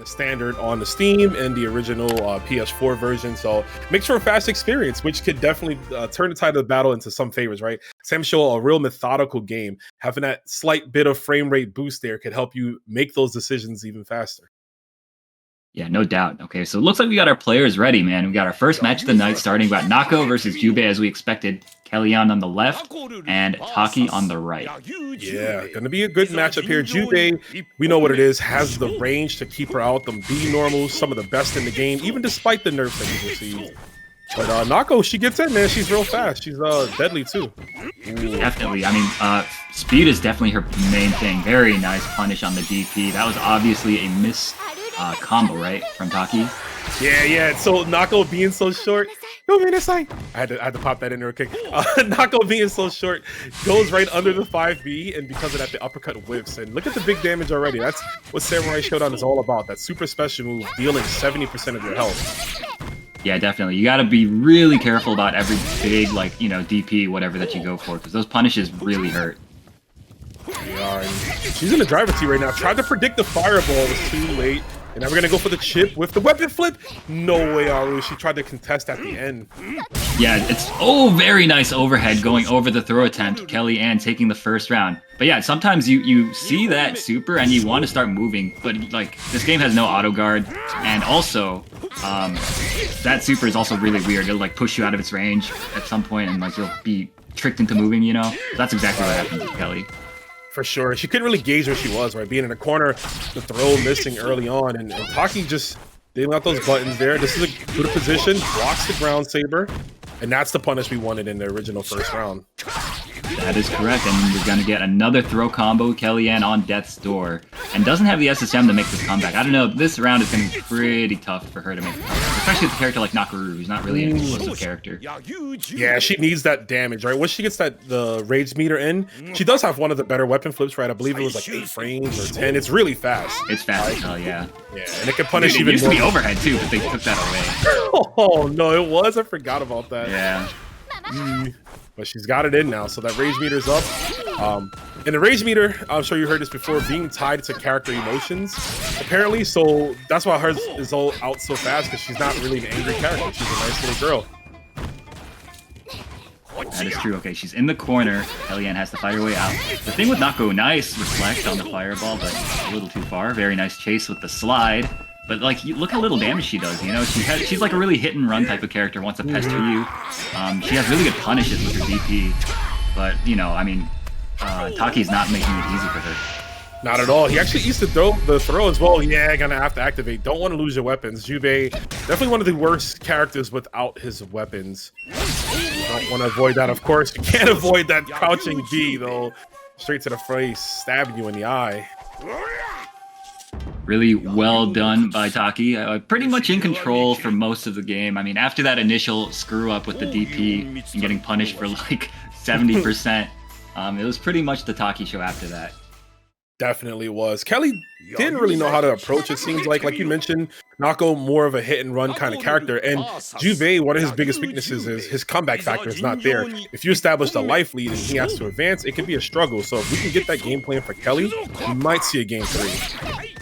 the standard on the Steam and the original PS4 version. So makes for a fast experience, which could definitely turn the tide of the battle into some favors, right? SamSho, a real methodical game. Having that slight bit of frame rate boost there could help you make those decisions even faster. Yeah, no doubt. Okay, so it looks like we got our players ready, man. We got our first match of the night starting. We got Nako versus Jubei as we expected. Kellyanne on the left and Taki on the right. Yeah, gonna be a good matchup here. Jubei, we know what it is, has the range to keep her out. Them B normals, some of the best in the game, even despite the nerfs that he's received. But Nako, she gets in, man. She's real fast. She's deadly too. Definitely. I mean, speed is definitely her main thing. Very nice punish on the DP. That was obviously a miss combo, right, from Taki? Yeah. So Nako being so short. I had to pop that in real quick. Nako being so short goes right under the 5B, and because of that, the uppercut whiffs. And look at the big damage already. That's what Samurai Shodown is all about. That super special move dealing 70% of your health. Yeah, definitely. You got to be really careful about every big, like, you know, DP, whatever that you go for, because those punishes really hurt. Yeah, she's in the driver's seat right now. Tried to predict the fireball, was too late. And now we're gonna go for the chip with the weapon flip. No way, Aru. She tried to contest at the end. Yeah, it's very nice overhead going over the throw attempt. Kellyanne taking the first round. But yeah, sometimes you see that super and you want to start moving, but like this game has no auto guard, and also that super is also really weird. It'll like push you out of its range at some point, and like you'll be tricked into moving. You know, that's exactly what happened to Kelly. For sure. She couldn't really gauge where she was, right? Being in a corner, the throw missing early on, and Taki just dealing out those buttons there. This is a good position, blocks the ground saber, and that's the punish we wanted in the original first round. That is correct, and we're gonna get another throw combo, Kellyanne on death's door, and doesn't have the SSM to make this comeback. I don't know, this round is gonna be pretty tough for her to make, especially with a character like Nakoruru, who's not really an explosive character. Yeah, she needs that damage, right? Once she gets the rage meter in, she does have one of the better weapon flips, right? I believe it was like 8 frames or 10. It's really fast. It's fast as hell, yeah. Yeah, and it can punish Dude, even more. It used to be overhead too, but they took that away. Oh no, it was. I forgot about that. Yeah. But she's got it in now, so that rage meter's up. And the rage meter, I'm sure you heard this before, being tied to character emotions, apparently. So that's why hers is all out so fast, because she's not really an angry character. She's a nice little girl. That is true. Okay, she's in the corner. Kellyanne has to fight her way out. The thing with Nako, nice reflect on the fireball, but a little too far. Very nice chase with the slide. But like, look how little damage she does. You know, she's like a really hit and run type of character. Wants to pester you. She has really good punishes with her DP. But you know, I mean, Taki's not making it easy for her. Not at all. He actually used to throw the throw as well. Yeah, gonna have to activate. Don't want to lose your weapons. Jubei, definitely one of the worst characters without his weapons. Don't want to avoid that, of course. You can't avoid that crouching B though. Straight to the face, stabbing you in the eye. Really well done by Taki. Pretty much in control for most of the game. I mean, after that initial screw up with the DP and getting punished for like 70%, it was pretty much the Taki show after that. Definitely was. Kelly didn't really know how to approach it. Seems like you mentioned, Nako more of a hit and run kind of character, and Jubei, one of his biggest weaknesses is his comeback factor is not there. If you establish the life lead and he has to advance, it can be a struggle. So if we can get that game plan for Kelly, we might see a game 3.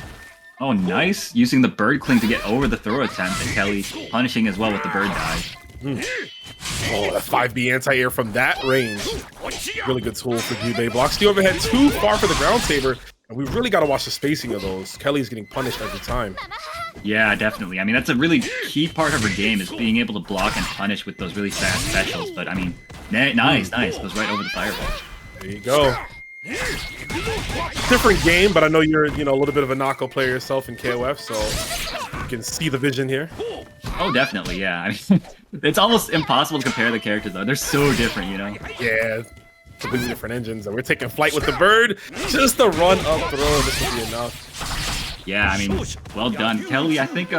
Oh, nice. Using the bird cling to get over the throw attempt, and Kelly punishing as well with the bird dive. Oh, that 5B anti-air from that range. Really good tool for Jubei. Blocks the overhead too far for the ground saber, and we really got to watch the spacing of those. Kelly's getting punished every time. Yeah, definitely. I mean, that's a really key part of her game, is being able to block and punish with those really fast specials. But I mean, nice. Goes right over the fireball. There you go. Different game, but I know you're, a little bit of a Nako player yourself in KOF, so you can see the vision here. Oh, definitely, yeah. I mean, it's almost impossible to compare the characters, though. They're so different, you know? Yeah, completely different engines. And we're taking flight with the bird. Just a run-up throw, this will be enough. Yeah, I mean, well done. Kelly, I think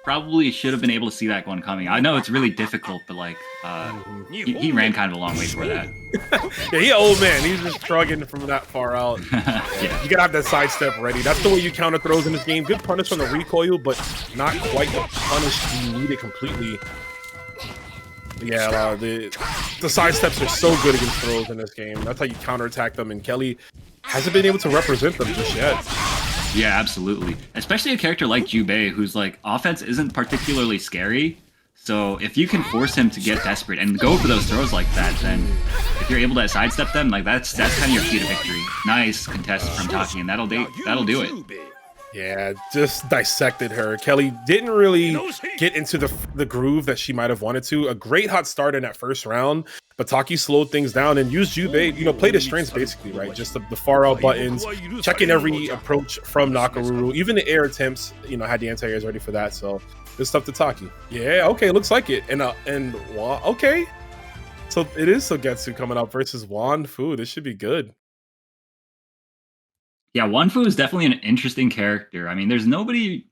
probably should have been able to see that one coming. I know it's really difficult, but like, he ran kind of a long way for that. Yeah, he's an old man. He's just shrugging from that far out. Yeah. You gotta have that sidestep ready. That's the way you counter throws in this game. Good punish on the recoil, but not quite the punish you need it completely. Yeah, the sidesteps are so good against throws in this game. That's how you counterattack them, and Kelly hasn't been able to represent them just yet. Yeah, absolutely. Especially a character like Jubei, whose like offense isn't particularly scary. So if you can force him to get desperate and go for those throws like that, then if you're able to sidestep them, like that's kind of your key to victory. Nice contest from Taki, and that'll do it. Yeah, just dissected her. Kelly didn't really get into the groove that she might have wanted to. A great hot start in that first round, but Taki slowed things down and used Jubei, you know, played his strengths basically, right? Just the far out buttons, checking every approach from Nakoruru. Even the air attempts, you know, had the anti-airs ready for that. So good stuff to Taki. Yeah, okay, looks like it. And okay. So it is Sogetsu coming up versus Wan-Fu. This should be good. Yeah, Wan-Fu is definitely an interesting character. I mean, there's nobody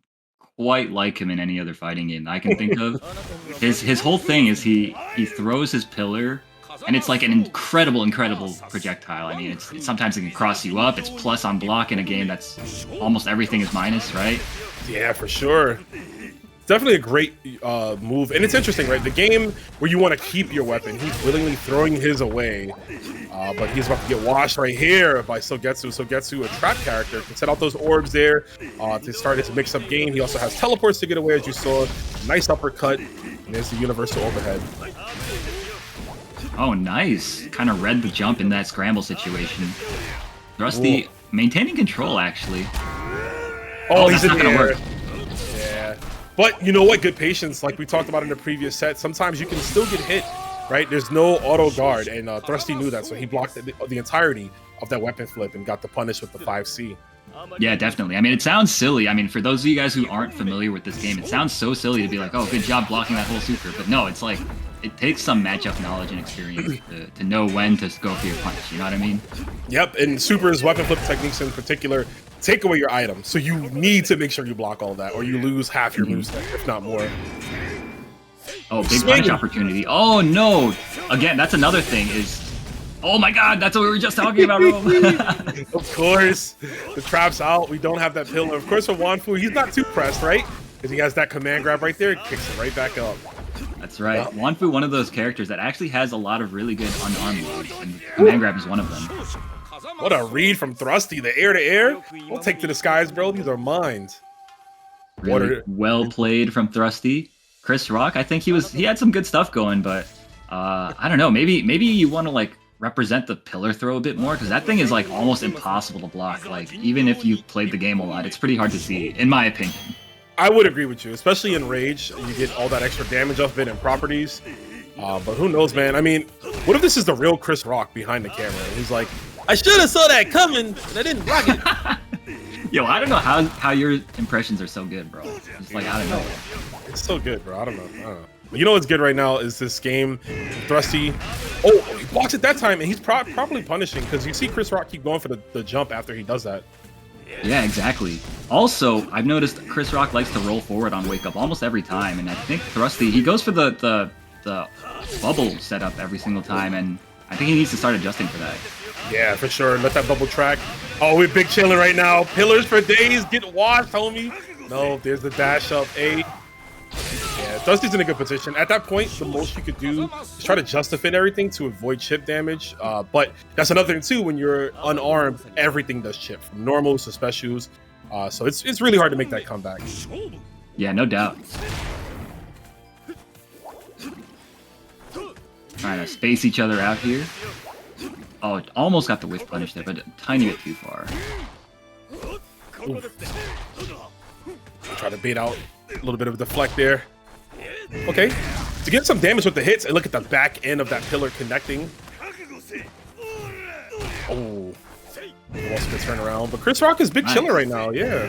quite like him in any other fighting game that I can think of. His whole thing is he throws his pillar, and it's like an incredible projectile. I mean, it's sometimes it can cross you up. It's plus on block in a game that's almost everything is minus, right? Yeah, for sure. Definitely a great move, and it's interesting, right? The game where you want to keep your weapon, he's willingly throwing his away, but he's about to get washed right here by Sogetsu. Sogetsu, a trap character, can set out those orbs there to start his mix-up game. He also has teleports to get away, as you saw. Nice uppercut, and there's the universal overhead. Oh, nice. Kind of read the jump in that scramble situation. Thrusty maintaining control, actually. Oh, he's not going to work. But you know what? Good patience, like we talked about in the previous set. Sometimes you can still get hit, right? There's no auto guard, and Thrusty knew that, so he blocked the entirety of that weapon flip and got the punish with the 5C. Yeah, definitely. I mean, it sounds silly. I mean, for those of you guys who aren't familiar with this game, it sounds so silly to be like, oh, good job blocking that whole super. But no, it's like, it takes some matchup knowledge and experience to know when to go for your punch. You know what I mean? Yep, and Super's weapon flip techniques in particular take away your item. So you need to make sure you block all that, or you lose half your moveset, if not more. Oh, big punish opportunity. Oh, no. Again, that's another thing is... Oh my god, that's what we were just talking about, bro. Of course. The trap's out. We don't have that pillar. Of course, for Wan-Fu, he's not too pressed, right? Because he has that command grab right there. It kicks it right back up. That's right. Yep. Wan-Fu, one of those characters that actually has a lot of really good unarmed moves, and command grab is one of them. What a read from Thrusty. The air-to-air. We'll take to the skies, bro. These are mines. Really well played from Thrusty. KrissrocK, I think he had some good stuff going, but I don't know. Maybe you want to like represent the pillar throw a bit more, because that thing is like almost impossible to block. Like even if you played the game a lot, it's pretty hard to see, in my opinion. I would agree with you, especially in Rage. You get all that extra damage off it and properties. But who knows, man? I mean, what if this is the real KrissrocK behind the camera? He's like, I should have saw that coming, and I didn't block it. Yo, I don't know how your impressions are so good, bro. It's like, I don't know. It's so good, bro. I don't know. You know what's good right now is this game. Thrusty. Oh, he blocks it that time, and he's properly punishing, because you see KrissrocK keep going for the jump after he does that. Yeah, exactly. Also, I've noticed KrissrocK likes to roll forward on wake up almost every time, and I think Thrusty, he goes for the bubble setup every single time, and I think he needs to start adjusting for that. Yeah, for sure. Let that bubble track. Oh, we're big chilling right now. Pillars for days. Get washed, homie. No, there's the dash up. 8. Yeah, Thrusty's in a good position. At that point, the most you could do is try to justify everything to avoid chip damage. But that's another thing, too. When you're unarmed, everything does chip, from normals to specials. So it's really hard to make that comeback. Yeah, no doubt. Trying to space each other out here. Oh, it almost got the whiff punish there, but a tiny bit too far. Try to bait out a little bit of a deflect there. Okay, to get some damage with the hits, and look at the back end of that pillar connecting. Oh, also good turn around, but KrissrocK is big chiller right now. Yeah,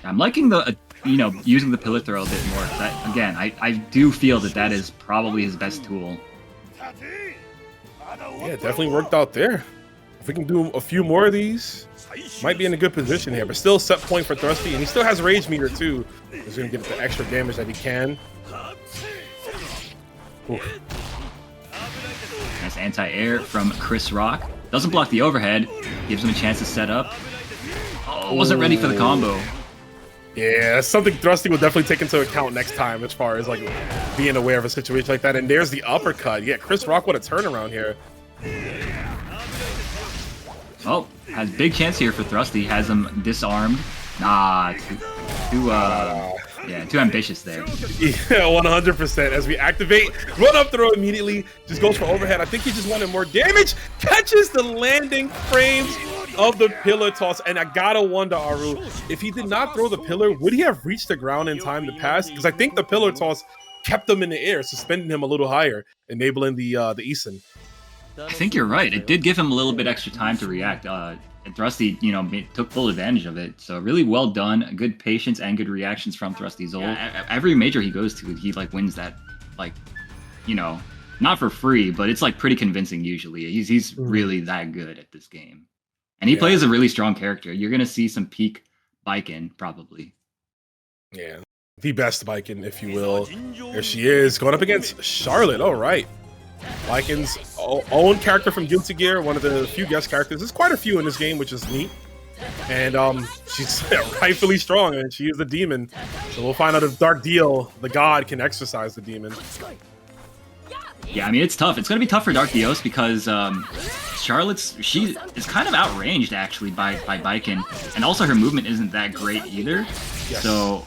I'm liking the using the pillar throw a bit more. Again, I do feel that is probably his best tool. Yeah, definitely worked out there. If we can do a few more of these, might be in a good position here. But still set point for Thrusty, and he still has rage meter too. He's gonna get the extra damage that he can. Oof. Nice anti-air from KrissrocK. Doesn't block the overhead. Gives him a chance to set up. Oh, wasn't ready for the combo. Yeah, that's something Thrusty will definitely take into account next time, as far as like being aware of a situation like that. And there's the uppercut. Yeah, KrissrocK, what a turnaround here. Oh, has big chance here for Thrusty. Has him disarmed. Nah, too ambitious there. Yeah, 100%. As we activate, run up throw immediately, just goes for overhead. I think he just wanted more damage. Catches the landing frames of the pillar toss, and I gotta wonder, Aru, if he did not throw the pillar, would he have reached the ground in time to pass? Because I think the pillar toss kept him in the air, suspending him a little higher, enabling the Eason. I think you're right. It did give him a little bit extra time to react. And Thrusty, took full advantage of it. So really well done. Good patience and good reactions from ThrustyZol. Yeah, every major he goes to, he wins that, not for free, but it's pretty convincing usually. He's really that good at this game. And he plays a really strong character. You're gonna see some peak Baiken probably. Yeah, the best Baiken, if you will. There she is, going up against Charlotte. All right. Baiken's own character from Guilty Gear, one of the few guest characters. There's quite a few in this game, which is neat. And she's rightfully strong, and she is the demon. So we'll find out if Dark Dio, the god, can exorcise the demon. Yeah, I mean, it's tough. It's going to be tough for Dark Dios because she is kind of outranged, actually, by Baiken. And also her movement isn't that great either. Yes. So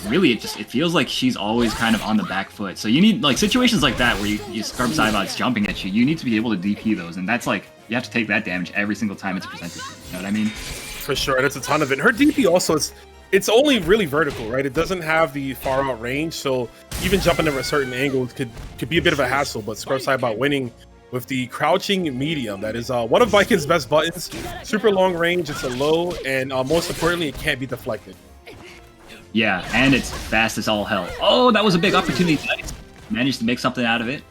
really, it feels like she's always kind of on the back foot. So you need, situations like that where you scrub Saibot's jumping at you. You need to be able to DP those. And that's you have to take that damage every single time it's presented. You know what I mean? For sure. That's a ton of it. Her DP also it's only really vertical, right? It doesn't have the far out range, so even jumping over a certain angle could be a bit of a hassle, but Scrub Saibot winning with the crouching medium. That is one of Baiken's best buttons. Super long range, it's a low, and most importantly, it can't be deflected. Yeah, and it's fast as all hell. Oh, that was a big opportunity. Managed to make something out of it.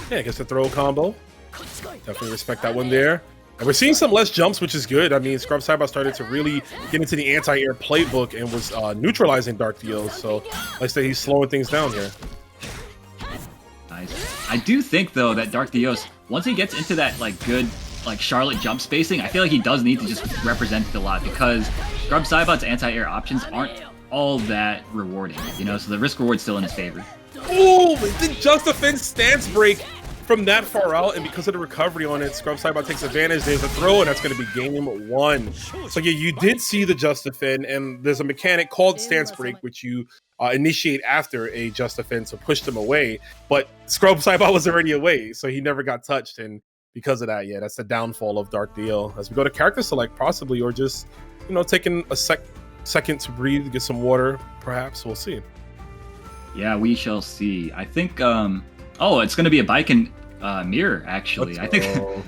Yeah, gets a throw combo. Definitely respect that one there. And we're seeing some less jumps, which is good. I mean, Scrub Saibot started to really get into the anti-air playbook and was neutralizing Dark Dios. So, like I say, he's slowing things down here. Nice. I do think, though, that Dark Dios, once he gets into that, good, Charlotte jump spacing, I feel like he does need to just represent it a lot because Scrub Saibot's anti-air options aren't all that rewarding, so the risk-reward's still in his favor. Oh, it did just defend stance break from that far out, and because of the recovery on it, Scrub Saibot takes advantage. There's a throw, and that's going to be game one. So yeah, you did see the just defend, and there's a mechanic called stance break, which you initiate after a just defend to push them away. But Scrub Saibot was already away, so he never got touched, and because of that, yeah, that's the downfall of Dark Dio. As we go to character select, possibly, or just taking a second to breathe, get some water, perhaps. We'll see. Yeah, we shall see. I think it's going to be a Baiken mirror, actually. I think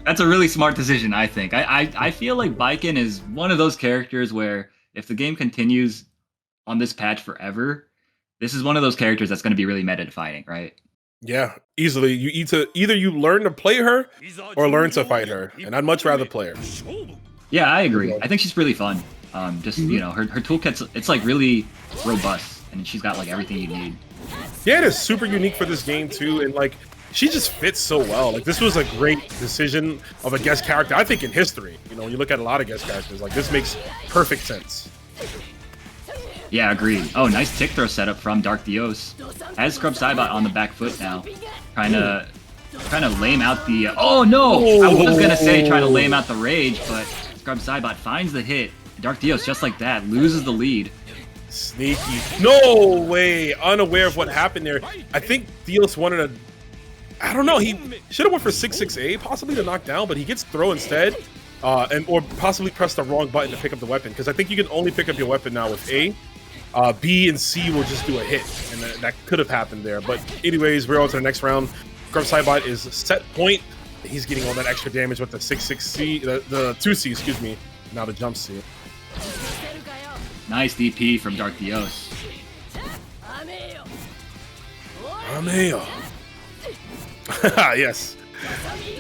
that's a really smart decision, I think. I feel like Baiken is one of those characters where if the game continues on this patch forever, this is one of those characters that's going to be really meta-defining, right? Yeah, easily. You either you learn to play her or learn to fight her, and I'd much rather play her. Yeah, I agree. I think she's really fun. Her toolkit's, it's really robust, and she's got everything you need. Yeah, it is super unique for this game too, and she just fits so well. This was a great decision of a guest character, I think, in history. When you look at a lot of guest characters, this makes perfect sense. Yeah, agreed. Oh, nice tick throw setup from Dark Dios. Has Scrub Saibot on the back foot now, trying to lame out the. Oh no! I was gonna say try to lame out the rage, but Scrub Saibot finds the hit. Dark Dios, just like that, loses the lead. Sneaky. No way. Unaware of what happened there. I think Dios wanted to. I don't know. He should have went for 6-6A, possibly to knock down, but he gets throw instead, or possibly press the wrong button to pick up the weapon, because I think you can only pick up your weapon now with A. B and C will just do a hit, and that could have happened there. But anyways, we're on to the next round. Scrub Saibot is set point. He's getting all that extra damage with the 6-6C, the 2C, excuse me, now the jump C. Nice DP from Dark Dios. Ameo. Yes.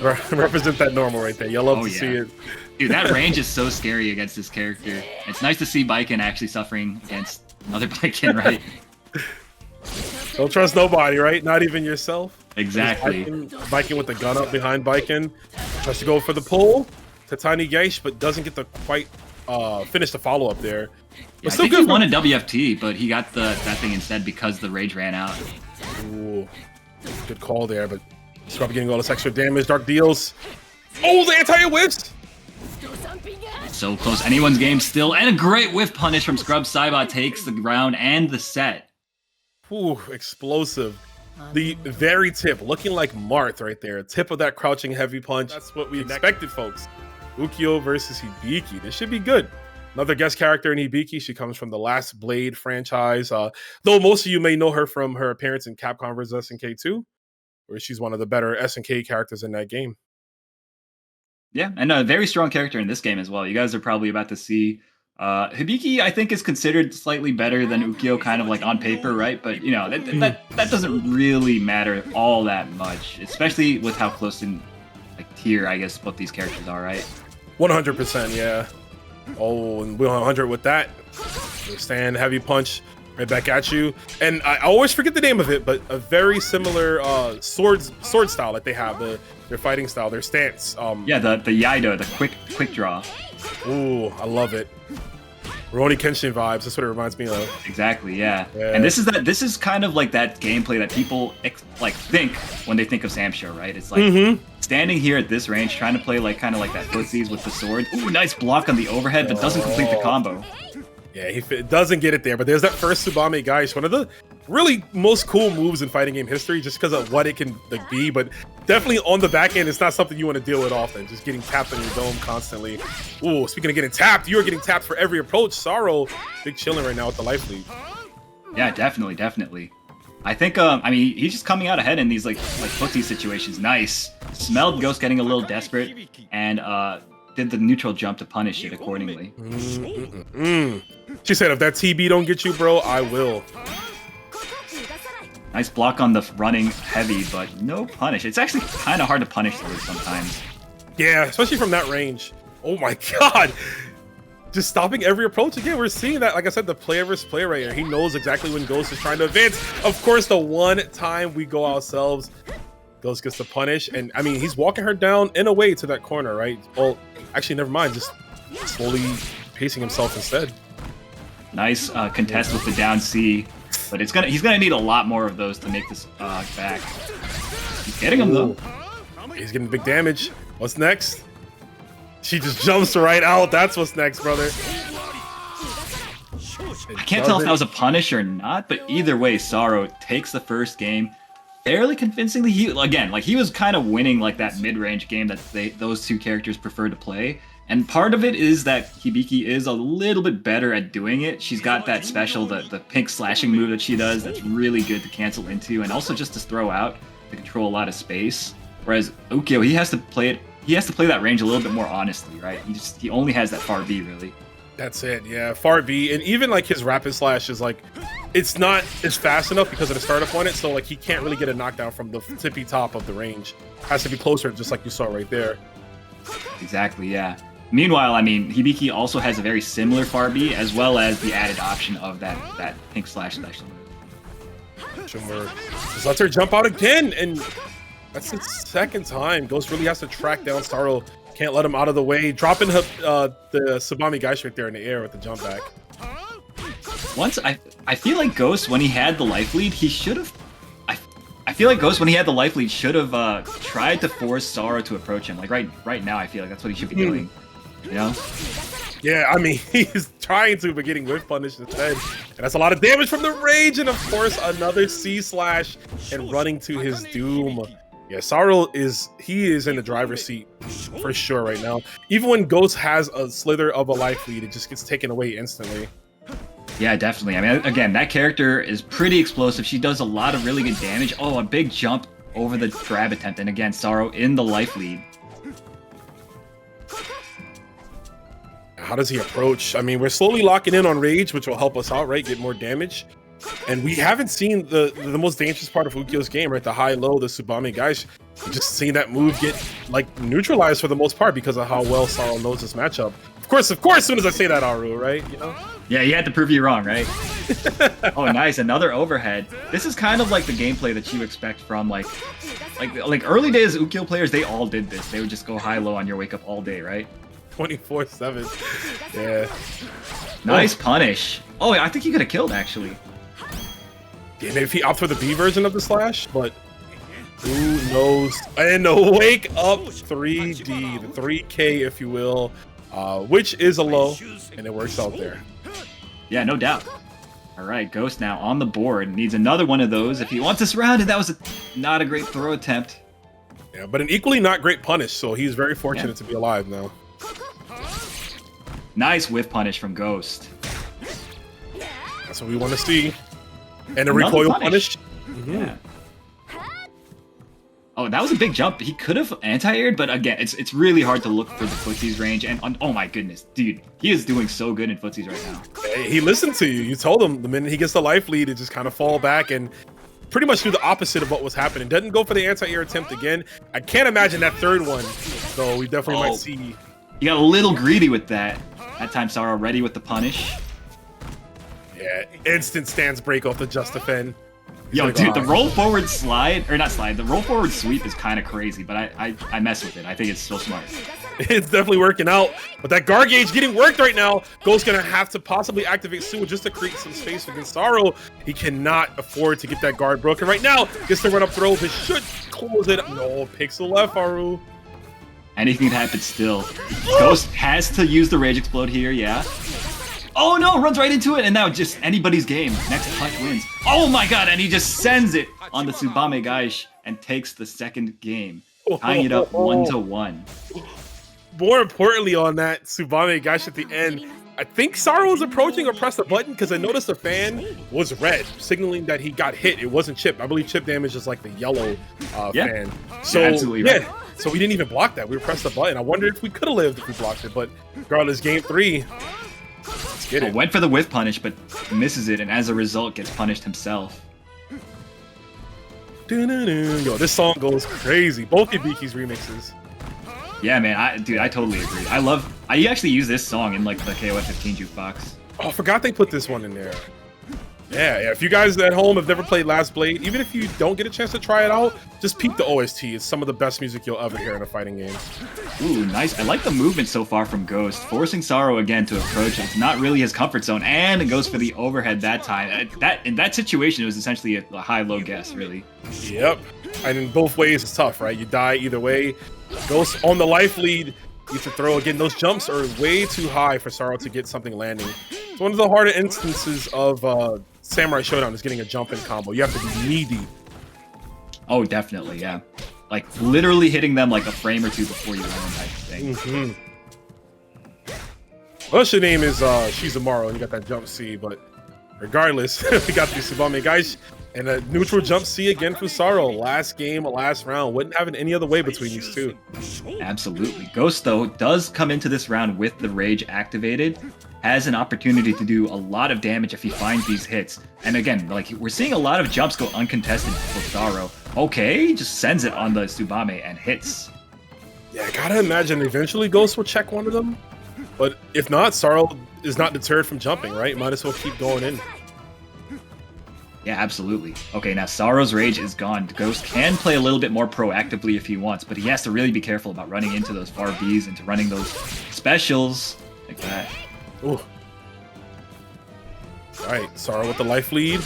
Represent that normal right there. You'll love to see it. Dude, that range is so scary against this character. It's nice to see Baiken actually suffering against another Baiken, right? Don't trust nobody, right? Not even yourself. Exactly. Baiken with the gun up behind Baiken. Tries to go for the pull to Tiny Geish, but doesn't get to quite finish the follow-up there. But still, I think he wanted WFT, but he got that thing instead because the rage ran out. Ooh, good call there, but Scrub getting all this extra damage. Dark Dios. Oh, the anti-whiffs! So close, anyone's game still, and a great whiff punish from Scrub. Saibot takes the round and the set. Ooh, explosive. The very tip, looking like Marth right there. Tip of that crouching heavy punch. That's what we expected, folks. Ukyo versus Hibiki. This should be good. Another guest character in Hibiki. She comes from the Last Blade franchise. Though most of you may know her from her appearance in Capcom vs. SNK 2, where she's one of the better SNK characters in that game. Yeah, and a very strong character in this game as well. You guys are probably about to see Hibiki, I think, is considered slightly better than Ukyo, kind of like on paper, right? But you know that doesn't really matter all that much, especially with how close in like tier, I guess, both these characters are, right? 100%, yeah. Oh, and we're 100 with that. Stand heavy punch right back at you, and I always forget the name of it, but a very similar sword style that they have, their fighting style, their stance. Yeah, the Yaido, the quick draw. Ooh, I love it. Rurouni Kenshin vibes. That's what it reminds me of. Exactly, yeah. And this is kind of like that gameplay that people think when they think of SamSho, right? It's like standing here at this range, trying to play like kind of like that footsies with the sword. Ooh, nice block on the overhead, but doesn't complete the combo. Yeah, he doesn't get it there, but there's that first Tsubame Gaish, one of the really most cool moves in fighting game history, just because of what it can be. But definitely on the back end, it's not something you want to deal with often. Just getting tapped on your dome constantly. Ooh, speaking of getting tapped, you are getting tapped for every approach. Sorrow, big chilling right now with the life lead. Yeah, definitely. I think, I mean, he's just coming out ahead in these like footsie situations. Nice. Smelled Ghost getting a little desperate, and did the neutral jump to punish it accordingly. She said, if that TB don't get you, bro, I will. Nice block on the running heavy, but no punish. It's actually kind of hard to punish those sometimes. Yeah, especially from that range. Oh my god! Just stopping every approach again. We're seeing that, like I said, the player versus player right here. He knows exactly when Ghost is trying to advance. Of course, the one time we go ourselves, Ghost gets the punish. And I mean, he's walking her down in a way to that corner, right? Well, actually, never mind. Just slowly pacing himself instead. Nice contest with the down C, but he's gonna need a lot more of those to make this back. He's getting him though. He's getting big damage. What's next? She just jumps right out. That's what's next, brother. I can't tell if that was a punish or not, but either way, Sorrow takes the first game fairly convincingly. He was kind of winning like that mid-range game that those two characters prefer to play. And part of it is that Hibiki is a little bit better at doing it. She's got that special, the pink slashing move that she does that's really good to cancel into, and also just to throw out to control a lot of space. Whereas Ukyo, he has to play that range a little bit more honestly, right? He only has that far B really. That's it, yeah. Far B, and even like his rapid slash is like, it's not as fast enough because of the startup on it, so like he can't really get a knockdown from the tippy top of the range. Has to be closer, just like you saw right there. Exactly, yeah. Meanwhile, I mean, Hibiki also has a very similar far B, as well as the added option of that pink slash special move. Just lets her jump out again, and that's the second time. Ghost really has to track down Sorrow. Can't let him out of the way. Dropping her, the Tsubame Gaish right there in the air with the jump back. Once I feel like Ghost, when he had the life lead, he should have. I feel like Ghost, when he had the life lead, should have tried to force Sorrow to approach him. Like right now, I feel like that's what he should be doing. You know? Yeah, I mean, he's trying to, but getting whiff punished instead. And that's a lot of damage from the rage, and of course, another C slash and running to his doom. Yeah, Sorrow is in the driver's seat for sure right now. Even when Ghost has a slither of a life lead, it just gets taken away instantly. Yeah, definitely. I mean, again, that character is pretty explosive. She does a lot of really good damage. Oh, a big jump over the grab attempt, and again, Sorrow in the life lead. How does he approach? I mean, we're slowly locking in on rage, which will help us out, right? Get more damage. And we haven't seen the most dangerous part of Ukyo's game, right? The high-low, the Tsubame Gaish. We've just seen that move get, like, neutralized for the most part because of how well Sorrow knows this matchup. Of course, as soon as I say that, Aru, right? You know? Yeah, you had to prove you wrong, right? Oh, nice. Another overhead. This is kind of like the gameplay that you expect from, like early days Ukyo players, they all did this. They would just go high-low on your wake-up all day, right? 24/7. Yeah. Nice punish. Oh, I think he could have killed, actually. Yeah, maybe if he opted for the B version of the slash, but Who knows? And the wake up 3D, the 3K, if you will, which is a low, and it works out there. Yeah, no doubt. All right, Ghost now on the board. Needs another one of those if he wants this round, and that was not a great throw attempt. Yeah, but an equally not great punish, so he's very fortunate to be alive now. Nice whiff punish from Ghost. That's what we want to see. And a recoil punish. Yeah. Oh, that was a big jump. He could have anti-aired, but again, it's really hard to look for the footsies range. And oh my goodness, dude, he is doing so good in footsies right now. Hey, he listened to you. You told him the minute he gets the life lead, it just kind of fall back and pretty much do the opposite of what was happening. Doesn't go for the anti-air attempt again. I can't imagine that third one, so we definitely might see. He got a little greedy with that. That time, Saro ready with the punish. Yeah, instant stance break off the just defend. Yo, dude, the roll forward slide, or not slide, the roll forward sweep is kind of crazy, but I mess with it. I think it's so smart. It's definitely working out, but that guard gauge getting worked right now. Ghost's gonna have to possibly activate soon just to create some space against Saro. He cannot afford to get that guard broken right now. Gets the run up throw. This should close it. No, pixel left, Haru. Anything can happen still. Ghost has to use the Rage Explode here, yeah. Oh no, runs right into it, and now just anybody's game. Next punch wins. Oh my god, and he just sends it on the Tsubame Gaish and takes the second game, tying it up 1-1. More importantly on that Tsubame Gaish at the end, I think Saro was approaching or pressed the button because I noticed the fan was red, signaling that he got hit. It wasn't chip. I believe chip damage is like the yellow fan. So absolutely right. So we didn't even block that. We pressed the button. I wondered if we could have lived if we blocked it, but regardless, game 3. Let's get it. Went for the whiff punish, but misses it, and as a result, gets punished himself. Yo, this song goes crazy. Both Hibiki's remixes. Yeah, man, I totally agree. I actually use this song in like the KOF 15 jukebox. Oh, I forgot they put this one in there. Yeah, if you guys at home have never played Last Blade, even if you don't get a chance to try it out, just peep the OST. It's some of the best music you'll ever hear in a fighting game. Ooh, nice. I like the movement so far from Ghost, forcing Saro again to approach. It's not really his comfort zone, and it goes for the overhead that time. In that situation, it was essentially a high-low guess, really. Yep, and in both ways, it's tough, right? You die either way. Ghost on the life lead. You have to throw again. Those jumps are way too high for Saro to get something landing. It's one of the harder instances of Samurai Shodown is getting a jump in combo. You have to be knee deep. Oh, definitely, yeah. Like literally hitting them like a frame or two before you land type of thing. Well, your name is Shizamaru, and you got that jump C, but regardless, we got the Tsubame Gaish and a neutral jump C again from Saro. Last game, last round. Wouldn't have it any other way between these two. Absolutely. Ghost, though, does come into this round with the Rage activated. Has an opportunity to do a lot of damage if he finds these hits. And again, like we're seeing a lot of jumps go uncontested for Saro. Okay, just sends it on the Tsubame and hits. Yeah, I gotta imagine eventually Ghost will check one of them. But if not, Saro is not deterred from jumping, right? Might as well keep going in. Yeah, absolutely. Okay, now Saro's Rage is gone. Ghost can play a little bit more proactively if he wants, but he has to really be careful about running into those far Bs, into running those specials like that. Ooh. Alright, Saro with the life lead.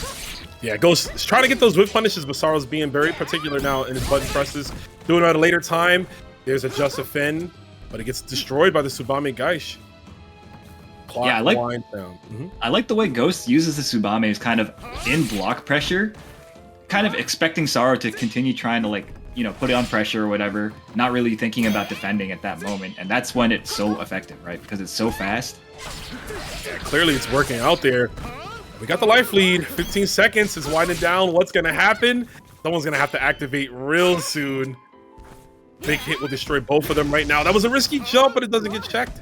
Yeah, Ghost is trying to get those whip punishes, but Saro's being very particular now in his button presses. Doing it at a later time. There's a just defend, but it gets destroyed by the Tsubame Gaish. Clock yeah, I like the way Ghost uses the Tsubame as kind of in block pressure, kind of expecting Saro to continue trying to like, you know, put it on pressure or whatever, not really thinking about defending at that moment. And that's when it's so effective, right? Because it's so fast. Yeah, clearly it's working out there. We got the life lead. 15 seconds is winding down. What's going to happen? Someone's going to have to activate real soon. Big hit will destroy both of them right now. That was a risky jump, but it doesn't get checked.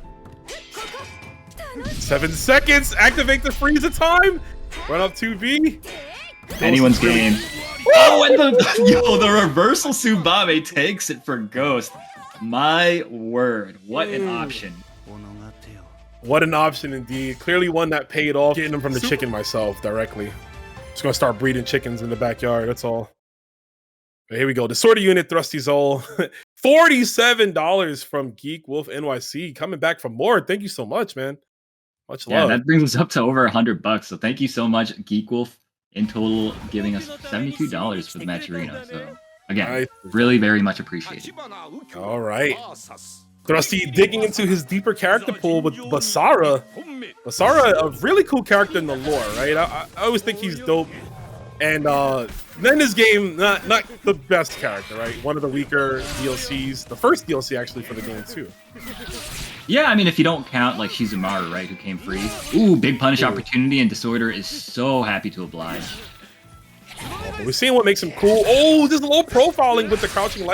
7 seconds. Activate the freeze of time. Run up 2B. Anyone's game. Oh, and the reversal Tsubame takes it for Ghost. My word, what an option. What an option indeed. Clearly one that paid off. Getting them from the chicken myself directly. Just gonna start breeding chickens in the backyard, that's all. But here we go. Disorder Unit, ThrustyZol. $47 from Geek Wolf NYC. Coming back for more. Thank you so much, man. Much love. Yeah, that brings us up to over $100. So thank you so much, Geek Wolf. In total, giving us $72 for the match arena. So Again, really very much appreciated. All right. Thrusty digging into his deeper character pool with Basara. Basara, a really cool character in the lore, right? I always think he's dope. And then this game, not the best character, right? One of the weaker DLCs. The first DLC, actually, for the game, too. Yeah, I mean, if you don't count, like, Shizumaru, right, who came free. Ooh, big punish opportunity, and Disorder is so happy to oblige. But we're seeing what makes him cool. Oh, there's a little profiling with the crouching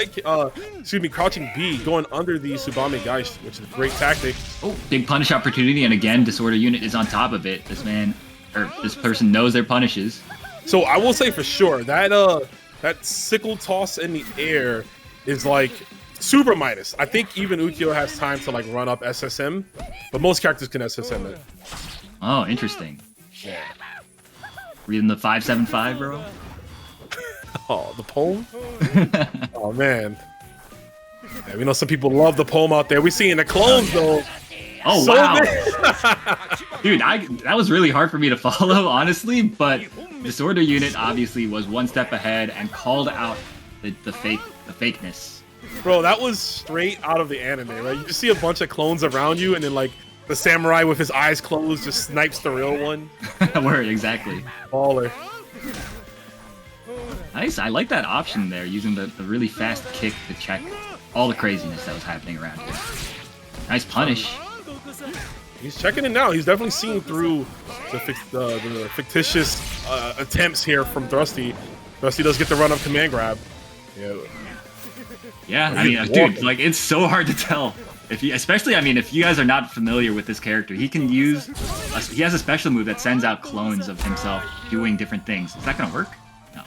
crouching B going under the Tsubame Geist, which is a great tactic. Oh, big punish opportunity, and again, Disorder unit is on top of it. This person knows their punishes. So I will say for sure that sickle toss in the air is like super minus. I think even Ukyo has time to like run up SSM, but most characters can SSM it. Oh, interesting. Yeah. Reading the 575, bro? Oh, the poem? Oh, man. Yeah, we know some people love the poem out there. We're seeing the clones, though. Oh, so wow. Dude, that was really hard for me to follow, honestly, but Disorder unit obviously was one step ahead and called out the fakeness. Bro, that was straight out of the anime, right? You just see a bunch of clones around you, and then, like, the samurai with his eyes closed just snipes the real one. Word, exactly. Baller. Nice, I like that option there, using the really fast kick to check all the craziness that was happening around here. Nice punish. He's checking it now. He's definitely seeing through the fictitious attempts here from Thrusty. Thrusty does get the run-up command grab. Yeah, I mean, dude, like, it's so hard to tell. Especially, I mean, if you guys are not familiar with this character, he has a special move that sends out clones of himself doing different things. Is that gonna work?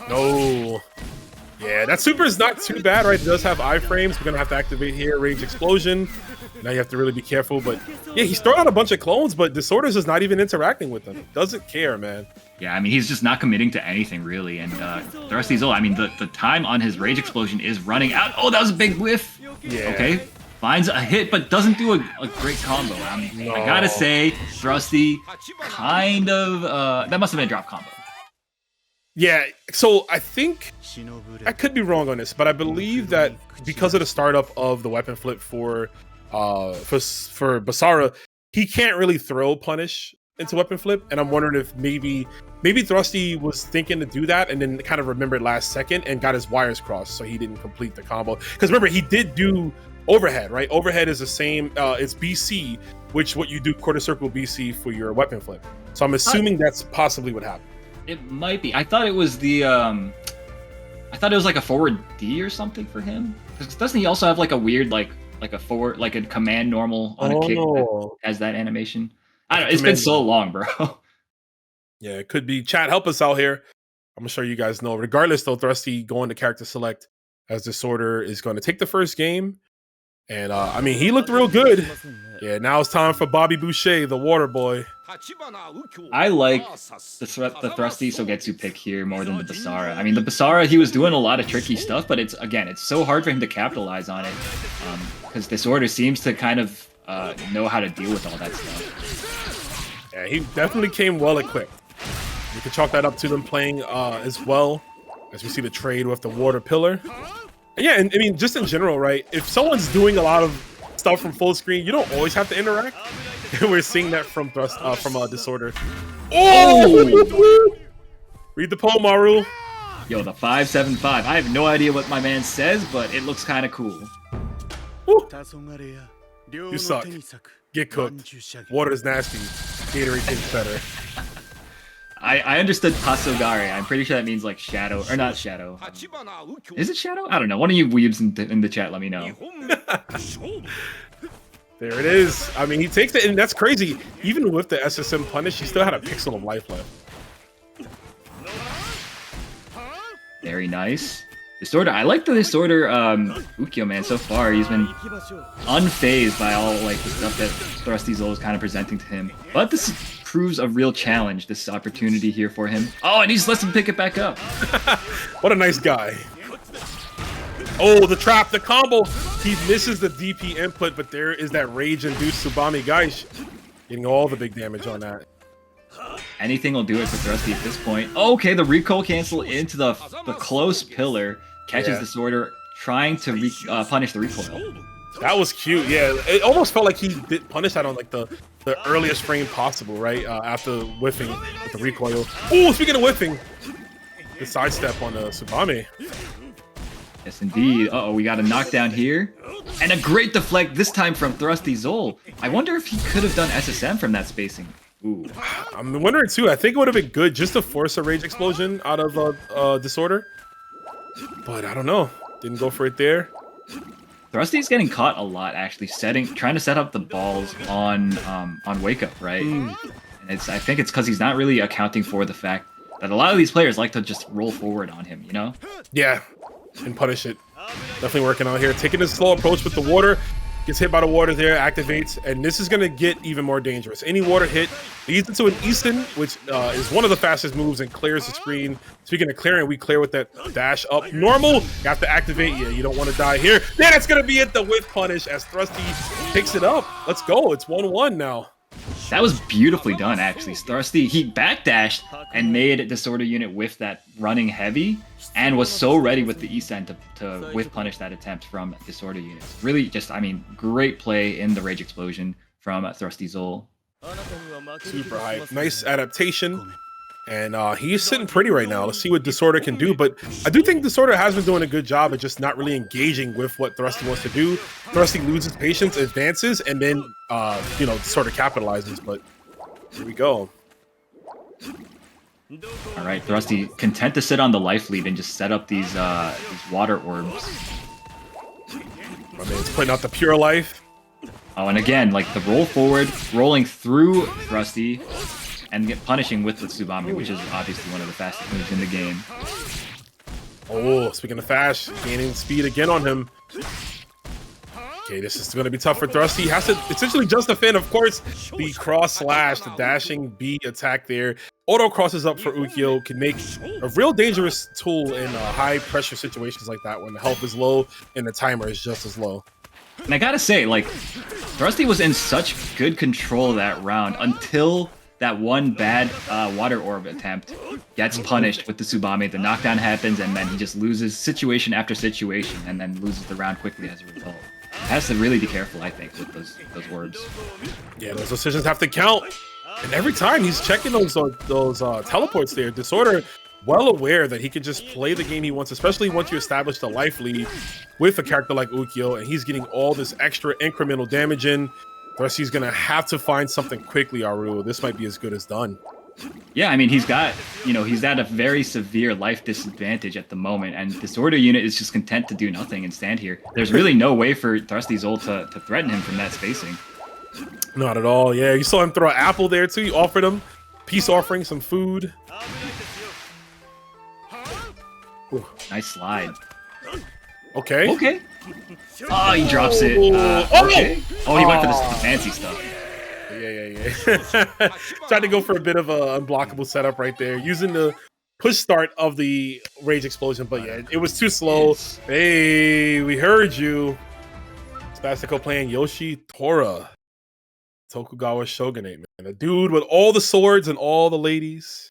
No. Yeah, that super is not too bad, right? It does have iframes. We're gonna have to activate here, range explosion. Now you have to really be careful, but yeah, he's throwing out a bunch of clones, but Disorders is not even interacting with them. Doesn't care, man. Yeah, I mean, he's just not committing to anything, really. And ThrustyZol, I mean, the time on his rage explosion is running out. Oh, that was a big whiff. Yeah. Okay. Finds a hit, but doesn't do a great combo. I gotta say, Thrusty kind of... that must have been a drop combo. Yeah, so I think... I could be wrong on this, but I believe that because of the startup of the weapon flip for Basara, he can't really throw punish into weapon flip, and I'm wondering if maybe Thrusty was thinking to do that and then kind of remembered last second and got his wires crossed, so he didn't complete the combo. Because remember, he did do overhead, right? Overhead is the same, it's BC, which what you do quarter circle BC for your weapon flip. So I'm assuming that's possibly what happened. It might be. I thought it was the I thought it was like a forward D or something for him. Because doesn't he also have like a weird like a forward, like a command normal on a kick that has that animation? I don't know. It's been so long, bro. Yeah, it could be. Chat, help us out here. I'm sure you guys know. Regardless, though, Thrusty going to character select as Disorder is going to take the first game. And, I mean, he looked real good. Yeah, now it's time for Bobby Boucher, the water boy. I like the Thrusty Sogetsu pick here more than the Basara. I mean, the Basara, he was doing a lot of tricky stuff, but it's so hard for him to capitalize on it. Because Disorder seems to kind of know how to deal with all that stuff. Yeah, he definitely came well equipped. You can chalk that up to them playing as well, as we see the trade with the water pillar. Yeah, and I mean, just in general, right? If someone's doing a lot of stuff from full screen, you don't always have to interact. We're seeing that from Disorder. Oh! Read the poem, Maru. Yo, the 575. I have no idea what my man says, but it looks kind of cool. Woo. You suck. Get cooked. Water is nasty. Gatorade tastes better. I understood Pasogare. I'm pretty sure that means like shadow, or not shadow. Is it shadow? I don't know. One of you weebs in the chat, let me know. There it is. I mean, he takes it, and that's crazy. Even with the SSM punish, he still had a pixel of life left. Very nice. Disorder. I like the Disorder Ukyo, man, so far. He's been unfazed by all like the stuff that ThrustyZol is kind of presenting to him. But this proves a real challenge, this opportunity here for him. Oh, and he just lets him pick it back up. What a nice guy. Oh, the trap, the combo. He misses the DP input, but there is that rage-induced Tsubame Gaish. Getting all the big damage on that. Anything will do it for Thrusty at this point. Okay, the recoil cancel into the close pillar. catches Disorder, trying to punish the recoil. That was cute. Yeah, it almost felt like he did punish that on like the earliest frame possible, right? After whiffing with the recoil. Oh, speaking of whiffing, the sidestep on the Tsubame. Yes, indeed. Uh-oh, we got a knockdown here. And a great deflect, this time from ThrustyZol. I wonder if he could have done SSM from that spacing. Ooh. I'm wondering too. I think it would have been good just to force a Rage Explosion out of Disorder. But I don't know. Didn't go for it there. Thrusty's getting caught a lot, actually, trying to set up the balls on Wake Up, right? And I think it's because he's not really accounting for the fact that a lot of these players like to just roll forward on him, you know? Yeah, and punish it. Definitely working out here. Taking a slow approach with the water. Gets hit by the water there, activates, and this is going to get even more dangerous. Any water hit leads into an Easton, which is one of the fastest moves and clears the screen. Speaking of clearing, we clear with that dash up. Normal, you have to activate. Yeah, you don't want to die here. Yeah, that's going to be it, the whiff punish as Thrusty picks it up. Let's go. It's 1-1 now. That was beautifully done, actually. Thrusty, he backdashed and made Disorder Unit whiff that running heavy and was so ready with the E-Send to whiff punish that attempt from Disorder Units. Really just, I mean, great play in the Rage Explosion from ThrustyZol. Super hype. Nice adaptation. And he's sitting pretty right now. Let's see what Disorder can do. But I do think Disorder has been doing a good job of just not really engaging with what Thrusty wants to do. Thrusty loses patience, advances, and then, you know, Disorder capitalizes. But here we go. All right, Thrusty content to sit on the life lead and just set up these water orbs. My man's putting out the pure life. Oh, and again, like the roll forward, rolling through Thrusty, and punishing with the Tsubame, which is obviously one of the fastest moves in the game. Oh, speaking of fast, gaining speed again on him. Okay, this is going to be tough for Thrusty. He has to essentially just defend, of course, the cross slash, the dashing B attack there. Auto crosses up for Ukyo can make a real dangerous tool in high pressure situations like that when the health is low and the timer is just as low. And I gotta say, like, Thrusty was in such good control of that round until that one bad water orb attempt gets punished with the Tsubame. The knockdown happens, and then he just loses situation after situation, and then loses the round quickly as a result. Has to really be careful, I think, with those orbs. Yeah, those decisions have to count. And every time he's checking those teleports there, Disorder well aware that he can just play the game he wants, especially once you establish the life lead with a character like Ukyo, and he's getting all this extra incremental damage in. Thrusty's gonna have to find something quickly, Aru. This might be as good as done. Yeah, I mean, he's got, you know, he's at a very severe life disadvantage at the moment, and Disorder Unit is just content to do nothing and stand here. There's really no way for ThrustyZol to threaten him from that spacing. Not at all. Yeah, you saw him throw an apple there too. You offered him peace offering, some food. Ooh, nice slide. Okay. Okay. Oh, he drops it. Okay. Oh, he went for the fancy stuff. Yeah. Tried to go for a bit of a unblockable setup right there, using the push start of the Rage Explosion, but yeah, it was too slow. Yes. Hey, we heard you. Spaztico playing Yoshitora. Tokugawa Shogunate, man. A dude with all the swords and all the ladies.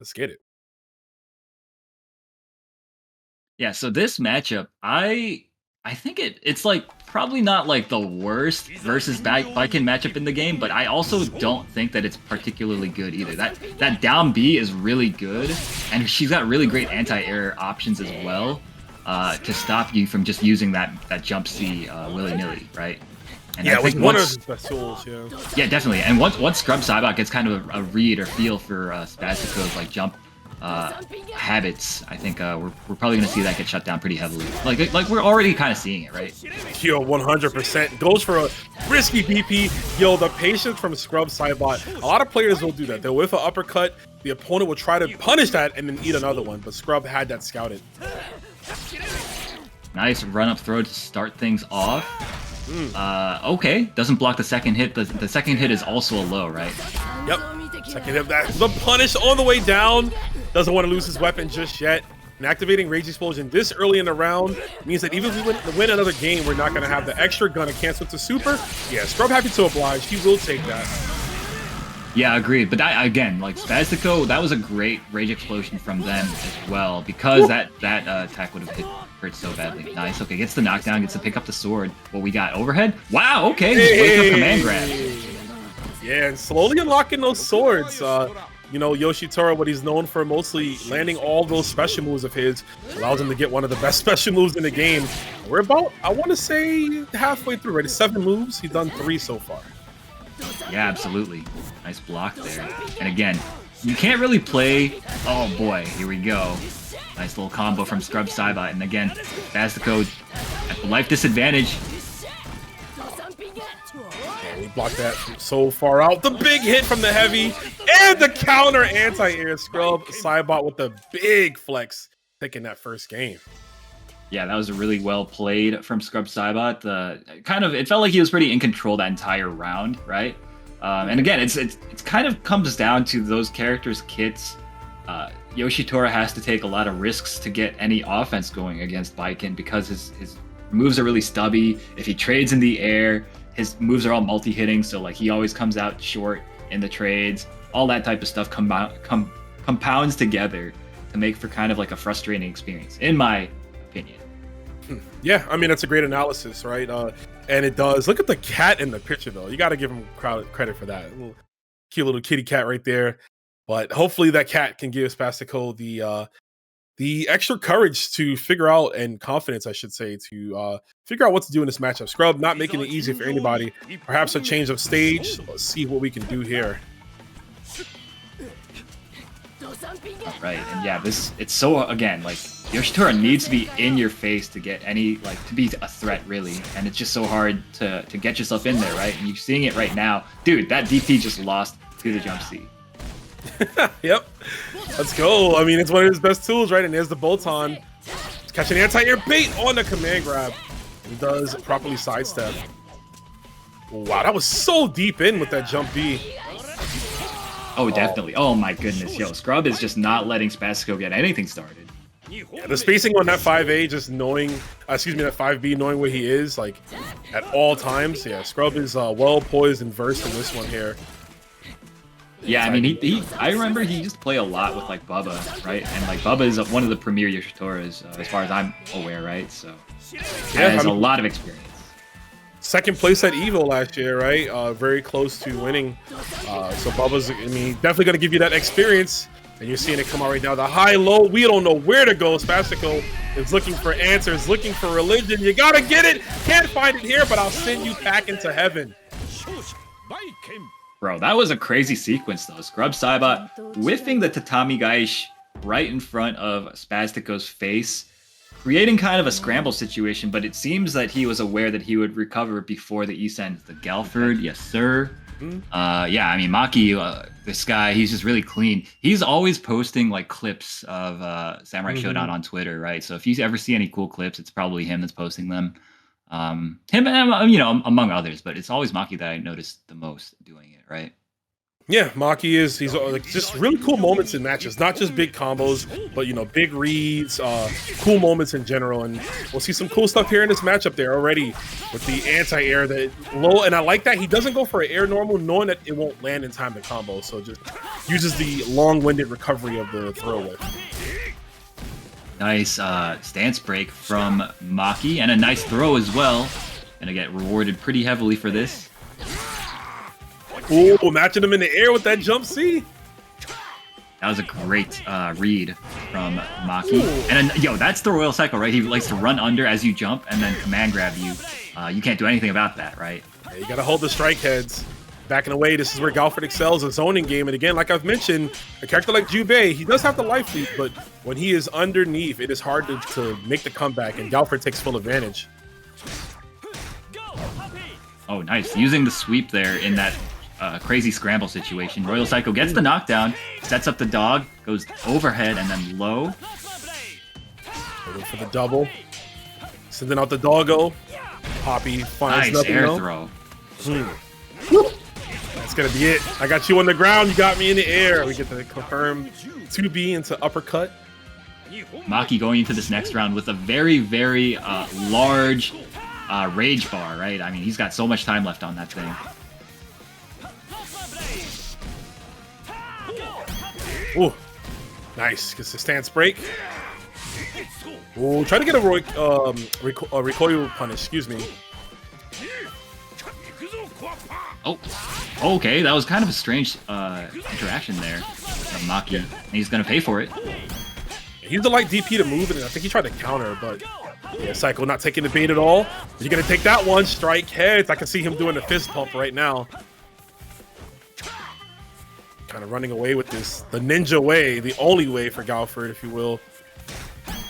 Let's get it. Yeah, so this matchup, I think it's like probably not like the worst versus Baiken matchup in the game, but I also don't think that it's particularly good either. That down B is really good, and she's got really great anti-air options as well to stop you from just using that jump C willy-nilly, right? And yeah, I think one of his best tools, yeah. Yeah, definitely. And once Scrub Saibot gets kind of a read or feel for Spaztico's like jump habits, I think we're probably gonna see that get shut down pretty heavily. Like we're already kind of seeing it, right? Yo, 100% goes for a risky BP. Yo, the patience from Scrub Saibot. A lot of players will do that. They'll whiff an uppercut. The opponent will try to punish that and then eat another one. But Scrub had that scouted. Nice run up throw to start things off. Okay, doesn't block the second hit. The second hit is also a low, right? Yep. Second hit, the punish on the way down. Doesn't want to lose his weapon just yet. And activating Rage Explosion this early in the round means that even if we win another game, we're not going to have the extra gun to cancel to super. Yeah, Scrub happy to oblige. He will take that. Yeah, agreed. But that, again, like Spaztico, that was a great rage explosion from them as well, because that attack would have hurt so badly. Nice. Okay, gets the knockdown, gets to pick up the sword. What we got? Overhead? Wow, okay, just wake up command grab. Yeah, and slowly unlocking those swords. You know, Yoshitora, what he's known for mostly landing all those special moves of his, allows him to get one of the best special moves in the game. We're about, I want to say, halfway through, right? 7 moves. He's done 3 so far. Yeah, absolutely. Nice block there. And again, you can't really play... Oh boy, here we go. Nice little combo from Saibot. And again, Spaztico at the life disadvantage. And we blocked that so far out. The big hit from the heavy and the counter anti-air scrub. Saibot with the big flex, taking that first game. Yeah, that was really well played from Saibot. It felt like he was pretty in control that entire round, right? And again, it's kind of comes down to those characters' kits. Yoshitora has to take a lot of risks to get any offense going against Baiken because his moves are really stubby. If he trades in the air, his moves are all multi-hitting, so like he always comes out short in the trades. All that type of stuff compounds together to make for kind of like a frustrating experience, in my opinion. Yeah, I mean, that's a great analysis, right? And it does. Look at the cat in the picture, though. You got to give him credit for that. Cute little kitty cat right there. But hopefully that cat can give Spaztico the extra courage to figure out, and confidence, I should say, to figure out what to do in this matchup. Scrub not making it easy for anybody. Perhaps a change of stage. Let's see what we can do here. Right, and yeah, it's so, again, like, Yoshitora needs to be in your face to get any, like, to be a threat, really. And it's just so hard to get yourself in there, right? And you're seeing it right now. Dude, that DP just lost to the jump C. Yep. Let's go. I mean, it's one of his best tools, right? And there's the bolt-on. Catch an anti-air bait on the command grab. He does properly sidestep. Wow, that was so deep in with that jump B. Oh, definitely. Oh my goodness. Yo, Scrub is just not letting Spaztico get anything started. Yeah, the spacing on that 5A, just knowing, that 5B, knowing where he is, like, at all times. Yeah, Scrub is well poised and versed in this one here. Yeah, I mean, I remember he used to play a lot with, like, Bubba, right? And, like, Bubba is one of the premier Yoshitoras, as far as I'm aware, right? So, he has a lot of experience. Second place at EVO last year, right? Very close to winning. So Bubba's, I mean, definitely going to give you that experience. And you're seeing it come out right now. The high-low, we don't know where to go. Spaztico is looking for answers, looking for religion. You got to get it. Can't find it here, but I'll send you back into heaven. Bro, that was a crazy sequence, though. Scrub Saibot whiffing the Tatami Gaish right in front of Spaztico's face, creating kind of a scramble situation, but it seems that he was aware that he would recover before the E-send. The Galford, yes, sir. Yeah, I mean, Maki, this guy, he's just really clean. He's always posting, like, clips of Samurai Shodown on Twitter, right? So if you ever see any cool clips, it's probably him that's posting them. Him and, you know, among others, but it's always Maki that I noticed the most doing it, right? Yeah, Maki he's like, just really cool moments in matches, not just big combos, but, you know, big reads, cool moments in general. And we'll see some cool stuff here in this matchup there already with the anti-air that low. And I like that he doesn't go for an air normal, knowing that it won't land in time to combo. So just uses the long-winded recovery of the throw whip. Nice stance break from Maki, and a nice throw as well. Gonna get rewarded pretty heavily for this. Ooh, matching him in the air with that jump C. That was a great read from Maki. And then, yo, that's the royalpsycho, right? He likes to run under as you jump and then command grab you. You can't do anything about that, right? Yeah, you gotta hold the strike heads. Backing away, this is where Galford excels, a zoning game. And again, like I've mentioned, a character like Jubei, he does have the life lead, but when he is underneath, it is hard to make the comeback, and Galford takes full advantage. Oh, nice. Using the sweep there in that crazy scramble situation. royalpsycho gets the knockdown, sets up the dog, goes overhead and then low. Looking for the double. Sending out the doggo. Poppy finds nice nothing. Air though. throw. That's gonna be it. I got you on the ground, you got me in the air. We get to confirm 2B into uppercut. Maki going into this next round with a very, very large rage bar, right? I mean, he's got so much time left on that thing. Ooh, nice. Gets the stance break. Ooh, try to get a recoil punish. Excuse me. Oh, okay. That was kind of a strange interaction there from Maki. And he's gonna pay for it. He's the light DP to move, and I think he tried to counter, but yeah, Psycho not taking the bait at all. You're gonna take that one. Strike heads. I can see him doing the fist pump right now. Kind of running away with this, the ninja way, the only way for Galford, if you will.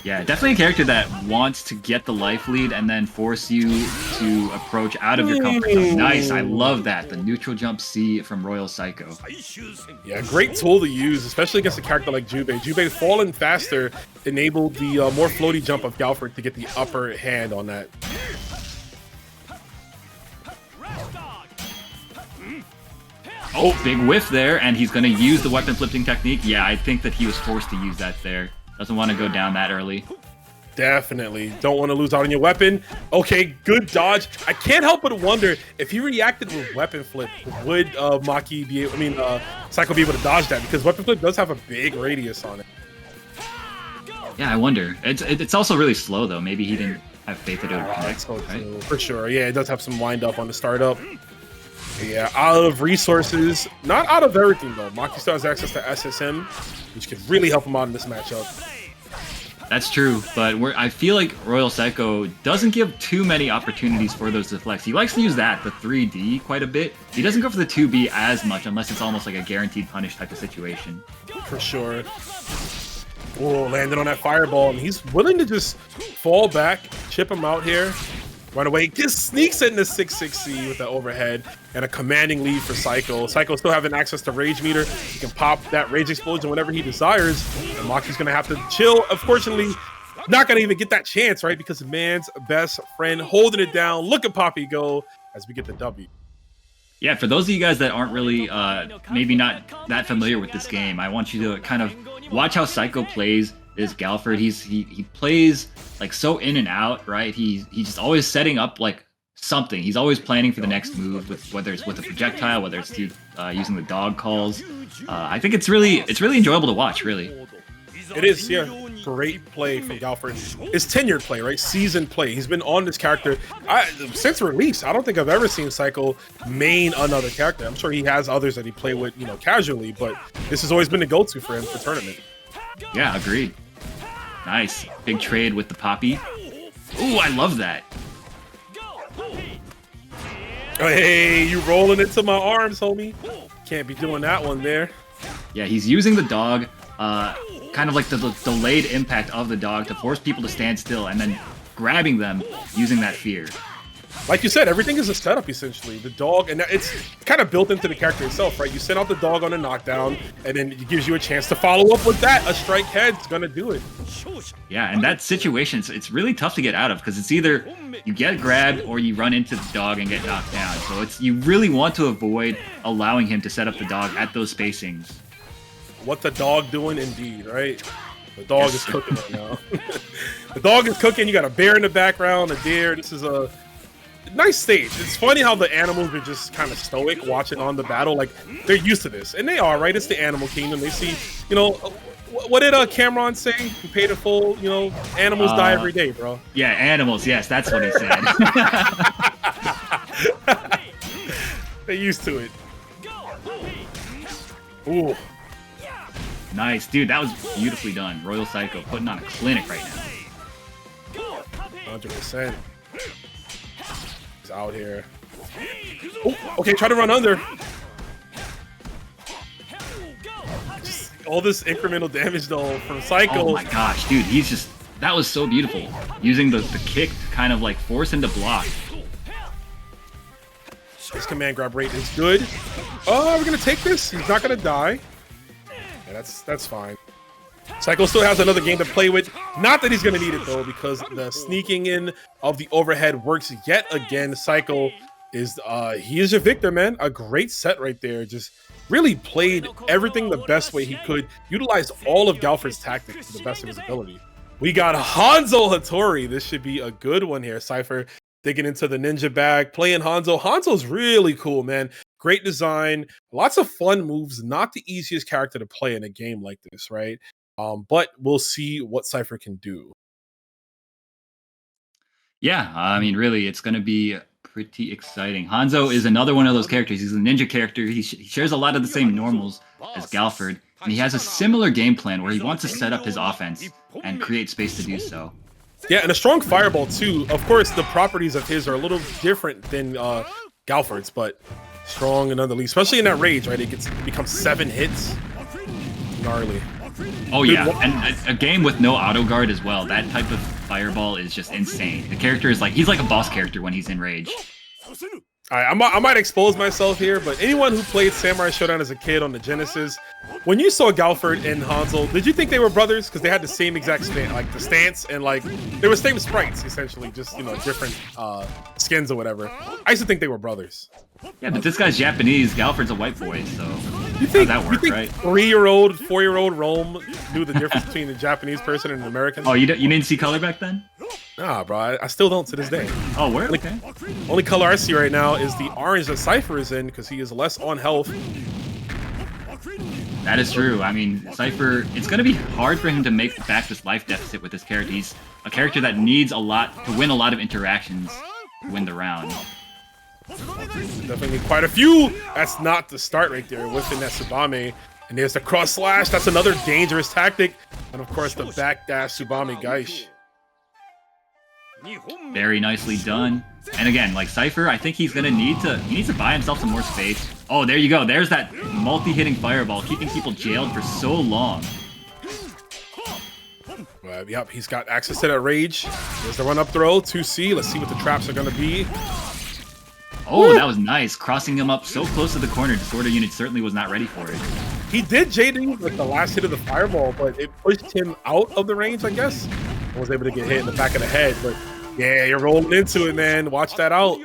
Yeah, definitely a character that wants to get the life lead and then force you to approach out of your comfort zone. Nice, I love that. The neutral jump C from royalpsycho. Yeah, great tool to use, especially against a character like Jubei. Jubei falling faster enabled the more floaty jump of Galford to get the upper hand on that. Oh, big whiff there, and he's going to use the weapon flipping technique. Yeah, I think that he was forced to use that there. Doesn't want to go down that early. Definitely. Don't want to lose out on your weapon. Okay, good dodge. I can't help but wonder if he reacted with weapon flip, would Maki be able, Psycho be able to dodge that? Because weapon flip does have a big radius on it. Yeah, I wonder. It's also really slow, though. Maybe he didn't have faith that it would connect, right? For sure. Yeah, it does have some wind up on the startup. Yeah, out of resources. Not out of everything, though. Maki still has access to SSM, which could really help him out in this matchup. That's true, but I feel like royalpsycho doesn't give too many opportunities for those deflects. He likes to use the 3D, quite a bit. He doesn't go for the 2B as much unless it's almost like a guaranteed punish type of situation. For sure. Oh, landed on that fireball, and he's willing to just fall back, chip him out here. Run away, just sneaks in the 6-6C with the overhead and a commanding lead for Psycho. Psycho still having access to Rage Meter. He can pop that Rage Explosion whenever he desires. And Maki's gonna have to chill. Unfortunately, not gonna even get that chance, right? Because man's best friend holding it down. Look at Poppy go as we get the W. Yeah, for those of you guys that aren't really, maybe not that familiar with this game, I want you to kind of watch how Psycho plays is Galford. He plays like so in and out, right? He's just always setting up like something. He's always planning for the next move, with whether it's with a projectile, whether it's through using the dog calls. I think it's really enjoyable to watch. Really, it is. Yeah, great play from Galford. It's tenured play, right? Seasoned play. He's been on this character since release. I don't think I've ever seen Psycho main another character. I'm sure he has others that he play with, casually, but this has always been the go-to for him for tournament. Yeah, agreed. Nice. Big trade with the Poppy. Ooh, I love that. Hey, you rolling into my arms, homie. Can't be doing that one there. Yeah, he's using the dog, kind of like the delayed impact of the dog to force people to stand still and then grabbing them using that fear. Like you said, everything is a setup, essentially. The dog, and it's kind of built into the character itself, right? You send out the dog on a knockdown, and then it gives you a chance to follow up with that. A strike head's gonna do it. Yeah, and that situation, it's really tough to get out of, because it's either you get grabbed or you run into the dog and get knocked down. So you really want to avoid allowing him to set up the dog at those spacings. What the dog doing, indeed, right? The dog is cooking right now. The dog is cooking. You got a bear in the background, a deer. This is a nice stage. It's funny how the animals are just kind of stoic watching on the battle. Like, they're used to this. And they are, right? It's the animal kingdom. They see, what did Cameron say? He paid a full, animals die every day, bro. Yeah, animals. Yes, that's what he said. They're used to it. Ooh. Nice. Dude, that was beautifully done. royalpsycho putting on a clinic right now. 100%. Out here. Oh, okay, try to run under. Just all this incremental damage though from Psycho. Oh my gosh, dude, that was so beautiful. Using the kick to kind of like force him to block. His command grab rate is good. Oh, we're gonna take this. He's not gonna die. Yeah, that's fine. Psycho still has another game to play with. Not that he's going to need it, though, because the sneaking in of the overhead works yet again. Psycho he is your victor, man. A great set right there. Just really played everything the best way he could. Utilized all of Galford's tactics to the best of his ability. We got Hanzo Hattori. This should be a good one here. CIPHER digging into the ninja bag, playing Hanzo. Hanzo's really cool, man. great design, lots of fun moves. Not the easiest character to play in a game like this, right? But we'll see what Cypher can do. Yeah, I mean, really, it's going to be pretty exciting. Hanzo is another one of those characters. He's a ninja character. He shares a lot of the same normals as Galford, and he has a similar game plan where he wants to set up his offense and create space to do so. Yeah, and a strong fireball too. Of course, the properties of his are a little different than Galford's, but strong nonetheless. Especially in that rage, right? It becomes 7 hits. Gnarly. Oh yeah, and a game with no auto guard as well. That type of fireball is just insane. The character is he's like a boss character when he's in rage. All right, I might expose myself here, but anyone who played Samurai Shodown as a kid on the Genesis, when you saw Galford and Hanzo, did you think they were brothers? Because they had the same exact the stance, and they were same sprites essentially, just different skins or whatever. I used to think they were brothers. Yeah, but this guy's Japanese. Galford's a white boy, so you think that work, right? 3-year-old, 4-year-old Rome knew the difference between a Japanese person and an American? Oh, you didn't see color back then? Nah, bro, I still don't to this day. Oh, where? Okay. Only color I see right now is the orange that Cypher is in because he is less on health. That is true. I mean, Cypher, it's going to be hard for him to make back this life deficit with this character. He's a character that needs to win a lot of interactions to win the round. Definitely quite a few. That's not the start right there within that Tsubame. And there's the cross slash. That's another dangerous tactic. And of course, the backdash Tsubame Gaish. Very nicely done. And again, Cypher, I think he needs to buy himself some more space. Oh, there you go. There's that multi-hitting fireball, keeping people jailed for so long. Yep, he's got access to that rage. There's the run-up throw, 2C. Let's see what the traps are going to be. Oh, that was nice. Crossing him up so close to the corner, Disorder Unit certainly was not ready for it. He did JD the last hit of the fireball, but it pushed him out of the range, I guess. I was able to get hit in the back of the head, but yeah, you're rolling into it, man. Watch that out.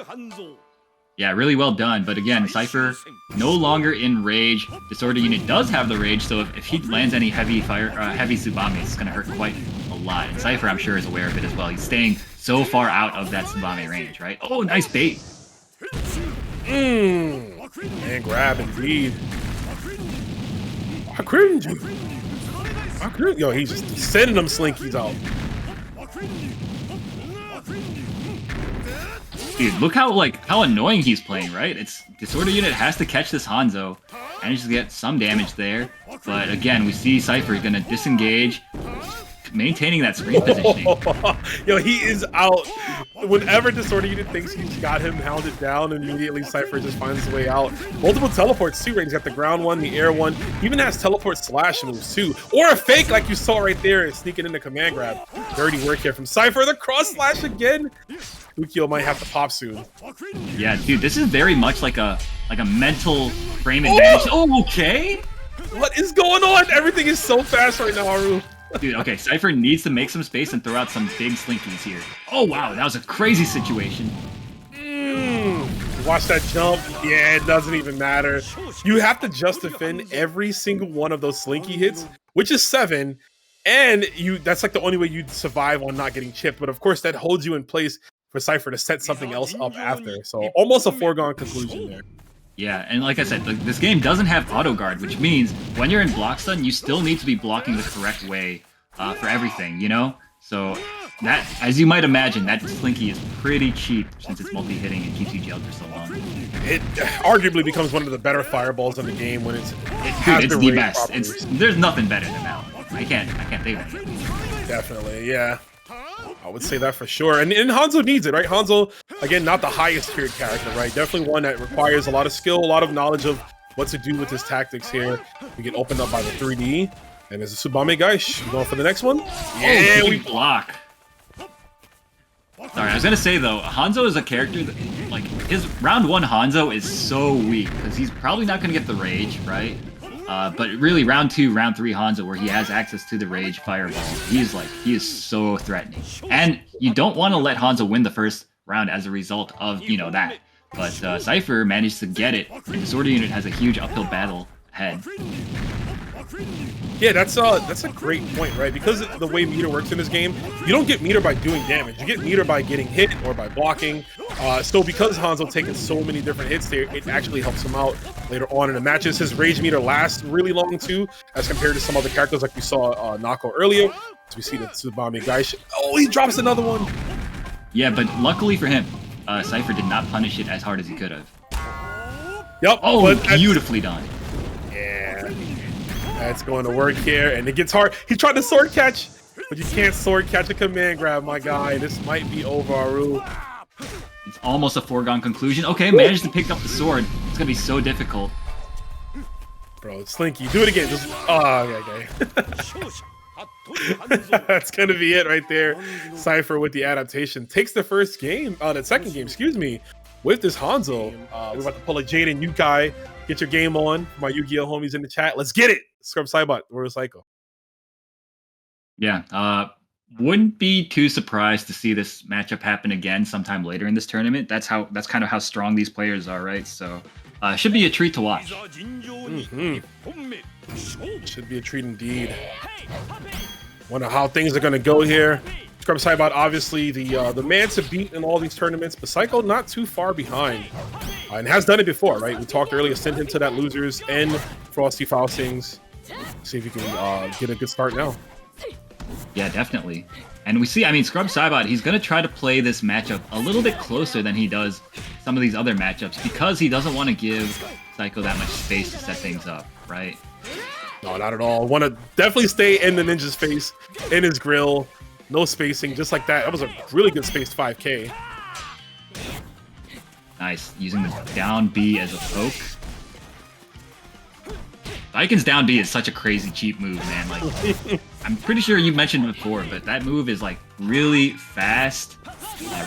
Yeah, really well done. But again, Cypher no longer in rage. Disorder Unit does have the rage, so if he lands any heavy Tsubame, it's going to hurt quite a lot. And Cypher, I'm sure, is aware of it as well. He's staying so far out of that Tsubame range, right? Oh, nice bait. And grab indeed. I cringe. Yo, he's just sending them slinkies out. Dude, look how annoying he's playing, right? It's Disorder Unit has to catch this Hanzo, manages to get some damage there, but again, we see Cypher gonna disengage, maintaining that screen positioning. Yo, he is out. Whenever Disorder Unit thinks he's got him hounded down, immediately Cypher just finds his way out. Multiple teleports too, right? He's got the ground one, the air one. He even has teleport slash moves too. Or a fake like you saw right there, sneaking into command grab. Dirty work here from Cypher. The cross slash again. Ukyo might have to pop soon. Yeah, dude, this is very much like a mental frame advantage. Oh, okay. What is going on? Everything is so fast right now, Aru. Dude, okay, Cypher needs to make some space and throw out some big slinkies here. Oh, wow, that was a crazy situation. Watch that jump. Yeah, it doesn't even matter. You have to just defend every single one of those slinky hits, which is 7, and that's the only way you'd survive on not getting chipped. But of course, that holds you in place for Cypher to set something else up after. So almost a foregone conclusion there. Yeah, and like I said, this game doesn't have auto guard, which means when you're in block stun, you still need to be blocking the correct way for everything, you know? So that, as you might imagine, that slinky is pretty cheap since it's multi-hitting and keeps you jailed for so long. It arguably becomes one of the better fireballs in the game when it's the best. There's nothing better than that one. I can't think of it. Definitely, yeah. I would say that for sure. And Hanzo needs it, right? Hanzo, again, not the highest tiered character, right? Definitely one that requires a lot of skill, a lot of knowledge of what to do with his tactics here. We get opened up by the 3D. And there's a Tsubame Gaish. You going for the next one? Yeah, we block. Sorry, I was gonna say though, Hanzo is a character that, his round 1 Hanzo is so weak because he's probably not gonna get the rage, right? But really, round 2, round 3 Hanzo, where he has access to the rage fireball, he is so threatening. And you don't want to let Hanzo win the first round as a result of that. But Cypher managed to get it, and Disorder Unit has a huge uphill battle ahead. Yeah, that's a great point, right? Because of the way meter works in this game, you don't get meter by doing damage. You get meter by getting hit or by blocking. So because Hanzo taking so many different hits there, it actually helps him out later on in the matches. His rage meter lasts really long too, as compared to some other characters like we saw Nako earlier. So we see the Tsubame Gaisha. Oh, he drops another one. Yeah, but luckily for him, CIPHER did not punish it as hard as he could have. Yep. Oh, beautifully done. Yeah. That's going to work here, and it gets hard. He tried to sword catch, but you can't sword catch a command grab, my guy. This might be over, Aru. It's almost a foregone conclusion. Okay, managed to pick up the sword. It's gonna be so difficult. Bro, it's Slinky. Do it again. Just okay. That's gonna be it right there. CIPHER with the adaptation takes the second game, excuse me, with this Hanzo. We're about to pull a Jaden Yukai. Get your game on. My Yu-Gi-Oh homies in the chat. Let's get it. Scrub Saibot, royalpsycho. Yeah, wouldn't be too surprised to see this matchup happen again sometime later in this tournament. That's kind of how strong these players are, right? So should be a treat to watch. Should be a treat indeed. Wonder how things are gonna go here. Scrub Saibot, obviously the man to beat in all these tournaments, but Psycho not too far behind, and has done it before, right? We talked earlier, sent him to that losers and Frosty Faustings. See if he can get a good start now. Yeah, definitely. And we see, I mean, Scrub Saibot, he's going to try to play this matchup a little bit closer than he does some of these other matchups because he doesn't want to give Psycho that much space to set things up, right? No, not at all. Want to definitely stay in the ninja's face, in his grill. No spacing, just like that. That was a really good spaced 5K. Nice, using the down B as a poke. Baiken's down B is such a crazy cheap move, man. Like, I'm pretty sure you mentioned it before, but that move is like really fast,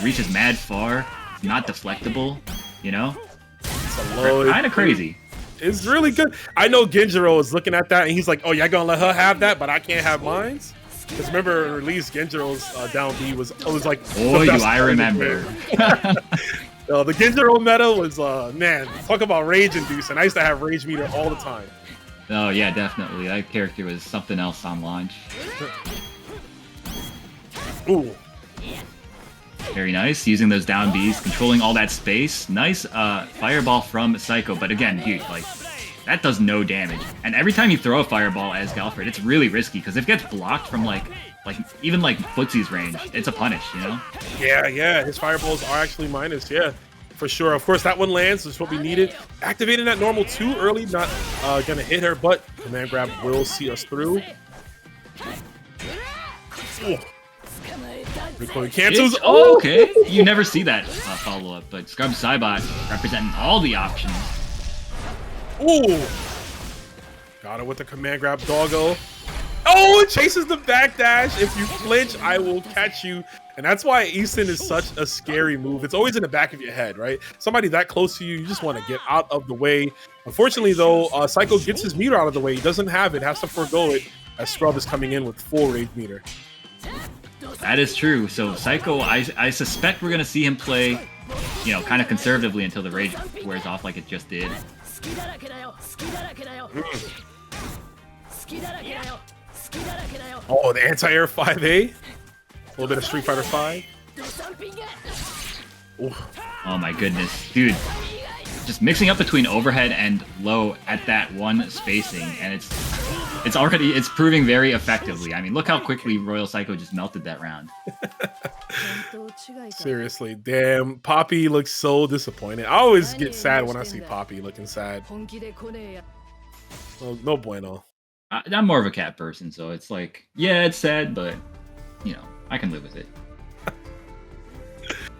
reaches mad far, not deflectable, you know? Kind of crazy. It's really good. I know Genjiro is looking at that and he's like, oh, y'all gonna let her have that, but I can't have mine? Because remember, in release, Genjiro's down B was like... Oh, I remember. The Genjiro meta was, man, talk about rage inducing. I used to have rage meter all the time. Oh, yeah, definitely. That character was something else on launch. Ooh. Very nice. Using those down Bs, controlling all that space. Nice fireball from Psycho. But again, dude, like, that does no damage. And every time you throw a fireball as Galford, it's really risky because if it gets blocked from even Footsie's range, it's a punish, you know? Yeah, his fireballs are actually minus, yeah, for sure. Of course, that one lands, is what we needed. Activating that normal too early, not gonna hit her, but command grab will see us through. Recoil cancels. Oh, okay. You never see that follow-up, but Scrub Saibot representing all the options. Ooh! Got it with the command grab, doggo. Oh, it chases the backdash. If you flinch, I will catch you. And that's why Easton is such a scary move. It's always in the back of your head, right? Somebody that close to you, you just want to get out of the way. Unfortunately, though, Psycho gets his meter out of the way. He doesn't have it, has to forego it, as Scrub is coming in with full rage meter. That is true. So Psycho, I suspect we're going to see him play, you know, kind of conservatively until the rage wears off like it just did. Oh, the anti-air 5A. A little bit of Street Fighter 5. Ooh. Oh my goodness, dude! Just mixing up between overhead and low at that one spacing, and it's proving very effectively. I mean, look how quickly royalpsycho just melted that round. Seriously, damn, Poppy looks so disappointed. I always get sad when I see Poppy looking sad. No bueno. I'm more of a cat person, so it's like, yeah, it's sad, but you know, I can live with it.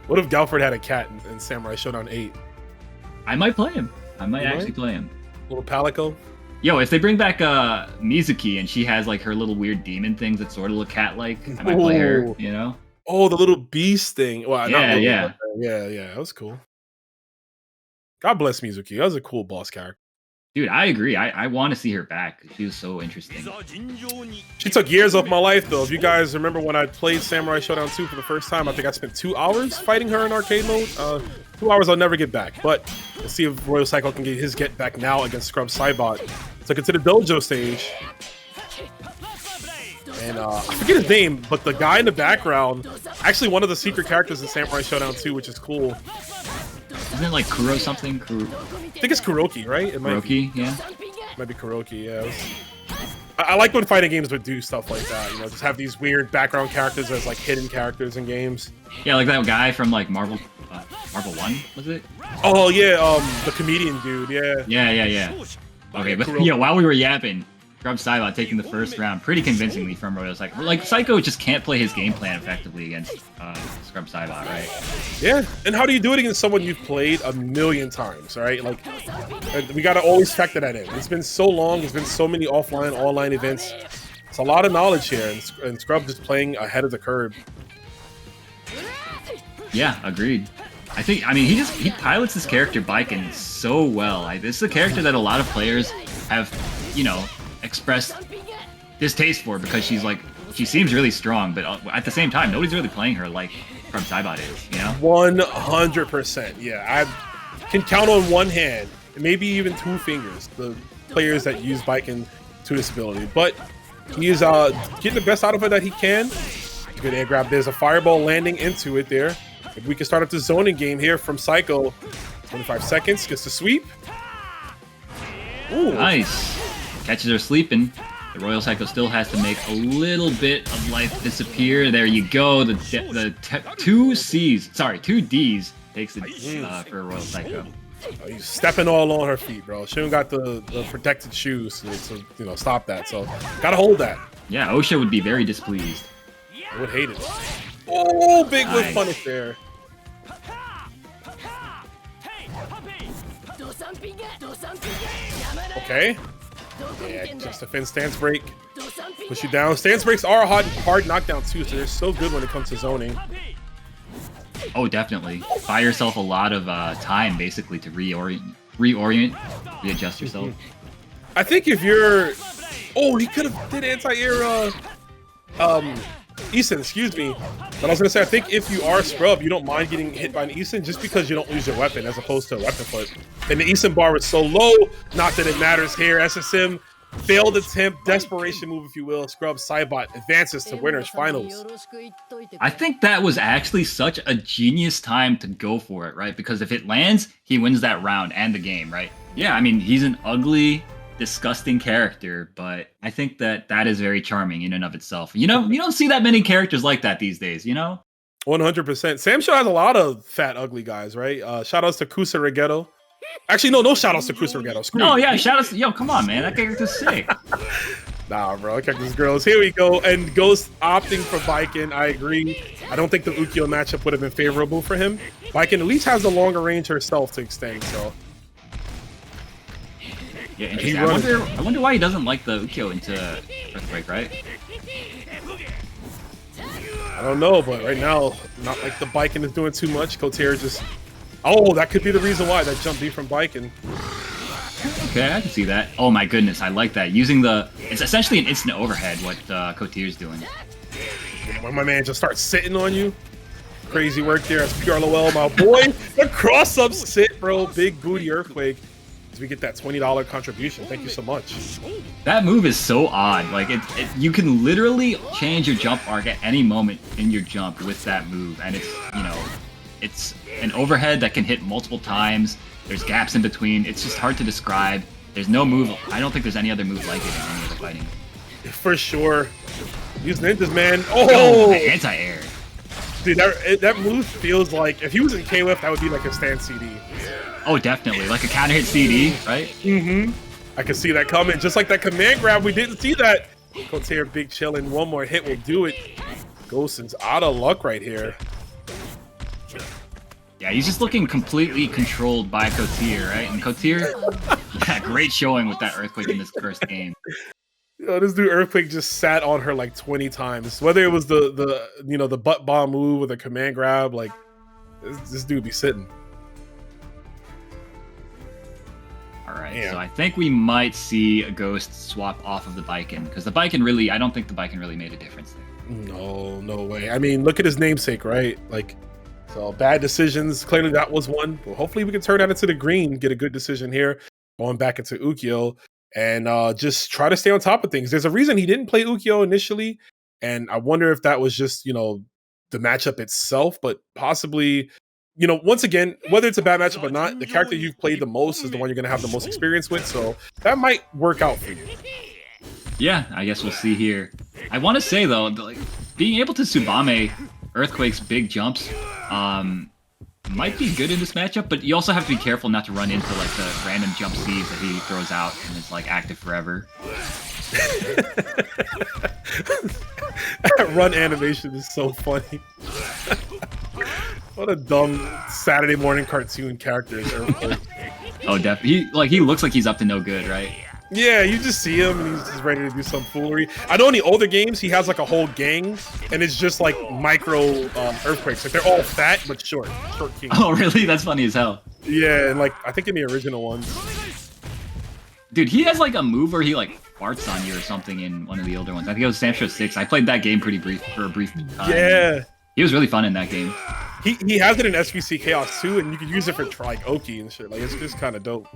What if Galford had a cat in Samurai Shodown 8? I might play him. I might actually play him. Little Palico? Yo, if they bring back Mizuki and she has like her little weird demon things that sort of look cat-like, I might play her, you know? Oh, the little beast thing. Well, yeah. That was cool. God bless Mizuki. That was a cool boss character. Dude, I agree. I want to see her back. She was so interesting. She took years off my life, though. If you guys remember when I played Samurai Shodown 2 for the first time, I think I spent 2 hours fighting her in arcade mode. 2 hours I'll never get back. But we'll see if royalpsycho can get his get back now against Scrub Saibot. Took it to the dojo stage. And I forget his name, but the guy in the background, actually one of the secret characters in Samurai Shodown 2, which is cool. Isn't it like Kuro something? I think it's KrissrocK, right? It might KrissrocK, yeah. It might be KrissrocK, yeah. I like when fighting games would do stuff like that, you know, just have these weird background characters as like hidden characters in games. Yeah, like that guy from like Marvel 1, was it? Oh yeah, the comedian dude, yeah. Yeah. Okay, but yeah, while we were yapping, Saibot taking the first round pretty convincingly from royalpsycho. Like Psycho just can't play his game plan effectively against Saibot, right? Yeah, and how do you do it against someone you've played a million times, right? Like, we gotta always factor that in. It's been so long, it's been so many offline, online events. It's a lot of knowledge here, and Scrub just playing ahead of the curve. Yeah, agreed. I mean, he pilots this character Baiken so well. This is a character that a lot of players have, you know, expressed distaste for because she seems really strong, but at the same time, nobody's really playing her like from Saibot is, you know? 100%. Yeah, I can count on one hand, maybe even two fingers, the players that use Baiken to this ability. But he is getting the best out of it that he can. Good air grab. There's a fireball landing into it there. If we can start up the zoning game here from Psycho. 25 seconds, gets the sweep. Ooh. Nice. Catches her sleeping. The royalpsycho still has to make a little bit of life disappear. There you go. Two Ds takes it for a royalpsycho. Oh, he's stepping all on her feet, bro. She don't got the protected shoes, so you know, stop that. So gotta hold that. Yeah, Osha would be very displeased. I would hate it. Oh, big whiff punish there. Okay. Yeah, just defend stance break. Push you down. Stance breaks are a hard knockdown too, so they're so good when it comes to zoning. Oh, definitely. Buy yourself a lot of time, basically, to readjust yourself. I think if you're... Oh, he could have did anti-air... Eason, excuse me. But I was gonna say, I think if you are Scrub, you don't mind getting hit by an Eason just because you don't lose your weapon as opposed to a weapon flip. And the Eason bar is so low, not that it matters here. SSM, failed attempt, desperation move, if you will. Scrub Saibot advances to winners finals. I think that was actually such a genius time to go for it, right? Because if it lands, he wins that round and the game, right? Yeah, I mean, he's an ugly, disgusting character, but I think that is very charming in and of itself. You know, you don't see that many characters like that these days, you know? 100%. SamSho has a lot of fat, ugly guys, right? Shout outs to KrissrocK. Actually, no shout outs to KrissrocK. No, yeah, shout outs. Yo, come on, man. That character's sick. Nah, bro. Check these girls. Here we go. And Ghost opting for Baiken. I agree. I don't think the Ukyo matchup would have been favorable for him. Baiken at least has the longer range herself to extend, so. Yeah, interesting. I wonder why he doesn't like the Ukyo into Earthquake, right? I don't know, but right now, not like the Baiken is doing too much. Kotir just... Oh, that could be the reason why, that jump B from Baiken. Okay, I can see that. Oh my goodness, I like that. Using the... It's essentially an instant overhead, what Kotir's doing. When my man just starts sitting on you. Crazy work there. That's PRLOL, my boy. The cross-up sit, bro. Big booty Earthquake. We get that $20 contribution. Thank you so much. That move is so odd. Like you can literally change your jump arc at any moment in your jump with that move, and it's, you know, it's an overhead that can hit multiple times. There's gaps in between. It's just hard to describe. There's no move. I don't think there's any other move like it in any other fighting. For sure. Use ninjas, man. Oh, anti-air. Dude, that move feels like if he was in KOF, that would be like a stand CD. Oh, definitely. Like a counter hit CD, right? Mm-hmm. I can see that coming. Just like that command grab, we didn't see that. Kotir big chillin'. One more hit will do it. Ghostin's out of luck right here. Yeah, he's just looking completely controlled by Kotir, right? And Kotir, yeah, great showing with that Earthquake in this first game. Yo, this dude Earthquake just sat on her like 20 times. Whether it was the butt bomb move or the command grab, like this dude be sitting. Alright, so I think we might see a Ghost swap off of the Baiken, because the Baiken really, I don't think the Baiken really made a difference there. No way. I mean, look at his namesake, right? Like, so bad decisions, clearly that was one. But hopefully we can turn that into the green, get a good decision here. Going back into Ukyo. and just try to stay on top of things. There's a reason he didn't play Ukyo initially, and I wonder if that was just, the matchup itself, but possibly, once again, whether it's a bad matchup or not, the character you've played the most is the one you're going to have the most experience with, so that might work out for you. Yeah, I guess we'll see here. I want to say, though, like, being able to Tsubame Earthquake's big jumps might be good in this matchup, but you also have to be careful not to run into like the random jump C's that he throws out and it's like active forever. That run animation is so funny. What a dumb Saturday morning cartoon character. Oh, definitely. He looks like he's up to no good, right? Yeah, you just see him and he's just ready to do some foolery. I know in the older games he has like a whole gang and it's just like micro earthquakes. Like they're all fat but short king. Oh, really? That's funny as hell. Yeah, and like I think in the original ones. Dude, he has like a move where he like farts on you or something in one of the older ones. I think it was SamSho 6. I played that game for a brief time. Yeah. He was really fun in that game. He has it in SVC Chaos too, and you can use it for like Oki and shit. Like it's just kind of dope.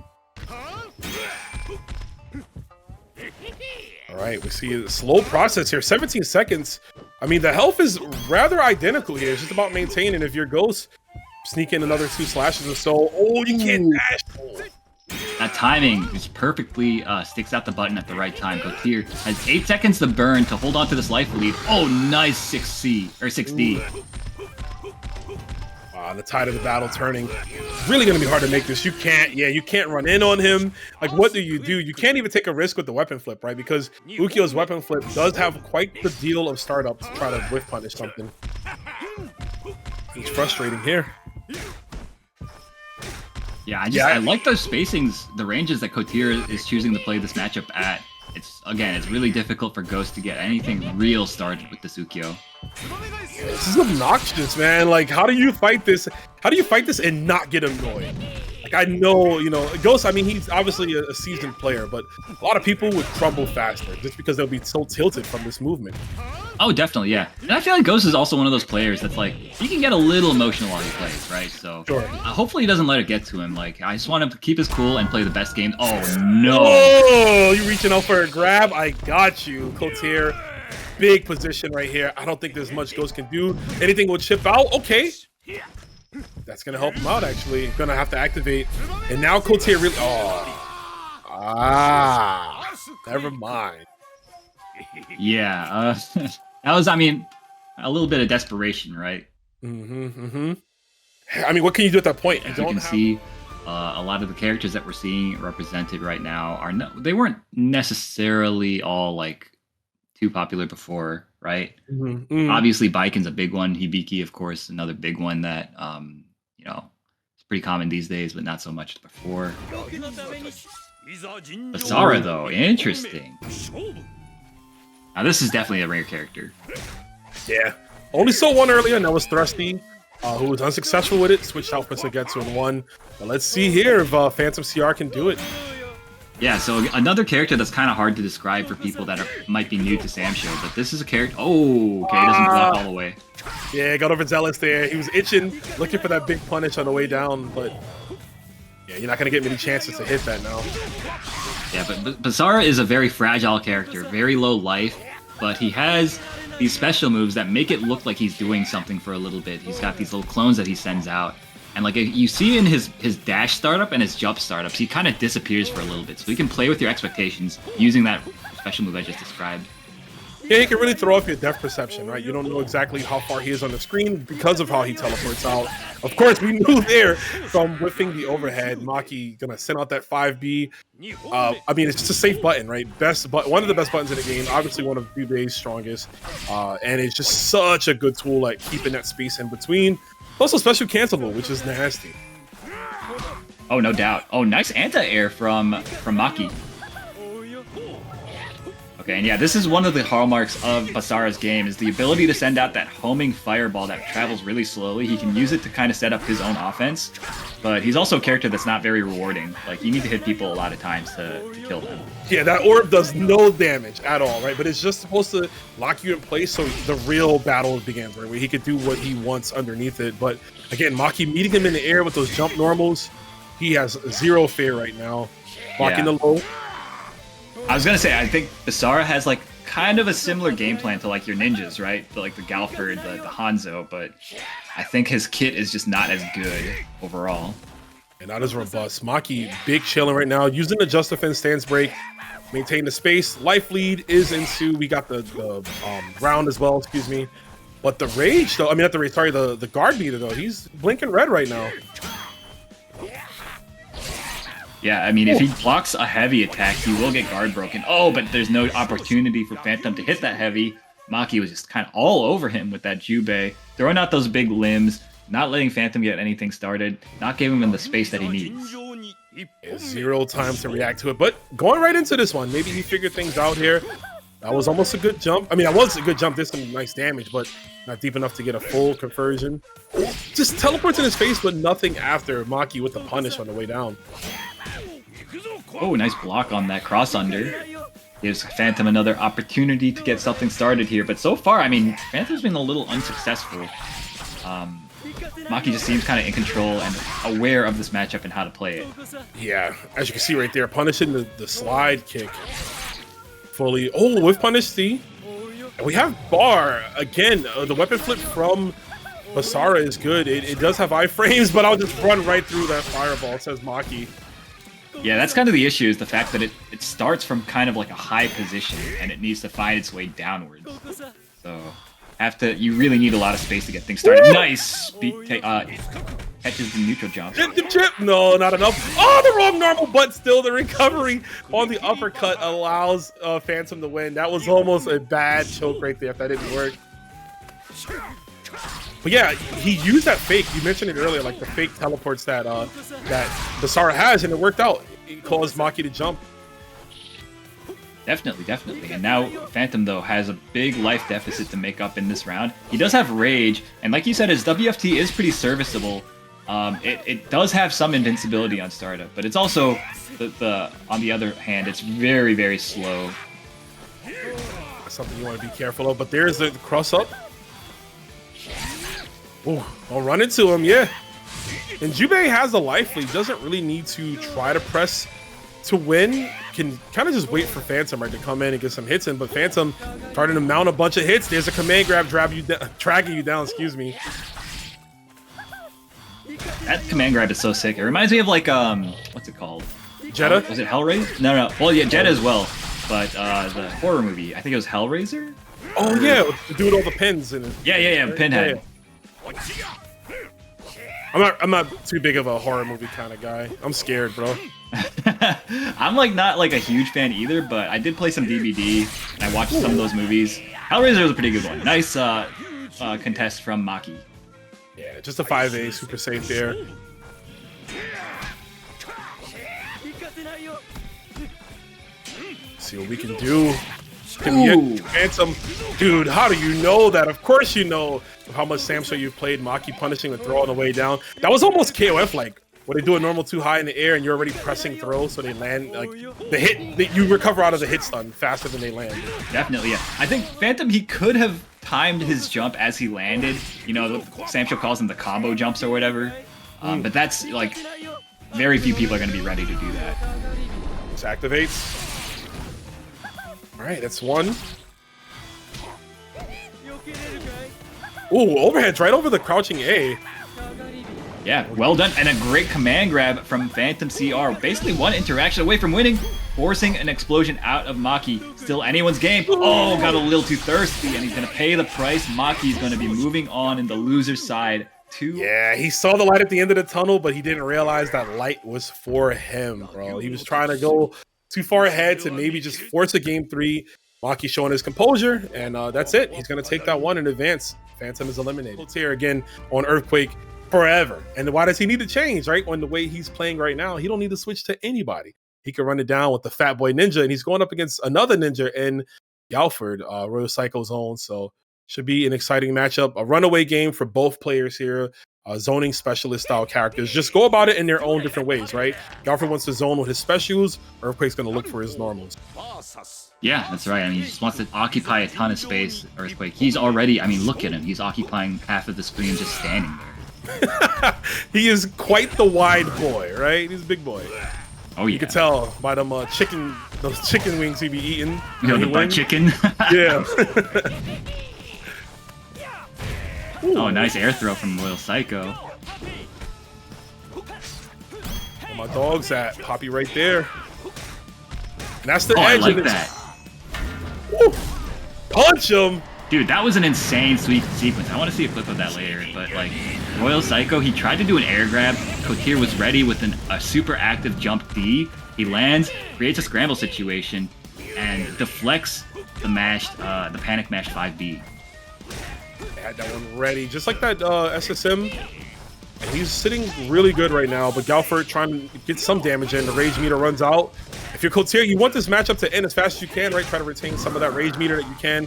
All right, we see a slow process here. 17 seconds. I mean, the health is rather identical here. It's just about maintaining. If you're Ghost, sneak in another 2 slashes or so. Oh, you can't dash. That timing just perfectly sticks out the button at the right time. Kotir has 8 seconds to burn to hold on to this life lead. Oh, nice 6C or 6D. The tide of the battle turning. It's really going to be hard to make this. You can't run in on him. Like, what do? You can't even take a risk with the weapon flip, right? Because Ukyo's weapon flip does have quite the deal of startup to try to whiff punish something. It's frustrating here. Yeah, I like those spacings, the ranges that Kotir is choosing to play this matchup at. It's really difficult for Ghost to get anything real started with this Ukyo. This is obnoxious, man. Like, how do you fight this? How do you fight this and not get annoyed? Like, I know, Ghost, I mean, he's obviously a seasoned player, but a lot of people would crumble faster just because they'll be so tilted from this movement. Oh, definitely, yeah. And I feel like Ghost is also one of those players that's like, he can get a little emotional while he plays, right? So sure. Hopefully he doesn't let it get to him. Like, I just want him to keep his cool and play the best game. Oh, no. Oh, you reaching out for a grab? I got you, Kotir. Big position right here. I don't think there's much Ghost can do. Anything will chip out. Okay. That's going to help him out, actually. Going to have to activate. And now Kotir really... never mind. Yeah, that was, I mean, a little bit of desperation, right? I mean, what can you do at that point? As you can see, a lot of the characters that we're seeing represented right now they weren't necessarily all like too popular before, right? Obviously, Baiken's a big one. Hibiki, of course, another big one that it's pretty common these days, but not so much before. Basara, though, interesting. Now, this is definitely a rare character. Yeah. Only saw one earlier, and that was Thrusty, who was unsuccessful with it. Switched out for Sogetsu and won. But let's see here if PhantomCR can do it. Yeah, so another character that's kind of hard to describe for people that might be new to SamSho, but this is a character... Oh, okay, it doesn't block all the way. Yeah, got overzealous there. He was itching, looking for that big punish on the way down, but... Yeah, you're not going to get many chances to hit that now. Yeah, but Basara is a very fragile character, very low life, but he has these special moves that make it look like he's doing something for a little bit. He's got these little clones that he sends out. And like you see in his dash startup and his jump startups, he kind of disappears for a little bit. So you can play with your expectations using that special move I just described. Yeah, he can really throw off your depth perception, right? You don't know exactly how far he is on the screen because of how he teleports out. Of course, we knew there from whiffing the overhead, Maki gonna send out that 5B. I mean, it's just a safe button, right? One of the best buttons in the game, obviously one of Jubei's strongest. And it's just such a good tool at keeping that space in between. Also special cancelable, which is nasty. Oh, no doubt. Oh, nice anti-air from Maki. Okay, and yeah, this is one of the hallmarks of Basara's game, is the ability to send out that homing fireball that travels really slowly. He can use it to kind of set up his own offense, but he's also a character that's not very rewarding. Like, you need to hit people a lot of times to kill them. Yeah, that orb does no damage at all, right? But it's just supposed to lock you in place so the real battle begins, right? Where he could do what he wants underneath it. But again, Maki meeting him in the air with those jump normals, he has zero fear right now. Blocking the low. I was gonna say, I think Basara has like kind of a similar game plan to like your ninjas, right? Like the Galford, the Hanzo, but I think his kit is just not as good overall. And not as robust. Maki, big chilling right now, using the just defense stance break, maintain the space. Life lead is into, we got the round as well, excuse me. But the rage though, I mean not the rage, sorry, the guard meter though, he's blinking red right now. Yeah, I mean, if he blocks a heavy attack, he will get guard broken. Oh, but there's no opportunity for Phantom to hit that heavy. Maki was just kind of all over him with that Jubei, throwing out those big limbs, not letting Phantom get anything started, not giving him the space that he needs. Zero time to react to it, but going right into this one, maybe he figured things out here. That was almost a good jump. I mean, that was a good jump. Did some nice damage, but not deep enough to get a full conversion. Just teleports in his face, but nothing after. Maki with the punish on the way down. Oh, nice block on that cross under. Gives Phantom another opportunity to get something started here. But so far, I mean, Phantom's been a little unsuccessful. Maki just seems kind of in control and aware of this matchup and how to play it. Yeah, as you can see right there, punishing the slide kick. Fully. Oh, with punish C. And we have bar. Again, the weapon flip from Basara is good. It does have iframes, but I'll just run right through that fireball, says Maki. Yeah, that's kind of the issue, is the fact that it starts from kind of like a high position and it needs to find its way downwards. So you really need a lot of space to get things started. Woo! Nice! Catches the neutral jump. Chip. No, not enough. Oh, the wrong normal, but still the recovery on the uppercut allows Phantom to win. That was almost a bad choke right there if that didn't work. But yeah, he used that fake. You mentioned it earlier, like the fake teleports that Basara has, and it worked out. It caused Maki to jump. Definitely. And now Phantom, though, has a big life deficit to make up in this round. He does have Rage, and like you said, his WFT is pretty serviceable. It does have some invincibility on startup, but it's also, on the other hand, it's very, very slow. That's something you want to be careful of, but there's the cross-up. Oh, I'll run into him, yeah. And Jubei has the life lead, doesn't really need to try to press to win. Can kind of just wait for Phantom, right, to come in and get some hits in, but Phantom starting to mount a bunch of hits. There's a command grab dragging you down, excuse me. That command grab is so sick. It reminds me of like, what's it called? Jeddah? Was it Hellraiser? No. Well, yeah, Jeddah as well, but the horror movie, I think it was Hellraiser? Oh, yeah, doing all the pins. And Yeah, Pinhead. Yeah. I'm not too big of a horror movie kind of guy. I'm scared, bro. I'm like not like a huge fan either, but I did play some DBD and I watched some of those movies. Hellraiser was a pretty good one. Nice contest from Maki. Yeah, just a 5A, super safe there. See what we can do. Phantom, dude, how do you know that? Of course you know how much SamSho you've played. Maki punishing the throw on the way down. That was almost KOF like, where they do a normal too high in the air and you're already pressing throw, so they land like the hit. You recover out of the hit stun faster than they land. Definitely, yeah. I think Phantom, he could have timed his jump as he landed. You know, SamSho calls them the combo jumps or whatever. But that's like, very few people are going to be ready to do that. This activates. All right, that's one. Ooh, overheads right over the crouching A. Yeah, well done. And a great command grab from PhantomCR. Basically one interaction away from winning, forcing an explosion out of Maki. Still anyone's game. Oh, got a little too thirsty, and he's going to pay the price. Maki's going to be moving on in the loser's side. Yeah, he saw the light at the end of the tunnel, but he didn't realize that light was for him, bro. He was trying to go too far ahead to maybe just force a game 3. Maki showing his composure, and that's it. He's going to take that one in advance. Phantom is eliminated. Kotir again on Earthquake forever. And why does he need to change, right? On the way he's playing right now, he don't need to switch to anybody. He can run it down with the Fat Boy Ninja, and he's going up against another ninja in Galford, royalpsycho zone. So should be an exciting matchup. A runaway game for both players here. Zoning specialist style characters just go about it in their own different ways, right? Galford wants to zone with his specials. Earthquake's going to look for his normals. Yeah, that's right. I mean, he just wants to occupy a ton of space. Earthquake, he's already, I mean, look at him. He's occupying half of the screen just standing there. He is quite the wide boy, right? He's a big boy. Oh yeah. You could tell by them those chicken wings he be eating. You know, the butt chicken. Yeah. Oh, nice air throw from royalpsycho. Where my dog's at. Poppy right there. And that's the I edge like of it. that. Woo. Punch him. Dude, that was an insane sweet sequence. I want to see a clip of that later, but like royalpsycho, he tried to do an air grab. Kotir was ready with a super active jump D. He lands, creates a scramble situation, and deflects the panic mashed 5B. Had that one ready, just like that SSM. And he's sitting really good right now, but Galford trying to get some damage in. The rage meter runs out. If you're Kotir, you want this matchup to end as fast as you can, right? Try to retain some of that rage meter that you can.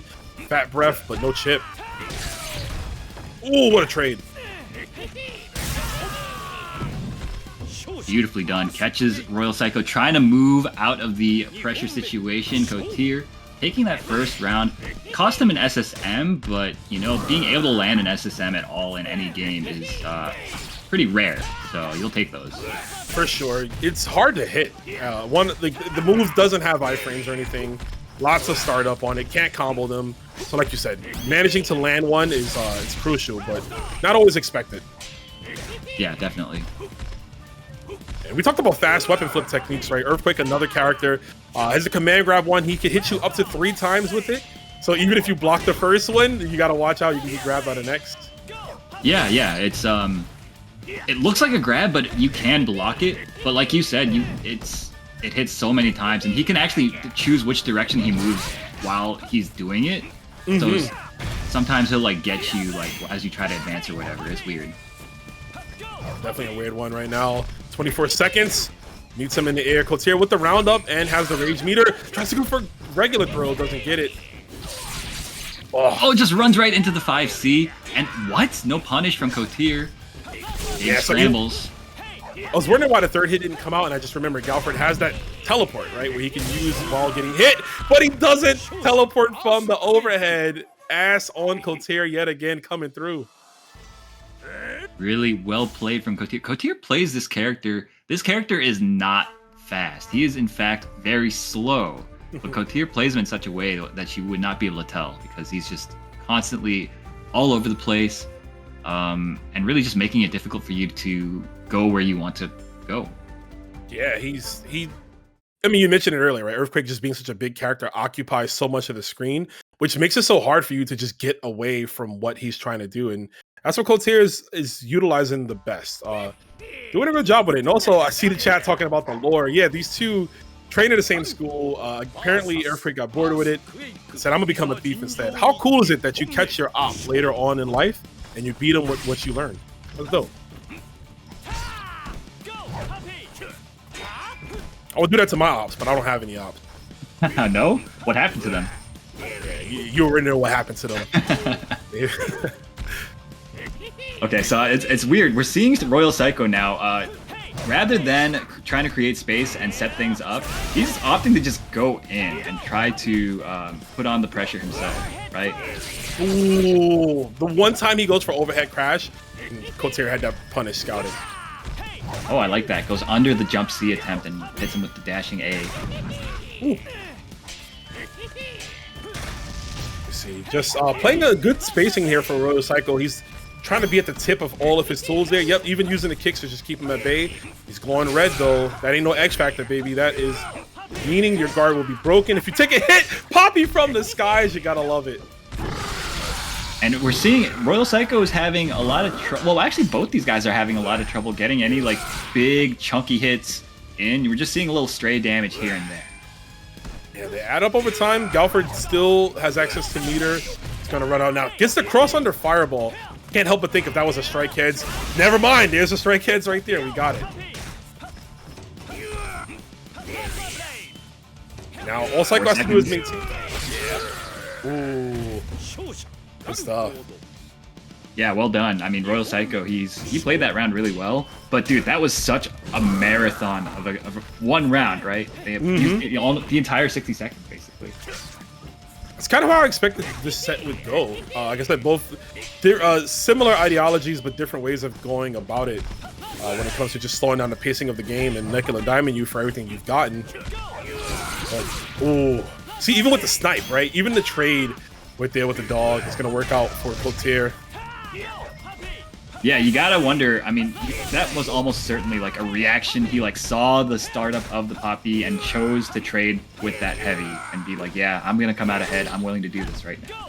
Fat breath, but no chip. Ooh, what a trade. Beautifully done. Catches royalpsycho, trying to move out of the pressure situation. Kotir taking that first round. Cost him an SSM, but, you know, being able to land an SSM at all in any game is pretty rare. So you'll take those. For sure. It's hard to hit. The move doesn't have iframes or anything. Lots of startup on it. Can't combo them. So like you said, managing to land one is it's crucial, but not always expected. Yeah, definitely. And we talked about fast weapon flip techniques, right? Earthquake, another character, has a command grab one. He can hit you up to 3 times with it. So even if you block the first one, you got to watch out. You can get grabbed by the next. Yeah, it's it looks like a grab, but you can block it. But like you said, it hits so many times, and he can actually choose which direction he moves while he's doing it. So sometimes he'll like get you like as you try to advance or whatever. It's weird. Definitely a weird one right now. 24 seconds. Meets him in the air. Kotir with the roundup and has the rage meter. Tries to go for regular throw, doesn't get it. Oh, it just runs right into the 5C. And what? No punish from Kotir. Yeah, scrambles. I was wondering why the third hit didn't come out, and I just remembered Galford has that teleport, right? Where he can use while getting hit, but he doesn't teleport from the overhead. Ass on Kotir yet again, coming through. Really well played from Kotir. Kotir plays this character. This character is not fast. He is, in fact, very slow. But Kotir plays him in such a way that you would not be able to tell, because he's just constantly all over the place, and really just making it difficult for you to go where you want to go. Yeah, I mean, you mentioned it earlier, right? Earthquake just being such a big character occupies so much of the screen, which makes it so hard for you to just get away from what he's trying to do. And that's what Kotir is utilizing the best. Doing a good job with it. And also, I see the chat talking about the lore. Yeah, these two train at the same school. Apparently, Earthquake got bored with it. Said, I'm going to become a thief instead. How cool is it that you catch your op later on in life and you beat him with what you learned? That's dope. I would do that to my ops, but I don't have any ops. No? What happened to them? Yeah, you already know what happened to them. Okay, so it's weird. We're seeing royalpsycho now. Rather than trying to create space and set things up, he's opting to just go in and try to put on the pressure himself, right? Ooh, the one time he goes for overhead crash, Kotir had that punish scouted. Oh, I like that. Goes under the jump C attempt and hits him with the dashing A. Ooh. Let's see, just playing a good spacing here for royalpsycho. He's trying to be at the tip of all of his tools there. Yep, even using the kicks to just keep him at bay. He's going red though. That ain't no X Factor, baby. That is meaning your guard will be broken. If you take a hit, Poppy from the skies, you gotta love it. And we're seeing royalpsycho is having a lot of trouble. Well, actually, both these guys are having a lot of trouble getting any like big chunky hits in. We're just seeing a little stray damage here and there. Yeah, they add up over time. Galford still has access to meter. It's gonna run out now. Gets the cross under fireball. Can't help but think if that was a strike heads. Never mind, there's a strike heads right there. We got it. Now all Psycho has to do is maintain. Ooh. Good stuff. Yeah, well done. I mean, royalpsycho, he played that round really well. But dude, that was such a marathon of one round, right? They have the entire 60 seconds, basically. It's kind of how I expected this set would go. Like I said, both similar ideologies, but different ways of going about it. when it comes to just slowing down the pacing of the game and nickel and diming you for everything you've gotten. Ooh. See, even with the snipe, right? Even the trade with the dog is going to work out for Kotir. Yeah, you gotta wonder. I mean, that was almost certainly like a reaction. He like saw the startup of the Poppy and chose to trade with that heavy and be like, yeah, I'm gonna come out ahead. I'm willing to do this right now.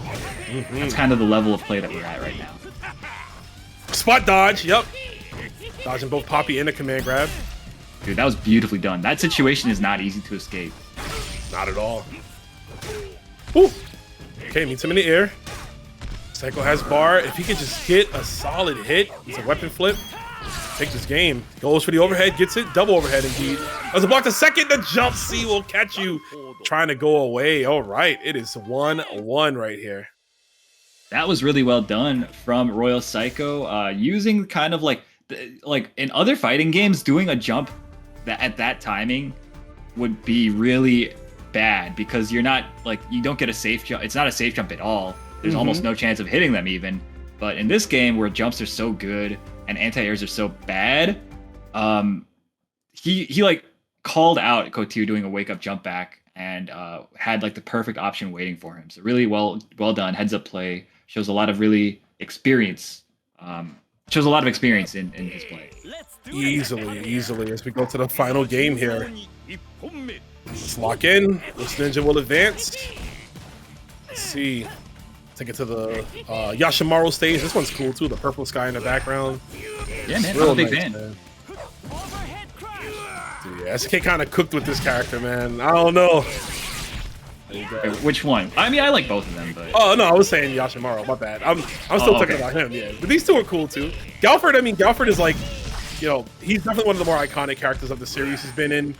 That's kind of the level of play that we're at right now. Spot dodge, yep. Dodging both Poppy and a command grab. Dude, that was beautifully done. That situation is not easy to escape. Not at all. Woo. Okay, meets him in the air. Psycho has bar. If he could just get a solid hit, it's a weapon flip. Take this game. Goes for the overhead, gets it. Double overhead indeed. As a block the second, the jump C will catch you. Trying to go away. All right, it is 1-1 right here. That was really well done from royalpsycho. Using kind of like in other fighting games, doing a jump that at that timing would be really bad because you're not like, you don't get a safe jump. It's not a safe jump at all. There's almost no chance of hitting them even. But in this game where jumps are so good and anti-airs are so bad, he like called out Kotir doing a wake up jump back and had like the perfect option waiting for him. So really well done. Heads up play. Shows a lot of really experience. Shows a lot of experience in his play. Easily as we go to the final game here. Let's lock in. This ninja will advance. Let's see. Take it to the Yashimaru stage. This one's cool too. The purple sky in the background. Yeah, man. I'm a big fan. Man. Dude, yeah, SK kind of cooked with this character, man. I don't know. There you go. Wait, which one? I mean, I like both of them, but... Oh, no, I was saying Yashimaru. My bad. I'm still talking about him, yeah. But these two are cool too. Galford, I mean, Galford is like, you know, he's definitely one of the more iconic characters of the series. He's been in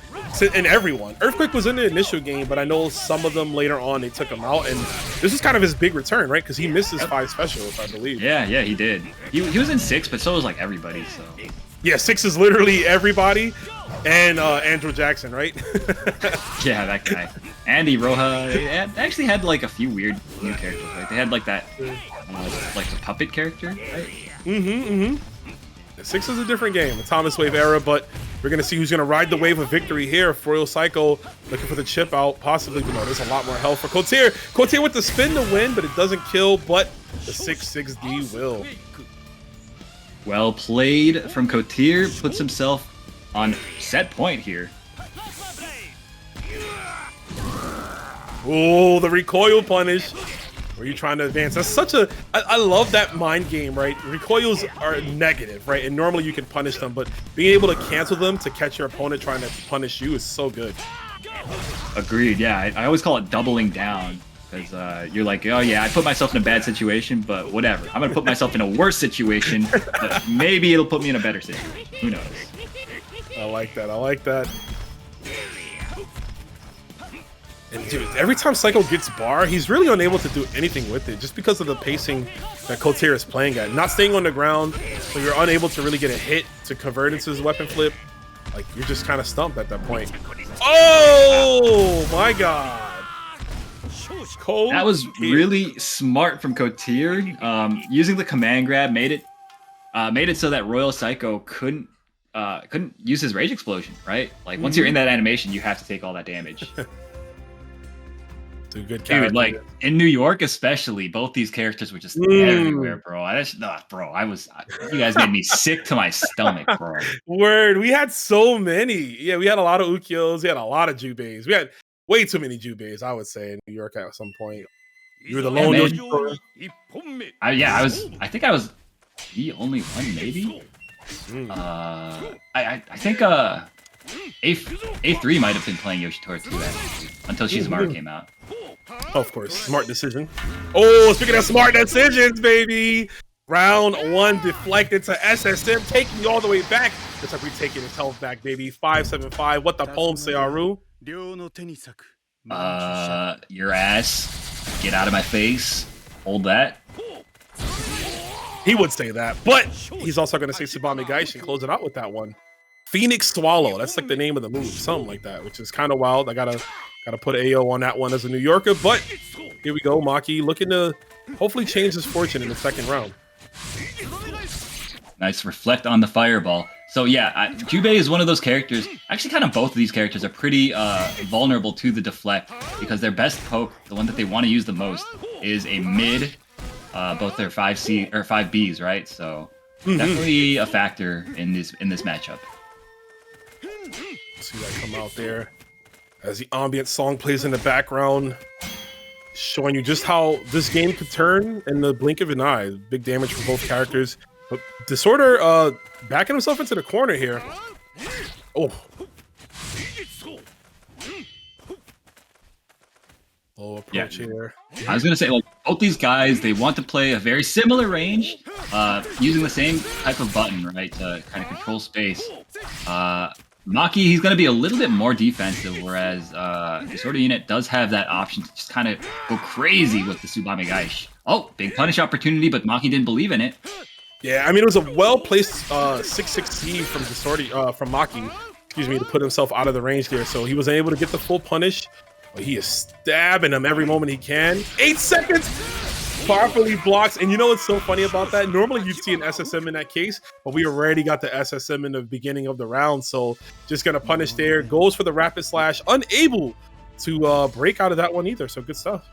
everyone. Earthquake was in the initial game, but I know some of them later on they took him out, and this is kind of his big return, right? Because he missed his 5 specials, I believe. Yeah, he did. He was in 6, but so was like everybody. So yeah, 6 is literally everybody, and Andrew Jackson, right? Yeah, that guy. Andy Roja actually had like a few weird new characters. Right? They had like that, like the puppet character, right? 6 is a different game, a Thomas Wave era, but we're going to see who's going to ride the wave of victory here. royalpsycho looking for the chip out, possibly, but no, there's a lot more health for Kotir. Kotir with the spin to win, but it doesn't kill, but the 6-6D will. Well played from Kotir, puts himself on set point here. Oh, the recoil punish. Were you trying to advance? That's such a... I love that mind game, right? Recoils are negative, right? And normally you can punish them, but being able to cancel them to catch your opponent trying to punish you is so good. Agreed, yeah. I always call it doubling down. Because you're like, oh yeah, I put myself in a bad situation, but whatever. I'm going to put myself in a worse situation, but maybe it'll put me in a better situation. Who knows? I like that. I like that. And dude, every time Psycho gets bar, he's really unable to do anything with it just because of the pacing that Kotir is playing at. Not staying on the ground, so you're unable to really get a hit to convert into his weapon flip. Like, you're just kind of stumped at that point. Oh my god. Kotir. That was really smart from Kotir. Using the command grab made it so that royalpsycho couldn't use his rage explosion, right? Like once you're in that animation, you have to take all that damage. Good dude, like in New York especially, both these characters were just everywhere, bro. You guys made me sick to my stomach, bro. Word, we had so many. Yeah, we had a lot of Ukyos, we had a lot of Jubeis. We had way too many Jubeis, I would say, in New York at some point. You were the lone Yoshitora. I think I was the only one, maybe. I think A3 might have been playing Yoshitora too, actually, until Shizumaru came out. Oh, of course, smart decision. Oh, speaking of smart decisions, baby. Round 1 deflected to SSM, taking you all the way back. Looks like we're taking his health back, baby. 575. What the poem say, Aru? Your ass. Get out of my face. Hold that. He would say that, but he's also going to say Tsubame Gaishi and close it out with that one. Phoenix Swallow. That's like the name of the move, something like that, which is kind of wild. I gotta put AO on that one as a New Yorker, but here we go. Maki looking to hopefully change his fortune in the second round. Nice reflect on the fireball. So yeah, Jubei is one of those characters. Actually, kind of both of these characters are pretty vulnerable to the deflect because their best poke, the one that they want to use the most, is a mid. Both their 5C or 5Bs, right? So definitely a factor in this matchup. See that come out there as the ambient song plays in the background, showing you just how this game could turn in the blink of an eye. Big damage from both characters. But Disorder backing himself into the corner here. Oh. Low approach here. I was gonna say, like, both these guys, they want to play a very similar range, using the same type of button, right, to kind of control space. Maki, he's gonna be a little bit more defensive, whereas Disorder Unit does have that option to just kind of go crazy with the Tsubame Gaish. Oh, big punish opportunity, but Maki didn't believe in it. Yeah, I mean, it was a well-placed 6-6C from Disorder, from Maki, excuse me, to put himself out of the range there. So he was able to get the full punish. But he is stabbing him every moment he can. 8 seconds! Properly blocks. And you know what's so funny about that? Normally you'd see an SSM in that case, but we already got the SSM in the beginning of the round. So just gonna punish there. Goes for the rapid slash. Unable to break out of that one either. So good stuff.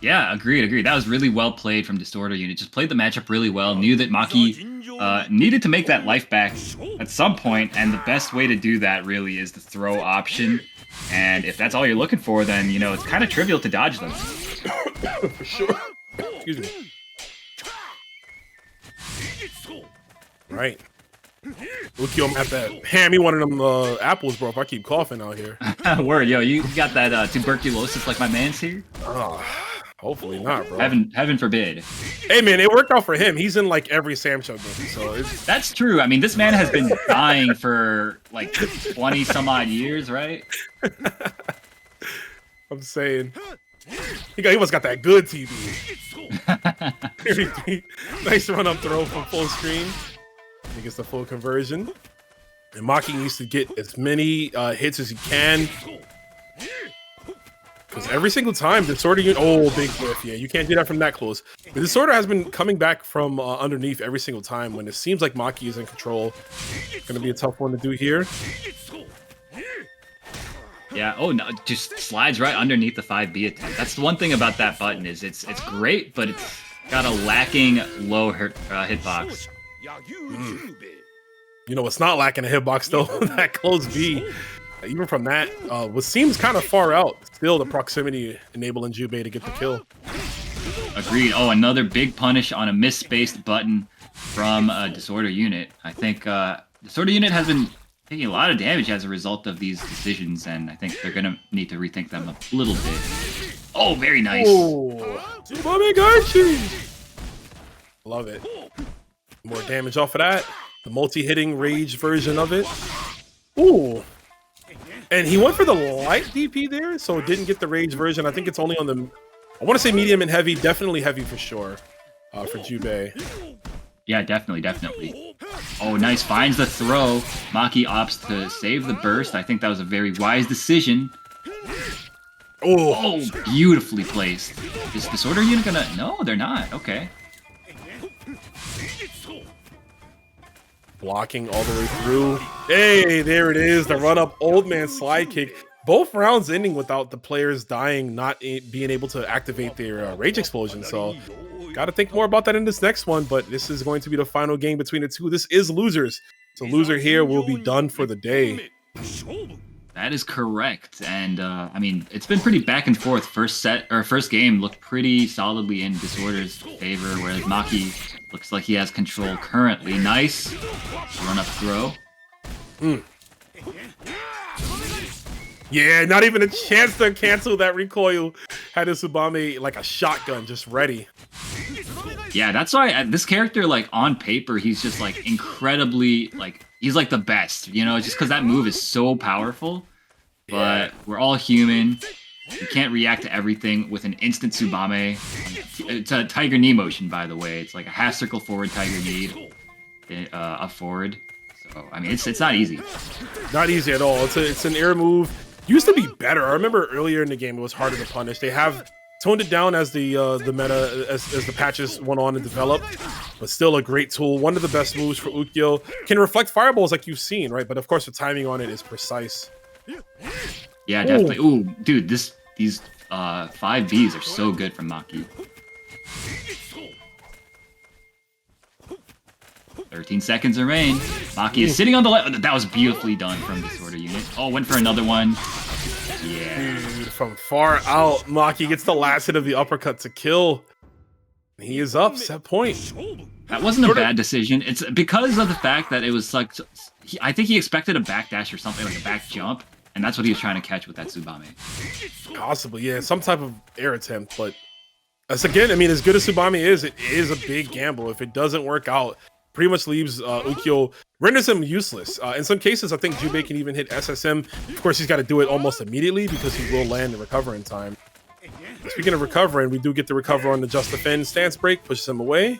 Yeah, agreed. That was really well played from Disorder Unit. Just played the matchup really well. Knew that Maki needed to make that life back at some point, and the best way to do that really is the throw option. And if that's all you're looking for, then, you know, it's kind of trivial to dodge them. For sure. Excuse me. Right. Ukyo at that. Hand me one of them apples, bro, if I keep coughing out here. Word, yo, you got that tuberculosis like my man's here? Oh, hopefully not, bro. Heaven forbid. Hey, man, it worked out for him. He's in, like, every SamSho game, so it's... That's true. I mean, this man has been dying for, like, 20-some-odd years, right? I'm saying. He must got that good TV. Nice run-up throw from full screen. He gets the full conversion. And Maki needs to get as many hits as he can. Because every single time, Disorder Unit... Oh, big whiff. Yeah, you can't do that from that close. The Disorder has been coming back from underneath every single time when it seems like Maki is in control. Going to be a tough one to do here. Yeah, oh no, just slides right underneath the 5B attempt. That's the one thing about that button is it's great, but it's got a lacking low hitbox. You know, it's not lacking a hitbox though. That close B, even from that, what seems kind of far out. Still, the proximity enabling Jubei to get the kill. Agreed. Oh, another big punish on a misspaced button from Disorder Unit. I think Disorder Unit has been taking a lot of damage as a result of these decisions, and I think they're gonna need to rethink them a little bit. Oh, very nice. Love it. More damage off of that. The multi-hitting rage version of it. Ooh. And he went for the light DP there, so didn't get the rage version. I think it's only on the... I want to say medium and heavy. Definitely heavy for sure for Jubei. Yeah, definitely. Oh, nice. Finds the throw. Maki opts to save the burst. I think that was a very wise decision. Oh, beautifully placed. Is Disorder Unit gonna... No, they're not. Okay. Blocking all the way through. Hey, there it is. The run-up old man slide kick. Both rounds ending without the players dying, not being able to activate their rage explosion. So, got to think more about that in this next one. But this is going to be the final game between the two. This is losers. So, loser here will be done for the day. That is correct. And, I mean, it's been pretty back and forth. First game looked pretty solidly in Disorder's favor, whereas Maki looks like he has control currently. Nice. Run-up throw. Yeah, not even a chance to cancel that recoil. Had his Tsubame like a shotgun just ready. Yeah, that's why this character, like, on paper, he's just, like, incredibly, like, he's, like, the best, you know, just because that move is so powerful. But we're all human. You can't react to everything with an instant Tsubame. It's a Tiger Knee motion, by the way. It's like a half circle forward Tiger Knee, up forward. So, I mean, it's not easy. Not easy at all. It's an air move. Used to be better. I remember earlier in the game, it was harder to punish. They have toned it down as the meta as the patches went on and developed, but still a great tool. One of the best moves for Ukyo. Can reflect fireballs like you've seen, right? But of course, the timing on it is precise. Yeah, definitely. Ooh, dude, these 5Bs are so good from Maki. 13 seconds remain. Maki is sitting on the left. That was beautifully done from Disorder unit. Oh, went for another one. Yeah. Dude, from far out, Maki gets the last hit of the uppercut to kill. He is up, set point. That wasn't a bad decision. It's because of the fact that it was like, I think he expected a backdash or something, like a back jump, and that's what he was trying to catch with that Tsubame. Possibly, yeah, some type of air attempt, but again, I mean, as good as Tsubame is, it is a big gamble. If it doesn't work out, pretty much leaves Ukyo, renders him useless. In some cases, I think Jubei can even hit SSM. Of course, he's got to do it almost immediately because he will land and recover in time. Speaking of recovering, we do get to recover on the Just Defend stance break, pushes him away,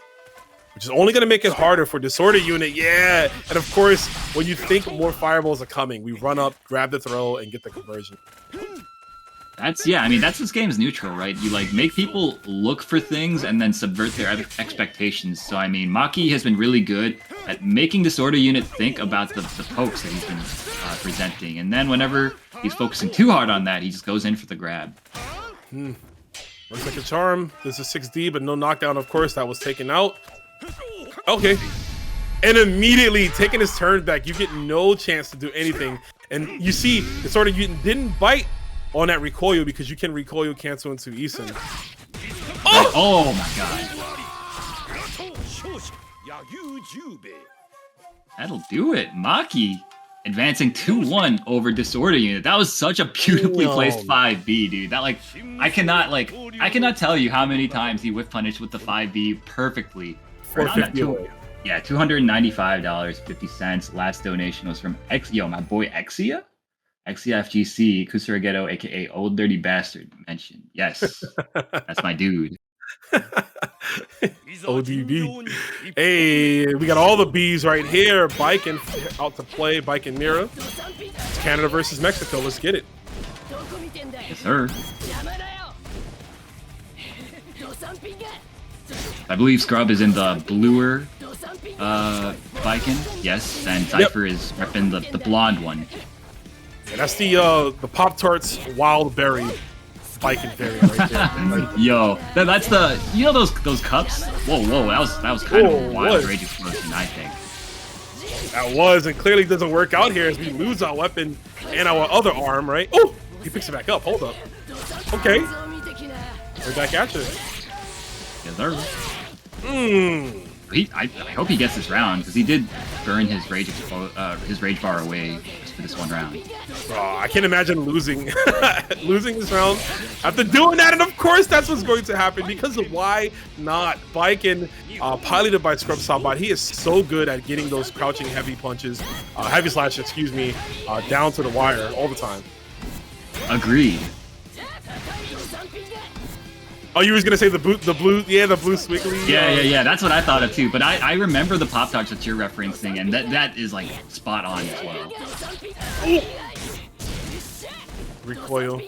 which is only going to make it harder for Disorder unit. Yeah, and of course, when you think more fireballs are coming, we run up, grab the throw, and get the conversion. Yeah, I mean, that's this game's neutral, right? You like make people look for things and then subvert their expectations. So I mean, Maki has been really good at making Disorder unit think about the pokes that he's been presenting, and then whenever he's focusing too hard on that, he just goes in for the grab. Looks like a charm. This is 6D, but no knockdown, of course. That was taken out. Okay. And immediately taking his turn back, you get no chance to do anything. And you see, Disorder unit didn't bite on that recoil because you can recoil cancel into Isun. Oh my god. That'll do it. Maki advancing 2-1 over Disorder unit. That was such a beautifully placed 5B, dude. That I cannot tell you how many times he whiff punished with the 5B perfectly. Yeah, $295.50. Last donation was from my boy Exia? Exia FGC, Kusurageto, aka Old Dirty Bastard, mentioned. Yes, that's my dude. ODB. Hey, we got all the Bs right here. Baiken out to play. Baiken Mira. It's Canada versus Mexico. Let's get it. Yes, sir. I believe Scrub is in the bluer Baiken. Yes, and CIPHER is repping the blonde one. Yeah, that's the Pop-Tarts Wild Berry Baiken variant right there. Yo, that's the those cups. Whoa, that was kind of a wild rage explosion, I think. That was, and clearly doesn't work out here as we lose our weapon and our other arm, right? Oh, he picks it back up. Hold up. Okay, we're back at you. Yes, sir. I hope he gets this round because he did burn his rage bar away just for this one round. I can't imagine losing this round after doing that, and of course that's what's going to happen because of why not? Baiken, piloted by Scrub Saibot, he is so good at getting those crouching heavy punches, heavy slash, excuse me, down to the wire all the time. Agreed. Oh, you was gonna say the blue squiggly? Yeah. That's what I thought of too. But I remember the Pop-Tarts that you're referencing, and that is like spot on as well. Ooh. Recoil.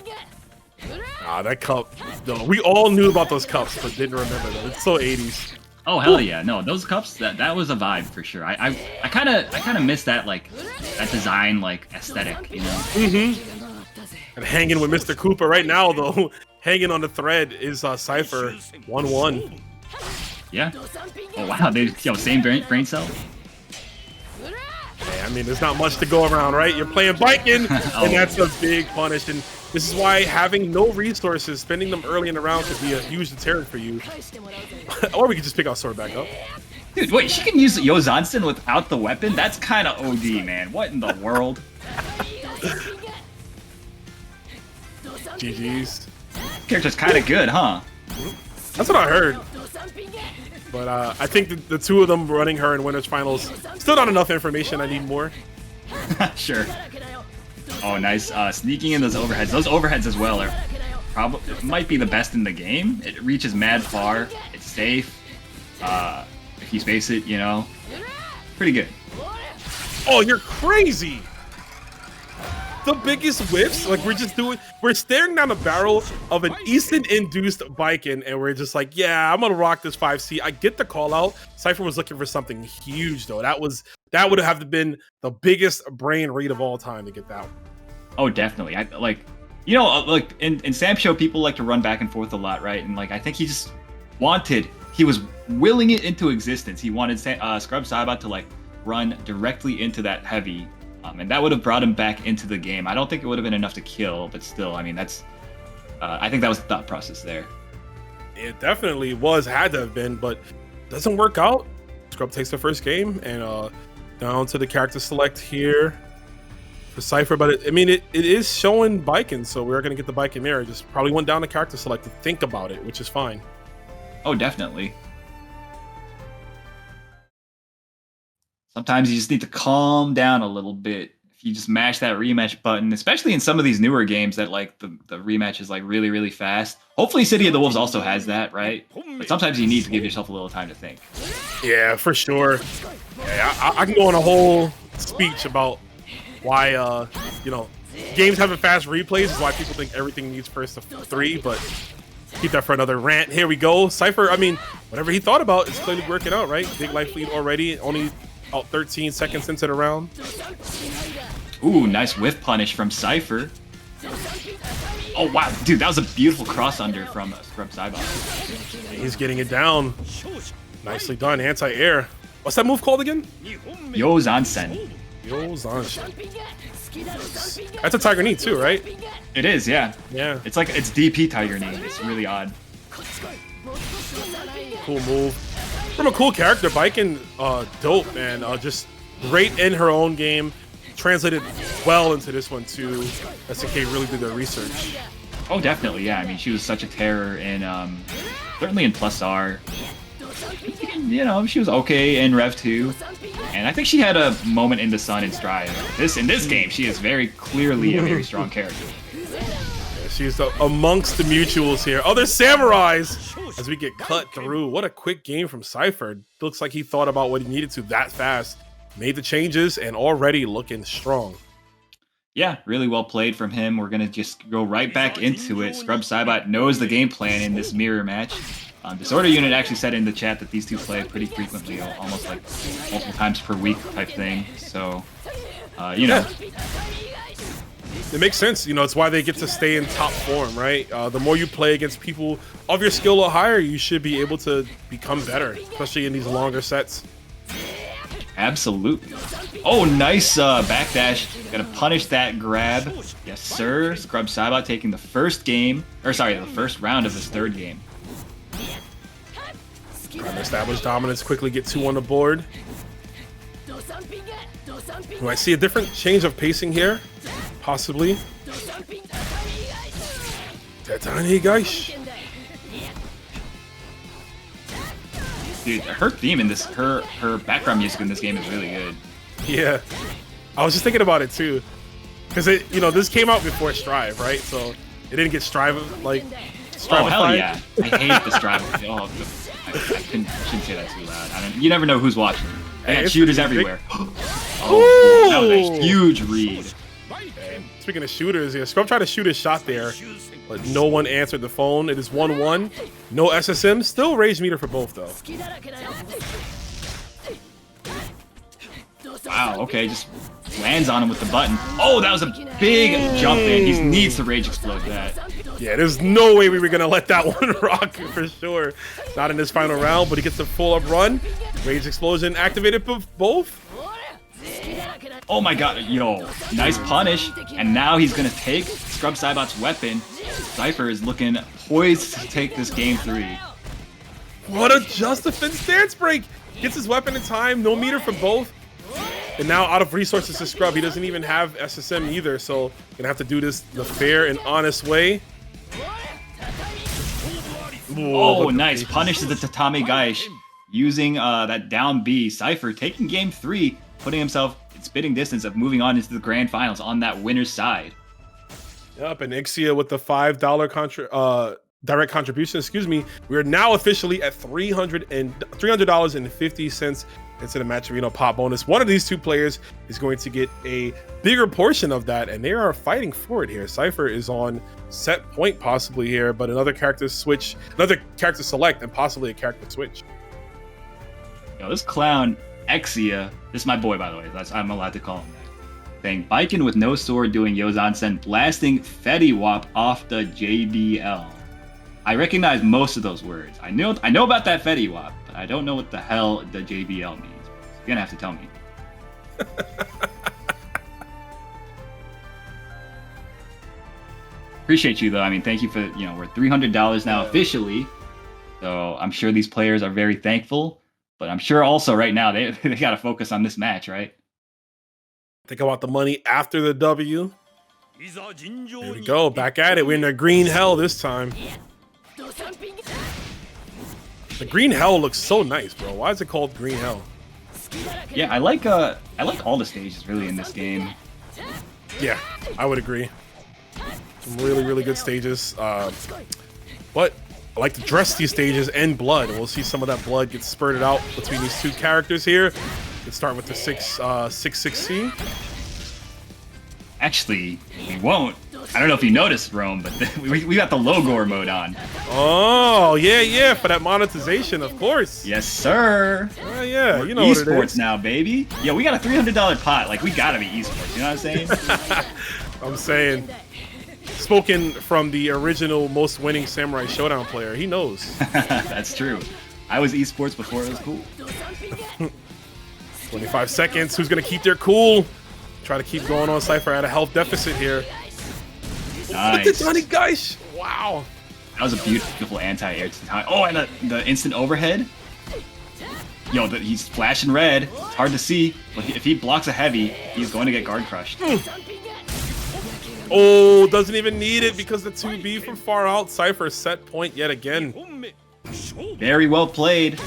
That cup. No, we all knew about those cups, but didn't remember them. It's so 80s. Oh hell yeah! No, those cups that was a vibe for sure. I kind of miss that that design aesthetic, you know. And hanging with Mr. Cooper right now though. Hanging on the thread is CIPHER 1-1. Yeah. Oh wow, same brain cell. Yeah, I mean, there's not much to go around, right? You're playing Baiken, and that's a big punish. And this is why having no resources, spending them early in the round could be a huge deterrent for you. Or we could just pick our sword back up. Dude, wait, she can use Yozansen without the weapon? That's kind of OD, man. What in the world? GG's. Character's kind of good, huh? That's what I heard. But I think the two of them running her in Winners Finals, still not enough information. I need more. Sure. Oh, nice. Sneaking in those overheads. Those overheads as well are might be the best in the game. It reaches mad far. It's safe. If you space it, you know. Pretty good. Oh, you're crazy! the biggest whiffs. Like we're staring down the barrel of an Easton-induced Baiken, and we're just like, yeah, I'm gonna rock this 5C. I get the call out. Cypher was looking for something huge though. That would have been the biggest brain read of all time to get that one. Oh, definitely. I like, you know, like in SamSho, people like to run back and forth a lot, right? And like, I think he was willing it into existence. He wanted Scrub Saibot to like run directly into that heavy, and that would have brought him back into the game. I don't think it would have been enough to kill, but still, I mean, that's I think that was the thought process there. It definitely had to have been, but doesn't work out. Scrub takes the first game, and down to the character select here for Cypher, but it is showing Baiken, so we're gonna get the Baiken mirror. Just probably went down to character select to think about it, which is fine. Oh, definitely. Sometimes you just need to calm down a little bit. If you just mash that rematch button, especially in some of these newer games that like the rematch is like really, really fast. Hopefully City of the Wolves also has that, right? But sometimes you need to give yourself a little time to think. Yeah, for sure. Yeah, I can go on a whole speech about why you know, games having fast replays is why people think everything needs first to 3, but keep that for another rant. Here we go. Cypher, I mean, whatever he thought about is clearly working out, right? Big life lead already, only about 13 seconds into the round. Ooh, nice whiff punish from Cypher. Oh wow, dude, that was a beautiful cross under from Scrub Saibot. He's getting it down. Nicely done, anti-air. What's that move called again? Yo Zansen. Yo Zansen. That's a Tiger Knee too, right? It is, yeah. Yeah. It's DP Tiger Knee. It's really odd. Cool move. From a cool character, Baiken, dope, man. Just great in her own game. Translated well into this one too. SNK really did their research. Oh, definitely, yeah. I mean, she was such a terror in, certainly in Plus R. You know, she was okay in Rev 2. And I think she had a moment in the sun in Strive. In this game, she is very clearly a very strong character. Yeah, she's amongst the mutuals here. Oh, there's samurais! As we get cut through. What a quick game from Cypher. Looks like he thought about what he needed to that fast. Made the changes and already looking strong. Yeah, really well played from him. We're going to just go right back into it. Scrub Saibot knows the game plan in this mirror match. Disorder Unit actually said in the chat that these two play pretty frequently, almost like multiple times per week type thing. So, you know. It makes sense. You know, it's why they get to stay in top form, right? The more you play against people of your skill or higher, you should be able to become better, especially in these longer sets. Absolutely. Oh, nice backdash. Gonna punish that grab. Yes, sir. Scrub Saibot taking the first round of his third game. Trying to establish dominance, quickly get 2 on the board. Do I see a different change of pacing here? Possibly. Tatani, guys. Dude, her theme in this, her background music in this game is really good. Yeah, I was just thinking about it too, because you know, this came out before Strive, right? So it didn't get Strive like. Oh hell yeah! I hate the Strive. Oh, I shouldn't say that too loud. You never know who's watching. I got shooters everywhere. Oh, that was a huge read. Speaking of shooters, yeah, Scrub tried to shoot his shot there, but no one answered the phone. It is 1-1. No SSM. Still rage meter for both, though. Wow, okay, just lands on him with the button. Oh, that was a big jump in. He needs to rage explode that. Yeah, there's no way we were going to let that one rock for sure. Not in this final round, but he gets a full-up run. Rage explosion activated both. Oh my god, yo, nice punish. And now he's going to take Scrub Saibot's weapon. Cypher is looking poised to take this game 3. What a just defense stance break. Gets his weapon in time, no meter for both. And now out of resources to Scrub, he doesn't even have SSM either, so gonna have to do this the fair and honest way. Ooh, oh, nice. Punishes the Tatami Gaish using that down B. Cypher taking game 3, putting himself in spitting distance of moving on into the grand finals on that winner's side. Yep, and Ixia with the $5 direct contribution, excuse me. We are now officially at $300.50 into the match arena pop bonus. One of these two players is going to get a bigger portion of that, and they are fighting for it here. CIPHER is on set point possibly here, but another character switch, another character select, and possibly a character switch. Yo, this clown Exia, this is my boy by the way, I'm allowed to call him that. Saying Baiken with no sword doing Yozansen, blasting Fetty Wap off the JBL. I recognize most of those words. I know about that Fetty Wap, but I don't know what the hell the JBL means. You're gonna have to tell me. Appreciate you though. I mean, thank you for, you know, we're $300 now officially. So I'm sure these players are very thankful, but I'm sure also right now they gotta focus on this match, right? Think about the money after the W. There we go, back at it. We're in the green hell this time. The green hell looks so nice, bro. Why is it called green hell? Yeah, I like all the stages really in this game. Yeah, I would agree. Some really, really good stages. But I like to dress these stages in blood. We'll see some of that blood get spurted out between these two characters here. Let's start with the 6-6-C. Actually, we won't. I don't know if you noticed, Rome, but we got the Logor mode on. Oh, yeah, for that monetization, of course. Yes, sir. Yeah, you know what it esports is. now, baby. Yeah, we got a $300 pot. Like, we gotta be esports. You know what I'm saying? I'm saying, spoken from the original most winning Samurai Shodown player, he knows. That's true. I was esports before it was cool. 25 seconds. Who's gonna keep their cool? Try to keep going on CIPHER at a health deficit here. Nice. Look at Johnny Geish. Wow. That was a beautiful anti-air. Oh, and the instant overhead. Yo, he's flashing red. It's hard to see, but if he blocks a heavy, he's going to get guard crushed. Oh, doesn't even need it because the 2B from far out. CIPHER set point yet again. Very well played.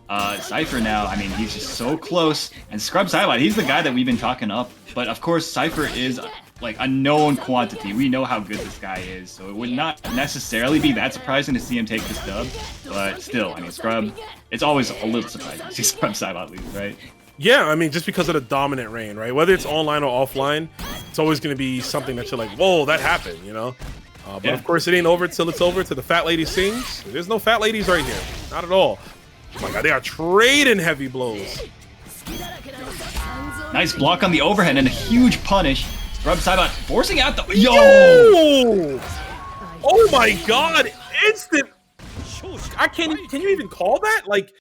CIPHER now, I mean, he's just so close. And Scrub Saibot, he's the guy that we've been talking up. But of course, CIPHER is like a known quantity. We know how good this guy is, so it would not necessarily be that surprising to see him take this dub. But still, I mean, Scrub, it's always a little surprising to see Scrub Saibot lose, right? Yeah, I mean, just because of the dominant reign, right? Whether it's online or offline, it's always going to be something that you're like, whoa, that happened, you know? But of course, it ain't over till it's over, till the fat lady sings. There's no fat ladies right here. Not at all. Oh my god, they are trading heavy blows. Nice block on the overhead and a huge punish. Scrub Saibot forcing out the... Yo! Oh my god, instant... Can you even call that? Like,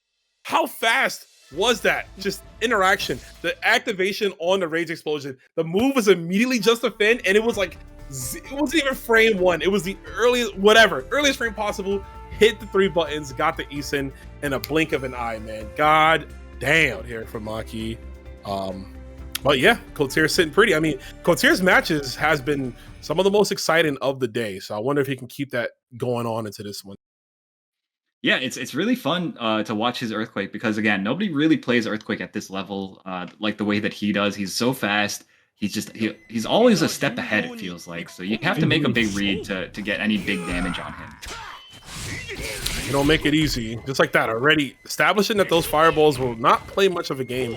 how fast was that? Just interaction. The activation on the Rage Explosion. The move was immediately just a fin, and it was like... It wasn't even frame 1. It was the earliest frame possible. Hit the 3 buttons, got the Eason in a blink of an eye, man. God damn, here for Maki. But yeah, Kotir sitting pretty. I mean, Kotir's matches has been some of the most exciting of the day. So I wonder if he can keep that going on into this one. Yeah, it's really fun to watch his Earthquake because again, nobody really plays Earthquake at this level like the way that he does. He's so fast. He's always a step ahead, it feels like. So you have to make a big read to get any big damage on him. You don't make it easy. Just like that, already establishing that those fireballs will not play much of a game.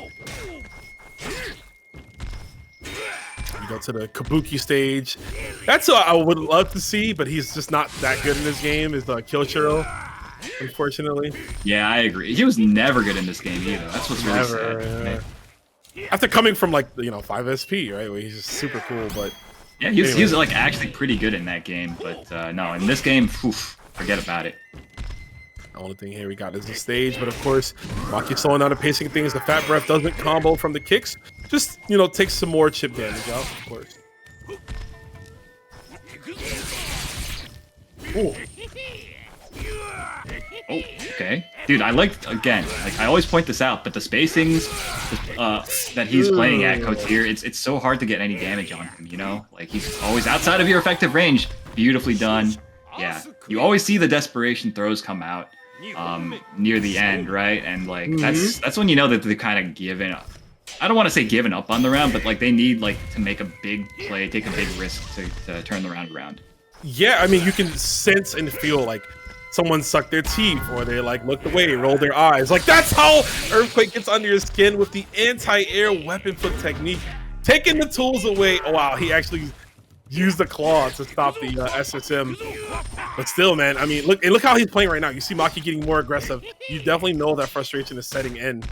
You go to the Kabuki stage. That's what I would love to see, but he's just not that good in this game, is the Kyoshiro, unfortunately. Yeah, I agree. He was never good in this game either. That's what's really sad. After coming from like, 5SP, right, where he's just super cool, but... Yeah, he was like actually pretty good in that game, but no, in this game, forget about it. The only thing here we got is the stage, but of course, Maki slowing down the pacing things. The Fat Breath doesn't combo from the kicks. Just, takes some more chip damage out, of course. Ooh. Oh, okay. Dude, I always point this out, but the spacings that he's playing at Kotir, it's so hard to get any damage on him, Like, he's always outside of your effective range. Beautifully done. Yeah, you always see the desperation throws come out near the end, right? And like that's when you know that they're kind of giving up. I don't want to say giving up on the round, but like they need to make a big play, take a big risk to turn the round around. Yeah, I mean, you can sense and feel like someone sucked their teeth, or they like looked away, rolled their eyes. Like that's how Earthquake gets under your skin with the anti-air weapon flip technique. Taking the tools away. Oh wow, he actually used the claw to stop the SSM. But still, man, I mean, look how he's playing right now. You see Maki getting more aggressive. You definitely know that frustration is setting in.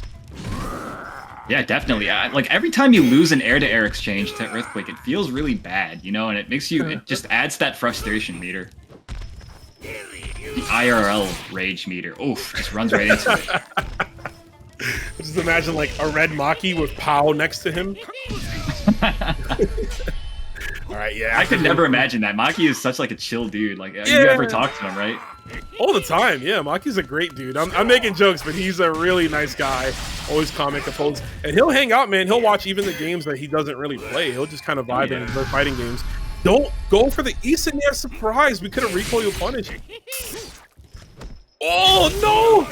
Yeah, definitely. Like every time you lose an air-to-air exchange to Earthquake, it feels really bad, you know, and it makes you, it just adds that frustration meter. The IRL rage meter. Oof, just runs right into it. Just imagine like a red Maki with Pow next to him. All right, yeah. I could never imagine that. Maki is such like a chill dude. Like, you ever talk to him, right? All the time, yeah. Maki's a great dude. I'm making jokes, but he's a really nice guy. Always calm and composed. And he'll hang out, man. He'll watch even the games that he doesn't really play. He'll just kind of vibe and enjoy fighting games. Don't go for the Isenair surprise. We could have recoil your punish. Oh, no!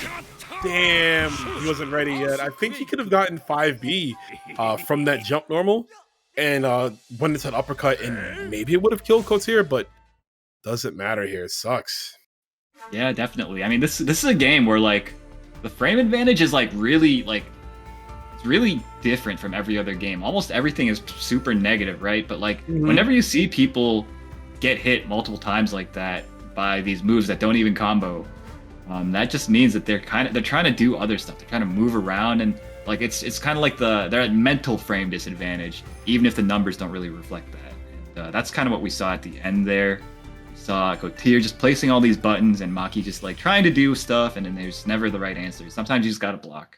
Damn, he wasn't ready yet. I think he could have gotten 5B from that jump normal. And went into an uppercut, and maybe it would have killed Kotir, but doesn't matter here. It sucks. Yeah, definitely. I mean, this is a game where like the frame advantage is like really like it's really different from every other game. Almost everything is super negative, right? But like whenever you see people get hit multiple times like that by these moves that don't even combo, that just means that they're trying to do other stuff. They're trying to move around, and like it's kind of like they're at mental frame disadvantage, even if the numbers don't really reflect that. And that's kind of what we saw at the end there. We saw Kotir just placing all these buttons, and Maki just like trying to do stuff, and then there's never the right answer. Sometimes you just gotta block.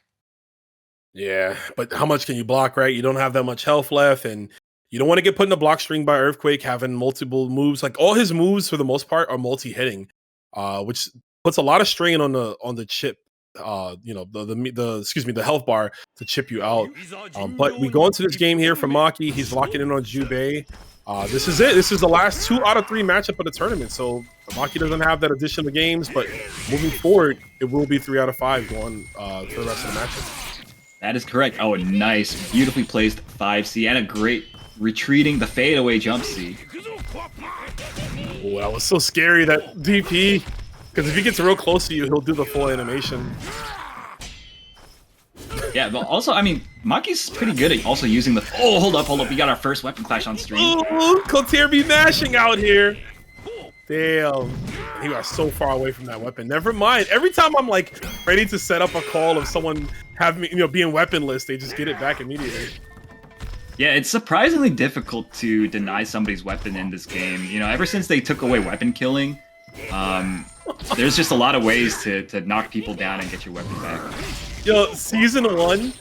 Yeah, but how much can you block, right? You don't have that much health left, and you don't want to get put in a block string by Earthquake, having multiple moves. Like all his moves, for the most part, are multi-hitting, which puts a lot of strain on the chip. You know, the health bar to chip you out. But we go into this game here for Maki. He's locking in on Jubei. This is it. This is the last 2 out of 3 matchup of the tournament. So Maki doesn't have that additional games, but moving forward, it will be 3 out of 5 going for the rest of the matchup. That is correct. Oh, a nice, beautifully placed 5C and a great retreating the fadeaway jump C. Oh, that was so scary, that DP. Because if he gets real close to you, he'll do the full animation. Yeah, but also, I mean, Maki's pretty good at also using the... Oh, hold up. We got our first weapon clash on stream. Oh, Kotir be mashing out here. Damn. He got so far away from that weapon. Never mind. Every time I'm like ready to set up a call of someone having me, being weaponless, they just get it back immediately. Yeah, it's surprisingly difficult to deny somebody's weapon in this game. You know, ever since they took away weapon killing, there's just a lot of ways to knock people down and get your weapon back. Yo, season 1,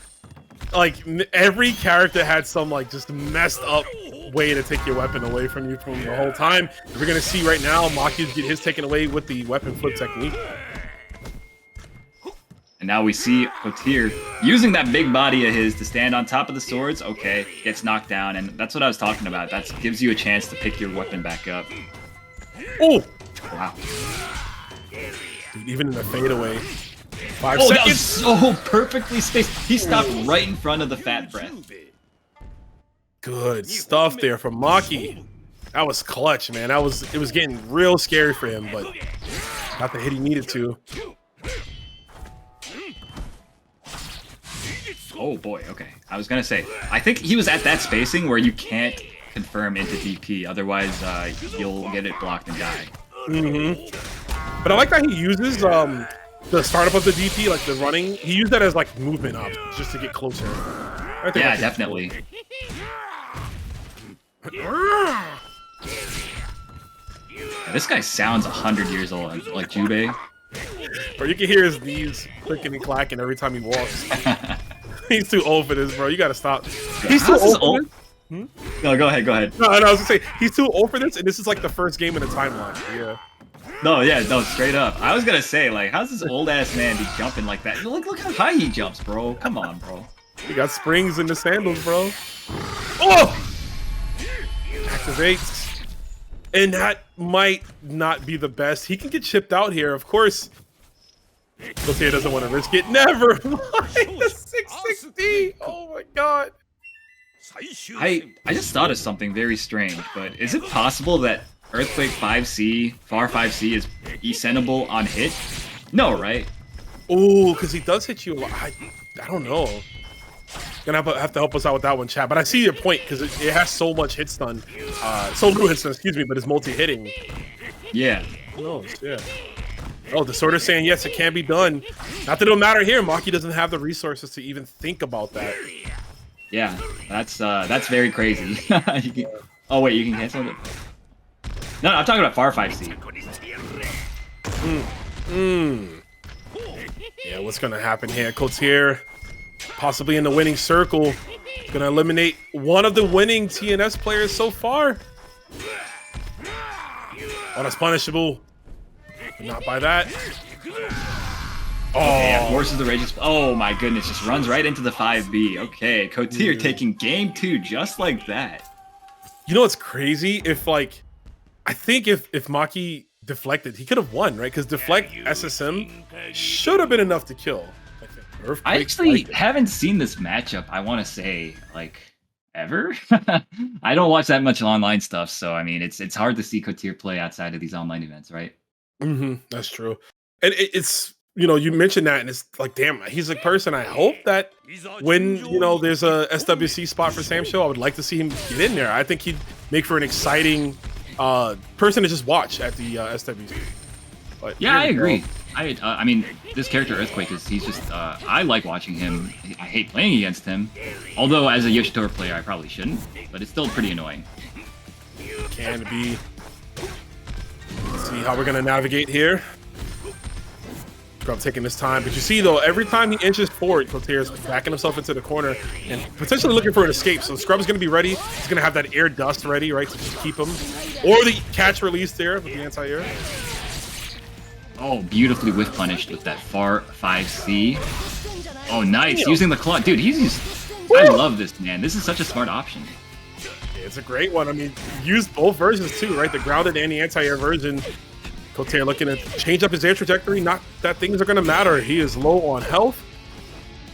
like every character had some like just messed up way to take your weapon away from you from the whole time. We're gonna see right now Maki get his taken away with the weapon flip technique. And now we see Kotir using that big body of his to stand on top of the swords. Okay, gets knocked down, and that's what I was talking about. That gives you a chance to pick your weapon back up. Oh! Wow. Dude, even in the fadeaway. 5 seconds. That was so perfectly spaced. He stopped right in front of the fat breath. Good stuff there from Maki. That was clutch, man. It was getting real scary for him, but got the hit he needed to. Oh boy, okay. I was gonna say, I think he was at that spacing where you can't confirm into DP, otherwise you'll get it blocked and die. But I like that he uses the startup of the DP, like the running. He used that as like movement up, just to get closer. Yeah, definitely. Yeah, this guy sounds 100 years old, like Jubei. Bro, you can hear his knees clicking and clacking every time he walks. He's too old for this, bro. You gotta stop. He's too old for this. No, go ahead. No, I was gonna say, he's too old for this, and this is like the first game in the timeline. Yeah. No, straight up. I was gonna say, like, how's this old ass man be jumping like that? Look how high he jumps, bro. Come on, bro. He got springs in the sandals, bro. Oh! Activates. And that might not be the best. He can get chipped out here, of course. Kotir doesn't want to risk it. Never mind. The 660. Oh my god. I just thought of something very strange, but is it possible that Earthquake 5C, Far 5C is sendable on hit? No, right? Ooh, because he does hit you a lot. I don't know. Gonna have to help us out with that one, chat. But I see your point because it has so much hit stun, so little hit stun, excuse me, but it's multi-hitting. Yeah. Who knows? Yeah. Oh, Disorder saying yes, it can be done. Not that it'll matter here. Maki doesn't have the resources to even think about that. Yeah, that's very crazy. Oh wait, you can cancel it. No, I'm talking about Far 5C. Yeah, what's gonna happen here? Kotir, possibly in the winning circle, gonna eliminate one of the winning TNS players so far. Oh, that's punishable, but not by that. Oh, okay, yeah, forces the rage. Oh my goodness, just runs right into the 5B. Okay, Kotir taking game 2 just like that. You know what's crazy? If like, I think if Maki deflected, he could have won, right? Because deflect SSM should have been enough to kill. I actually haven't seen this matchup, I want to say, like, ever. I don't watch that much online stuff, so I mean, it's hard to see Kotir play outside of these online events, right? That's true. And it's, you know, you mentioned that, and it's like, damn, he's a person. I hope that when, you know, there's a SWC spot for SamSho, I would like to see him get in there. I think he'd make for an exciting person to just watch at the SWC. But yeah, I agree. I mean, this character Earthquake he's just I like watching him. I hate playing against him. Although as a Yoshitora player, I probably shouldn't, but it's still pretty annoying. Can be. Let's see how we're gonna navigate here. Scrub taking this time, but you see though, every time he inches forward, Kotir is backing himself into the corner and potentially looking for an escape. So Scrub's gonna be ready. He's gonna have that air dust ready, right, to just keep him, or the catch release there with the anti-air. Oh, beautifully whiff punished with that Far 5C. Oh, nice. Using the claw. Dude, I love this, man. This is such a smart option. Yeah, it's a great one. I mean, use both versions too, right? The grounded and the anti-air version. Kotir looking to change up his air trajectory. Not that things are going to matter. He is low on health.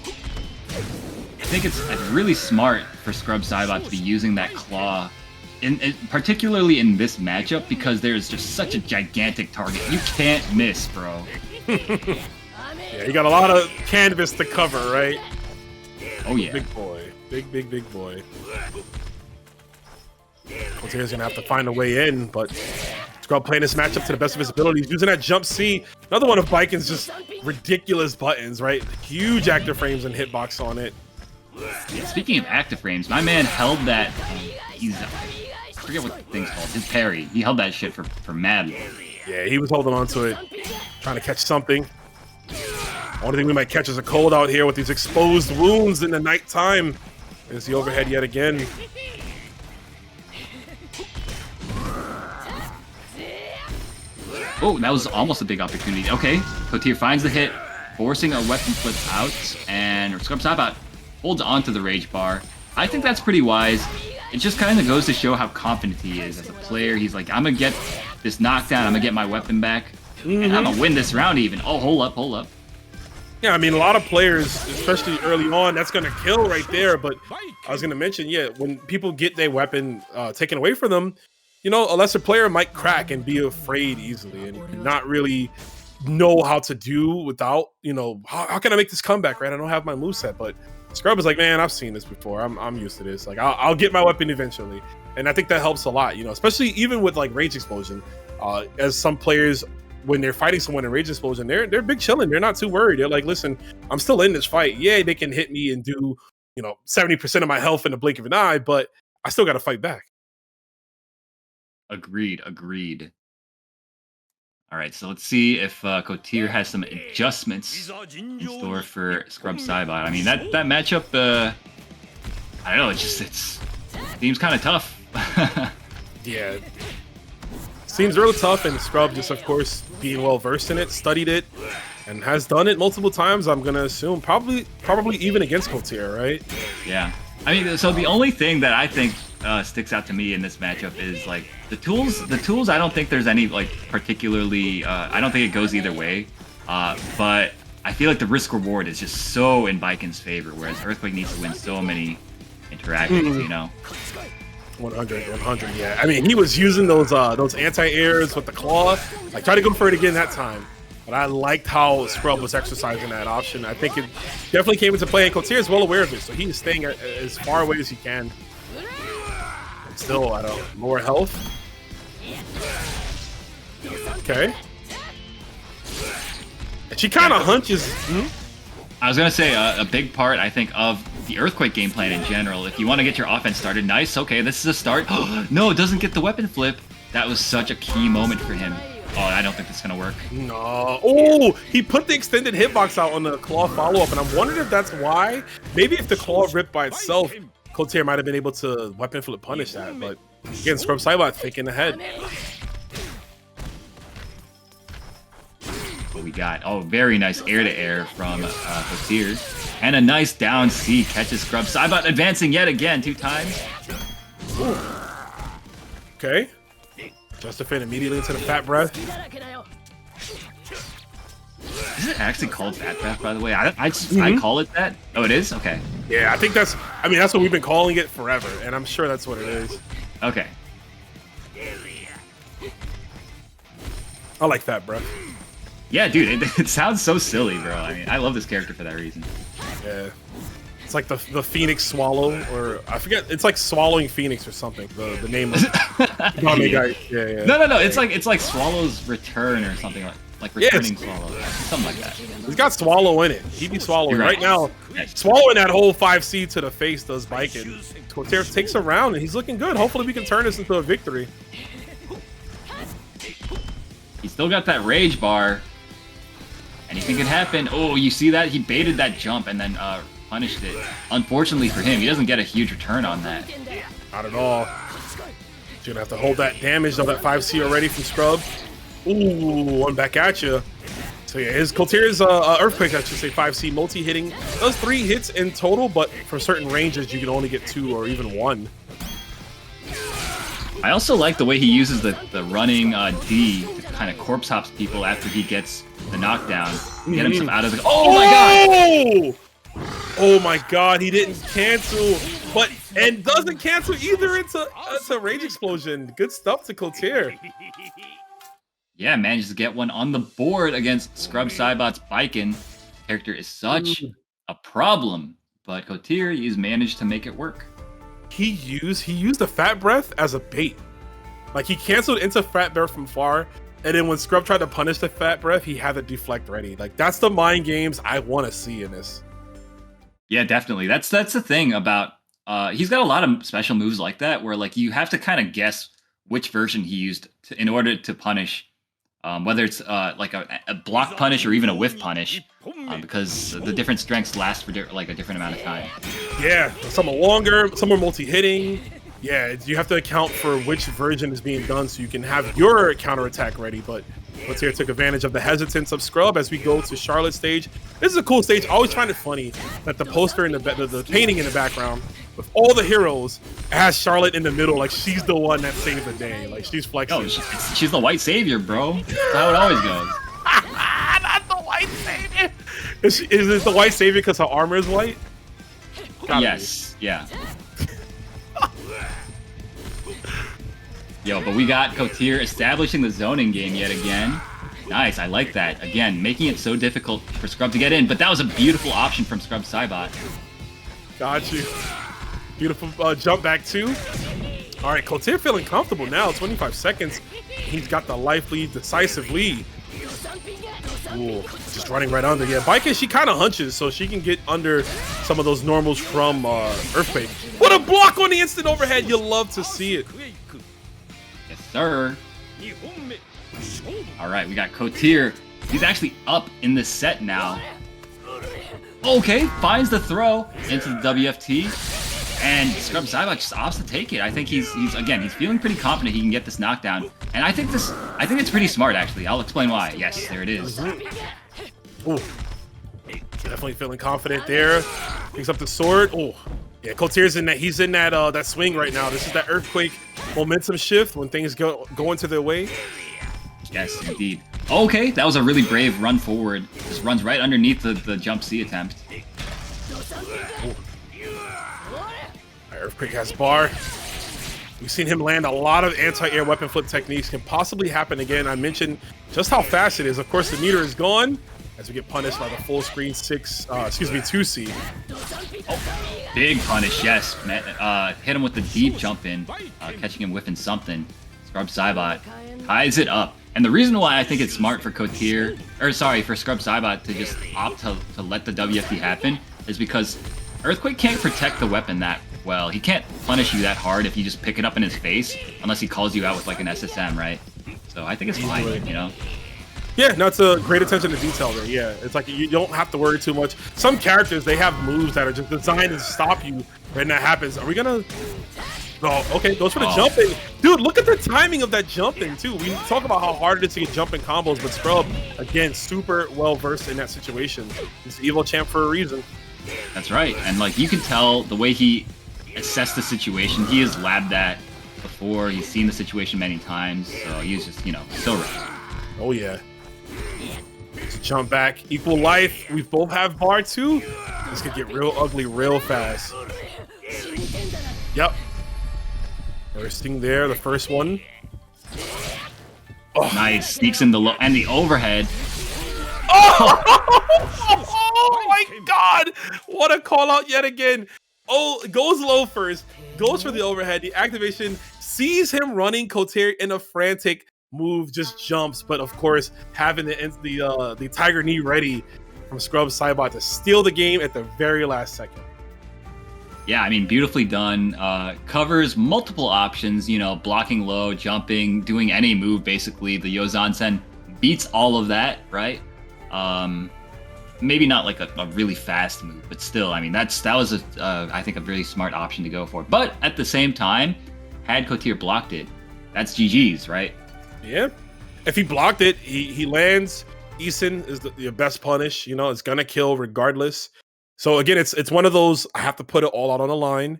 I think it's really smart for Scrub Saibot to be using that claw, particularly in this matchup, because there's just such a gigantic target. You can't miss, bro. Yeah, you got a lot of canvas to cover, right? Oh yeah. Big boy. Big boy. Kotir's gonna have to find a way in, but Scrub playing this matchup to the best of his abilities, using that jump C. Another one of Baiken's just ridiculous buttons, right? Huge active frames and hitbox on it. Yeah, speaking of active frames, my man held that. I forget what the thing's called. His parry. He held that shit for mad long. Yeah, he was holding on to it, trying to catch something. Only thing we might catch is a cold out here with these exposed wounds in the nighttime. There's the overhead yet again. Oh, that was almost a big opportunity. Okay, Kotir finds the hit, forcing a weapon flip out, and Scrub Saibot holds onto the rage bar. I think that's pretty wise. It just kind of goes to show how confident he is as a player. He's like, I'm gonna get this knockdown, I'm gonna get my weapon back, and I'm gonna win this round even. Oh, hold up. Yeah, I mean, a lot of players, especially early on, that's gonna kill right there. But I was gonna mention, yeah, when people get their weapon taken away from them, you know, a lesser player might crack and be afraid easily and not really know how to do without, you know, how can I make this comeback, right? I don't have my moveset, but Scrub is like, man, I've seen this before. I'm used to this. Like, I'll get my weapon eventually. And I think that helps a lot, you know, especially even with like Rage Explosion. As some players, when they're fighting someone in Rage Explosion, they're big chilling. They're not too worried. They're like, listen, I'm still in this fight. Yeah, they can hit me and do, you know, 70% of my health in the blink of an eye, but I still got to fight back. Agreed. All right, so let's see if Kotir has some adjustments in store for Scrub Saibot. I mean, that matchup, I don't know, it seems kind of tough. Yeah, seems real tough, and Scrub just, of course, being well versed in it, studied it, and has done it multiple times. I'm gonna assume probably even against Kotir, right? Yeah, I mean, so the only thing that I think sticks out to me in this matchup is like the tools. I don't think there's any like particularly. I don't think it goes either way. But I feel like the risk reward is just so in Baiken's favor, whereas Earthquake needs to win so many interactions. You know. 100, 100. Yeah, I mean, he was using those anti-airs with the claw. Like, tried to go for it again that time. But I liked how Scrub was exercising that option. I think it definitely came into play, and Kotir is well aware of it, so he's staying as far away as he can. And still at a lower health. Okay. And she kind of hunches. I was gonna say a big part, I think, of the Earthquake game plan in general. If you want to get your offense started, nice. Okay, this is a start. No, it doesn't get the weapon flip. That was such a key moment for him. Oh, I don't think this is gonna work. No. Oh, he put the extended hitbox out on the claw follow-up, and I'm wondering if that's why. Maybe if the claw ripped by itself, Kotir might have been able to weapon flip punish that. But again, Scrub Saibot thinking ahead. What we got? Oh, very nice air-to-air from Kotir. And a nice down C catches Scrub Saibot, advancing yet again 2 times. Ooh. Okay. Justifin immediately into the Fat Breath. Is it actually called Fat Breath, by the way? I call it that. Oh, it is? Okay. Yeah, I think that's what we've been calling it forever, and I'm sure that's what it is. Okay. I like Fat Breath. Yeah, dude, it sounds so silly, bro. I mean, I love this character for that reason. Yeah. It's like the Phoenix Swallow, or I forget. It's like Swallowing Phoenix or something. The name of yeah. No. It's like Swallow's Return or something like Returning Swallow, something like that. He's got Swallow in it. He be swallowing right now. Yes. Swallowing that whole 5C to the face does Baiken. Kotir takes a round and he's looking good. Hopefully we can turn this into a victory. He's still got that rage bar. Anything can happen. Oh, you see that? He baited that jump and then punished it. Unfortunately for him, he doesn't get a huge return on that. Not at all. He's gonna have to hold that damage of that 5C already from Scrub. Ooh, one back at you. So yeah, his Kotir's Earthquake, I should say, 5C multi-hitting. Does 3 hits in total, but for certain ranges, you can only get 2 or even 1. I also like the way he uses the running D to kind of corpse hops people after he gets the knockdown. Get himself out of the... Oh my god! Oh my god, he didn't cancel, and doesn't cancel either. It's a rage explosion. Good stuff to Kotir. Yeah, managed to get one on the board against Scrub Saibot's Baiken. Character is such a problem, but Kotir, he's managed to make it work. He used the Fat Breath as a bait. Like, he canceled into Fat Breath from far, and then when Scrub tried to punish the Fat Breath, he had the deflect ready. Like, that's the mind games I want to see in this. Yeah, definitely. That's the thing about he's got a lot of special moves like that, where like you have to kind of guess which version he used in order to punish, whether it's like a block punish or even a whiff punish, because the different strengths last for like a different amount of time. Yeah, some are longer, some are multi-hitting. Yeah, you have to account for which version is being done so you can have your counterattack ready. But Kotir took advantage of the hesitance of Scrub as we go to Charlotte's stage. This is a cool stage. I always find it funny that the poster in the painting in the background with all the heroes has Charlotte in the middle, like she's the one that saved the day. Like, she's flexing. Oh, she's the white savior, bro. That's how it always goes. Not the white savior. Is it the white savior because her armor is white? Yes. Yeah. Yo, but we got Kotir establishing the zoning game yet again. Nice, I like that. Again, making it so difficult for Scrub to get in, but that was a beautiful option from Scrub Saibot. Got you. Beautiful jump back too. All right, Kotir feeling comfortable now. 25 seconds. He's got the life lead, decisive lead. Ooh, just running right under. Yeah, Baiken, she kind of hunches, so she can get under some of those normals from Earthquake. What a block on the instant overhead. You'll love to see it. Yes, sir. All right, we got Kotir. He's actually up in the set now. Okay, finds the throw into the WFT, and Scrub Saibot just opts to take it. I think he's feeling pretty confident he can get this knockdown, and I think it's pretty smart actually. I'll explain why. Yes, there it is. Ooh, definitely feeling confident there. Picks up the sword. Oh. Yeah, Kotir's in that. He's in that swing right now. This is that Earthquake momentum shift when things go into their way. Yes, indeed. Okay, that was a really brave run forward. Just runs right underneath the jump C attempt. Earthquake has bar. We've seen him land a lot of anti-air weapon flip techniques. Can possibly happen again. I mentioned just how fast it is. Of course, the meter is gone as we get punished by the full screen 2C. Oh, big punish, yes. Man, hit him with the deep jump in, catching him whiffing something. Scrub Saibot ties it up. And the reason why I think it's smart for Kotir, or sorry, for Scrub Saibot to just opt to let the WFD happen is because Earthquake can't protect the weapon that well. He can't punish you that hard if you just pick it up in his face, unless he calls you out with like an SSM, right? So I think it's fine, you know? Yeah, no, it's a great attention to detail there. Yeah, it's like you don't have to worry too much. Some characters, they have moves that are just designed to stop you when that happens. Are we gonna... Oh, okay, goes for the jumping. Dude, look at the timing of that jumping, too. We talk about how hard it is to get jumping combos, but Scrub, again, super well-versed in that situation. He's the Evo champ for a reason. That's right. And, like, you can tell the way he assessed the situation. He has labbed that before. He's seen the situation many times. So he's just, you know, so right. Oh, yeah. Jump back. Equal life. We both have bar, too. This could get real ugly real fast. Yep. Bursting there, the first one. Oh. Nice. Sneaks in the low and the overhead. Oh! Oh my god! What a call out yet again. Oh, goes low first, goes for the overhead. The activation sees him running. Kotir in a frantic move just jumps, but of course having the Tiger Knee ready from Scrub Saibot to steal the game at the very last second. Yeah, I mean, beautifully done. Covers multiple options, you know, blocking low, jumping, doing any move, basically. The Yozansen beats all of that, right? Maybe not like a really fast move, but still, I mean, that was, I think, a really smart option to go for. But at the same time, had Kotir blocked it, that's GG's, right? Yeah. If he blocked it, he lands. Eason is the best punish. You know, it's going to kill regardless. So again, it's one of those, I have to put it all out on the line.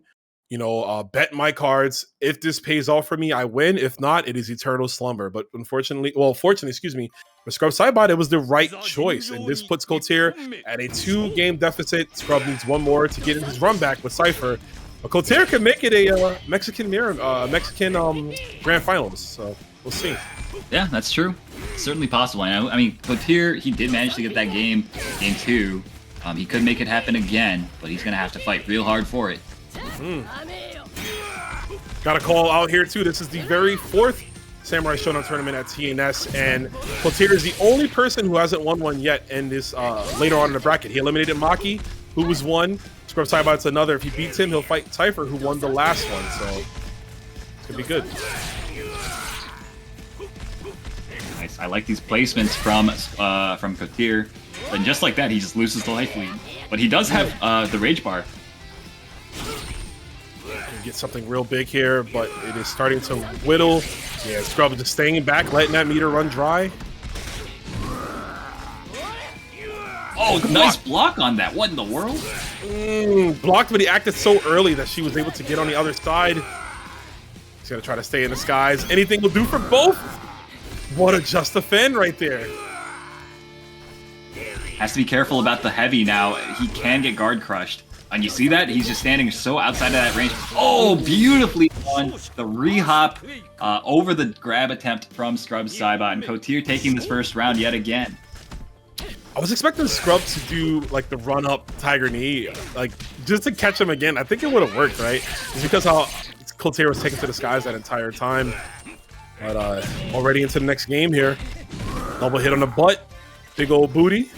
You know, bet my cards. If this pays off for me, I win. If not, it is eternal slumber. But fortunately, excuse me, for Scrub Saibot, it was the right choice. And this puts Kotir at a 2-game deficit. Scrub needs one more to get in his run back with CIPHER. But Kotir can make it a Mexican Grand Finals. So we'll see. Yeah, that's true. It's certainly possible. I mean, Kotir, he did manage to get that game 2. He could make it happen again, but he's going to have to fight real hard for it. Got a call out here, too. This is the very 4th Samurai Shodown tournament at TNS, and Kotir is the only person who hasn't won one yet in this later on in the bracket. He eliminated Maki, who was one. Scrub Saibot's another. If he beats him, he'll fight CIPHER, who won the last one, so it's going to be good. Nice. I like these placements from Kotir. And just like that, he just loses the life lead. But he does have the Rage Bar. Get something real big here, but it is starting to whittle. Yeah, Scrub just staying back, letting that meter run dry. Oh, nice block on that. What in the world? Blocked, but he acted so early that she was able to get on the other side. He's going to try to stay in the skies. Anything will do for both. What a just defend right there. Has to be careful about the heavy now. He can get guard crushed. And you see that? He's just standing so outside of that range. Oh, beautifully done. The re-hop over the grab attempt from Scrub Saibot. And Kotir taking this first round yet again. I was expecting Scrub to do like the run-up Tiger Knee, like just to catch him again. I think it would have worked, right? It's because how Kotir was taken to the skies that entire time. But already into the next game here. Double hit on the butt. Big old booty.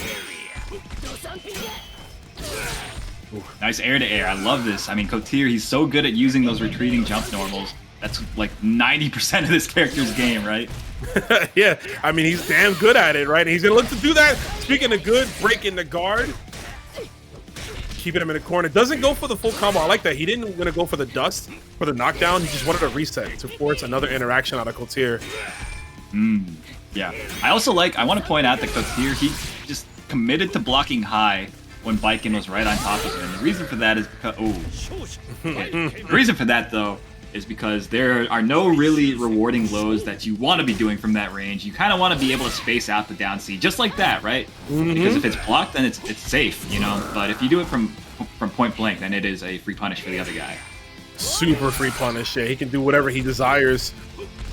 Ooh, nice air to air. I love this. I mean, Kotir, he's so good at using those retreating jump normals. That's like 90% of this character's game, right? Yeah, I mean, he's damn good at it, right? And he's gonna look to do that. Speaking of good, breaking the guard. Keeping him in the corner. Doesn't go for the full combo. I like that. He didn't want to go for the dust, for the knockdown. He just wanted to reset to force another interaction out of Kotir. Yeah. I want to point out that Kotir, he just committed to blocking high when Baiken was right on top of him. The reason for that is because... The reason for that, though, is because there are no really rewarding lows that you want to be doing from that range. You kind of want to be able to space out the down C, just like that, right? Because if it's blocked, then it's safe, you know? But if you do it from point blank, then it is a free punish for the other guy. Super free punish. Yeah, he can do whatever he desires.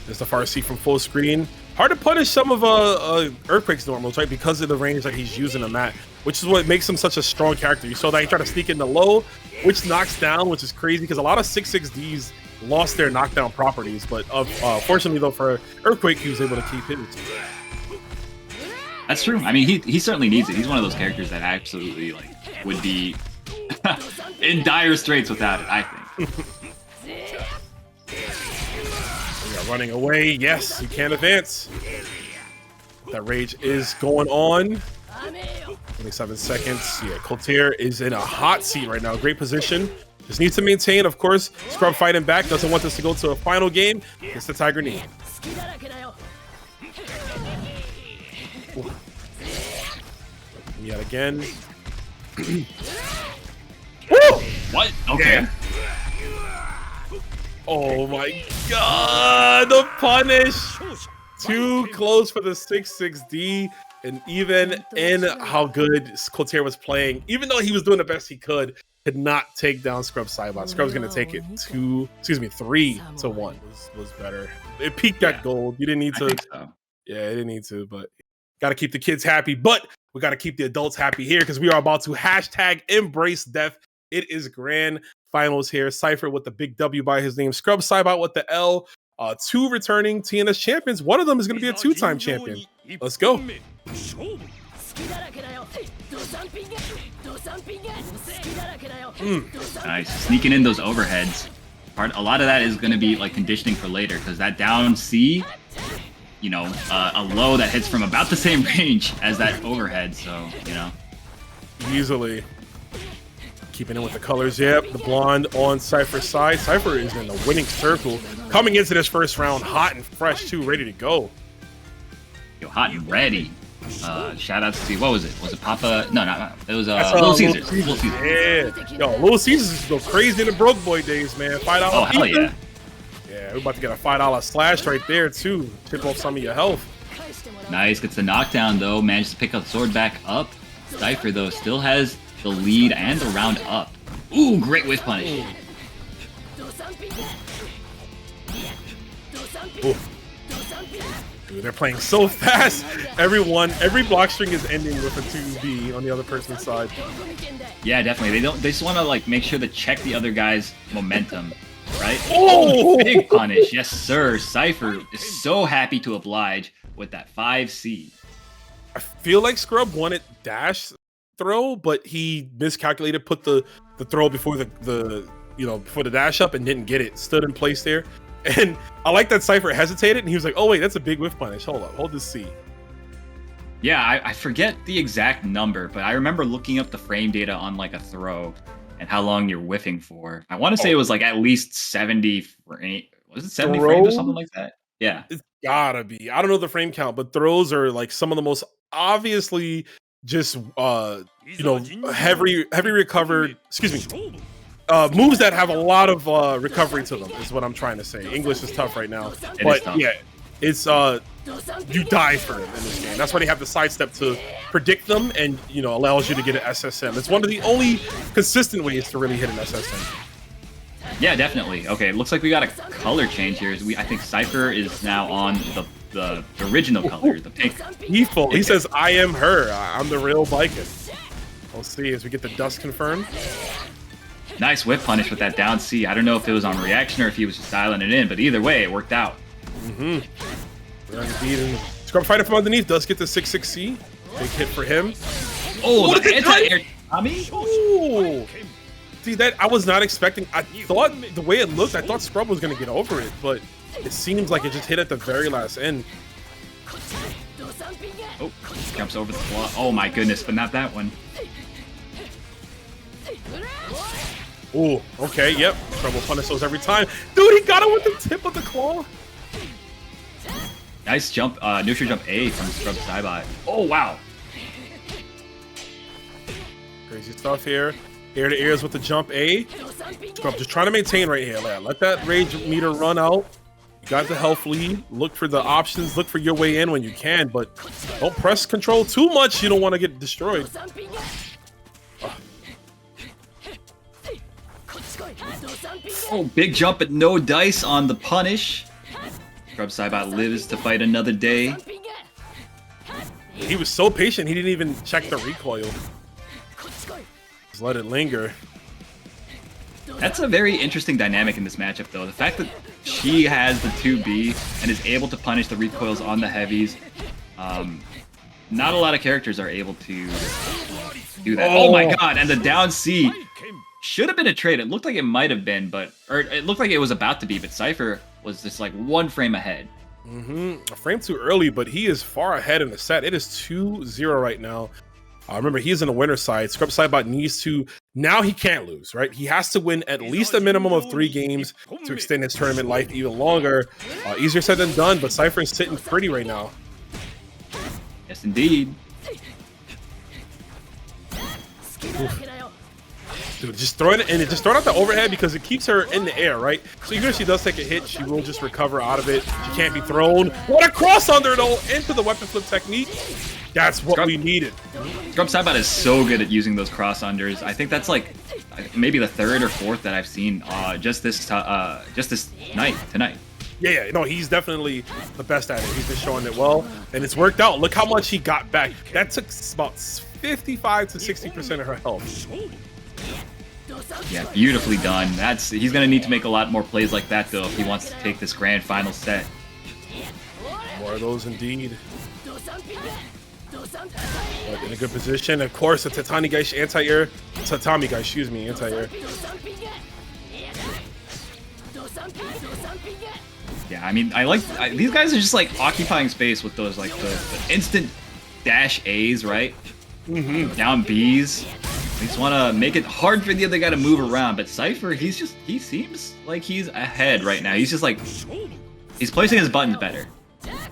There's the far C from full screen. Hard to punish some of Earthquake's normals, right? Because of the range that he's using them at, which is what makes him such a strong character. You saw that he tried to sneak in the low, which knocks down, which is crazy because a lot of 6/6Ds lost their knockdown properties. But fortunately, though, for Earthquake, he was able to keep his. That's true. I mean, he certainly needs it. He's one of those characters that absolutely like would be in dire straits without it, I think. Running away. Yes, he can advance. That rage is going on. 27 seconds. Yeah, Kotir is in a hot seat right now. Great position. Just needs to maintain. Of course, Scrub fighting back. Doesn't want this to go to a final game. Gets the Tiger Knee. Ooh. Yet again. Woo! What? Okay. Yeah. Oh my god, the punish! Too close for the 6/6D, and even in how good Kotir was playing, even though he was doing the best he could not take down Scrub Saibot. Scrub's gonna take it 3-1 was better. It peaked at gold. You didn't need to. So. Yeah, it didn't need to, but gotta keep the kids happy. But we gotta keep the adults happy here because we are about to #embrace death. It is grand finals here. CIPHER with the big W by his name. Scrub Saibot with the L. 2 returning TNS champions. One of them is going to be a 2-time champion. Let's go. Nice. Sneaking in those overheads. A lot of that is going to be like conditioning for later because that down C, you know, a low that hits from about the same range as that overhead. So, you know. Easily. Keeping in with the colors, yep. The blonde on CIPHER's side. CIPHER is in the winning circle. Coming into this first round, hot and fresh too, ready to go. Yo, hot and ready. Shout out to, what was it? Was it Papa? No, it was Little Caesars. Little Caesars. Yeah. Yo, Little Caesars is go crazy in the broke boy days, man. $5. Oh, hell yeah. Yeah, we're about to get a $5 slash right there too. Tip off some of your health. Nice, gets the knockdown though. Managed to pick up sword back up. CIPHER though still has the lead and the round up. Ooh, great whiff punish. Ooh. Dude, they're playing so fast. Every block string is ending with a 2B on the other person's side. Yeah, definitely. They just want to like make sure to check the other guy's momentum, right? Oh, big punish. Yes, sir. CIPHER is so happy to oblige with that 5C. I feel like Scrub wanted dash throw, but he miscalculated, put the throw before before the dash up and didn't get it. Stood in place there. And I like that CIPHER hesitated and he was like, oh wait, that's a big whiff punish. Hold up, hold this C. Yeah, I forget the exact number, but I remember looking up the frame data on like a throw and how long you're whiffing for. I want to say it was like at least 70 frames. Was it 70 frames or something like that? Yeah. It's gotta be. I don't know the frame count, but throws are like some of the most obviously just heavy recovered, moves that have a lot of recovery to them is what I'm trying to say. English is tough right now, but yeah, it's you die for them in this game. That's why they have the sidestep to predict them and allows you to get an SSM. It's one of the only consistent ways to really hit an SSM. Yeah, definitely. Okay, it looks like we got a color change here. I think CIPHER is now on the original color, the pink. He says, I am her. I'm the real Baiken. We'll see as we get the dust confirmed. Nice whip punish with that down C. I don't know if it was on reaction or if he was just dialing it in, but either way, it worked out. Scrub fighter from underneath does get the 6/6C. Big hit for him. Oh, the anti-air Tommy? Ooh. See, that I was not expecting. I thought the way it looked, I thought Scrub was going to get over it, but it seems like it just hit at the very last end. Oh, jumps over the claw. Oh my goodness, but not that one. Ooh, okay, yep. Scrub will punish those every time. Dude, he got it with the tip of the claw. Nice jump, neutral jump A from Scrub Saibot. Oh, wow. Crazy stuff here. Air to ears with the jump A. Scrub just trying to maintain right here. Let that rage meter run out. You got the health lead. Look for the options. Look for your way in when you can, but don't press control too much. You don't want to get destroyed. Oh, big jump but no dice on the punish. Scrub Saibot lives to fight another day. He was so patient, he didn't even check the recoil. Just let it linger. That's a very interesting dynamic in this matchup, though. The fact that she has the 2B and is able to punish the recoils on the heavies. Not a lot of characters are able to do that. Oh my god, and the down C should have been a trade. It looked like it might have been, or it looked like it was about to be, but CIPHER was just like one frame ahead. A frame too early, but he is far ahead in the set. It is 2-0 right now. Remember, he's in the winner's side. Scrub Saibot needs to, now he can't lose, right? He has to win at least a minimum of 3 games to extend his tournament life even longer. Easier said than done, but CIPHER is sitting pretty right now. Yes, indeed. Oof. Dude, just throw it and just throw it out the overhead because it keeps her in the air, right? So even if she does take a hit, she will just recover out of it. She can't be thrown. What a cross under though into the weapon flip technique. That's what we needed. Scrub Saibot is so good at using those cross unders. I think that's like maybe the 3rd or 4th that I've seen just this night tonight. Yeah, no, he's definitely the best at it. He's been showing it well, and it's worked out. Look how much he got back. That took about 55 to 60% of her health. Yeah, beautifully done. He's gonna need to make a lot more plays like that though if he wants to take this grand final set. More of those indeed. But in a good position, of course. A Tatami guy anti-air. Anti-air. Yeah, I mean, these guys are just like occupying space with those like the instant dash A's, right? Down B's. They just want to make it hard for the other guy to move around. But CIPHER, he seems like he's ahead right now. He's just like, he's placing his buttons better.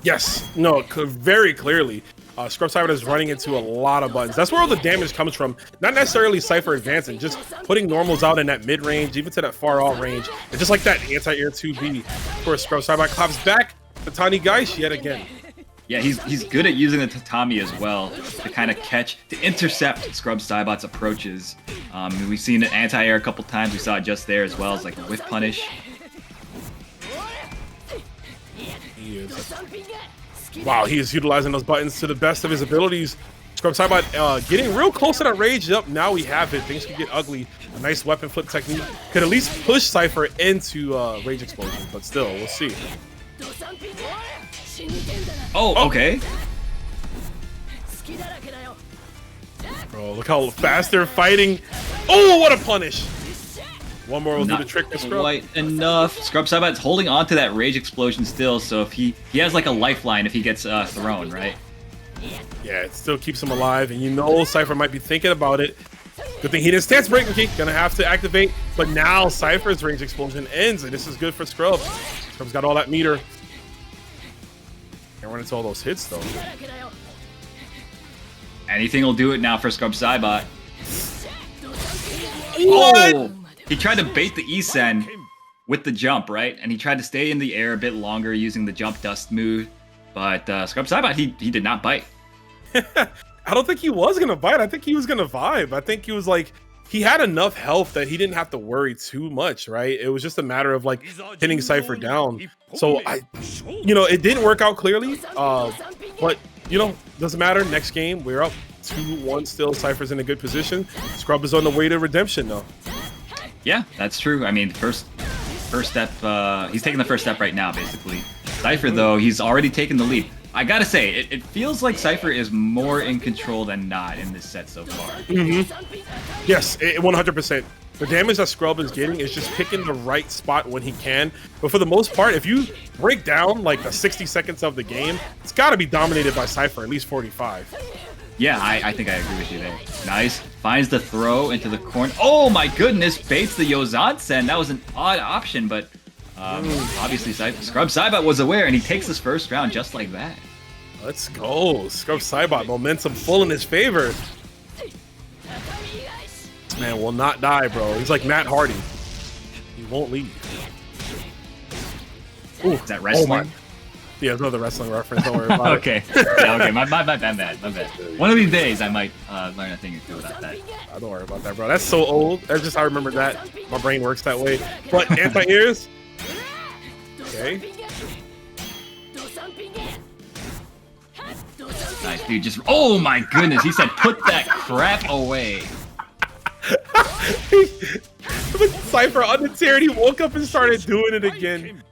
Yes, no, very clearly. Scrub Saibot is running into a lot of buttons. That's where all the damage comes from. Not necessarily CIPHER advancing, just putting normals out in that mid-range, even to that far-out range. And just like that anti-air 2B. Of course, Scrub Saibot claps back the Tani Gaish yet again. Yeah, he's good at using the tatami as well to kind of to intercept Scrub Saibot's approaches. We've seen it anti-air a couple times. We saw it just there as well as like a whiff punish. Wow, he is utilizing those buttons to the best of his abilities. Scrub Saibot getting real close to that rage. Yep, now we have it. Things could get ugly. A nice weapon flip technique could at least push CIPHER into rage explosion, but still, we'll see. Oh, okay. Bro, look how fast they're fighting. Oh, what a punish. One more will do the trick to Scrub. Quite enough. Scrub Saibot's holding on to that rage explosion still, so if he has like a lifeline if he gets thrown, right? Yeah, it still keeps him alive, and you know CIPHER might be thinking about it. Good thing he didn't stance break. Okay, gonna have to activate, but now CIPHER's rage explosion ends, and this is good for Scrub. Scrub's got all that meter. Can't run into all those hits though. Anything will do it now for Scrub Saibot. What? Oh! He tried to bait the E-Sen with the jump, right? And he tried to stay in the air a bit longer using the jump dust move. But Scrub Saibot, he did not bite. I don't think he was going to bite. I think he was going to vibe. I think he was like, he had enough health that he didn't have to worry too much, right? It was just a matter of like hitting CIPHER down. So it didn't work out clearly. But, doesn't matter. Next game, we're up 2-1 still. CIPHER's in a good position. Scrub is on the way to redemption though. Yeah, that's true. I mean, first step, he's taking the first step right now, basically. CIPHER, though, he's already taken the lead. I gotta say, it feels like CIPHER is more in control than not in this set so far. Yes, 100%. The damage that Scrub is getting is just picking the right spot when he can. But for the most part, if you break down like the 60 seconds of the game, it's got to be dominated by CIPHER, at least 45. Yeah, I think I agree with you there. Nice. Finds the throw into the corner. Oh my goodness, baits the Yozansen. That was an odd option, but obviously Scrub Saibot was aware, and he takes his first round just like that. Let's go. Scrub Saibot, momentum full in his favor. This man will not die, bro. He's like Matt Hardy. He won't leave. Ooh, is that wrestling? Yeah, it's another wrestling reference. Don't worry about Okay. Yeah, okay. My bad. One of these days, I might learn a thing or two about that. Don't worry about that, bro. That's so old. That's just I remember that. My brain works that way. But anti-airs. Okay. Nice, dude. Just oh my goodness, he said put that crap away. Cypher on the tear, and he woke up and started doing it again.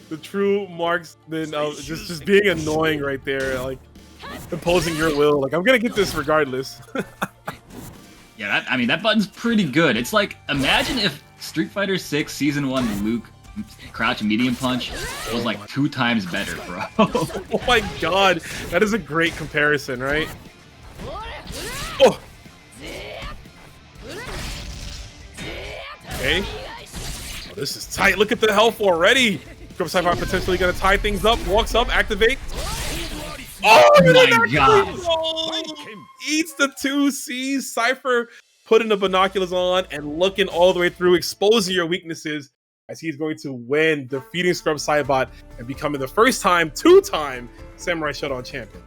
The true marksman of just being annoying right there, like imposing your will. Like I'm gonna get this regardless. Yeah, I mean that button's pretty good. It's like imagine if Street Fighter 6 Season 1 Luke crouch medium punch was like 2 times better, bro. Oh my god, that is a great comparison, right? Oh. Okay. Oh, this is tight. Look at the health already. Saibot potentially gonna tie things up. Walks up, activate. Oh my god! Eats the 2Cs. Cypher putting the binoculars on and looking all the way through, exposing your weaknesses as he's going to win, defeating Saibot and becoming the first time, 2-time Samurai Shodown champion.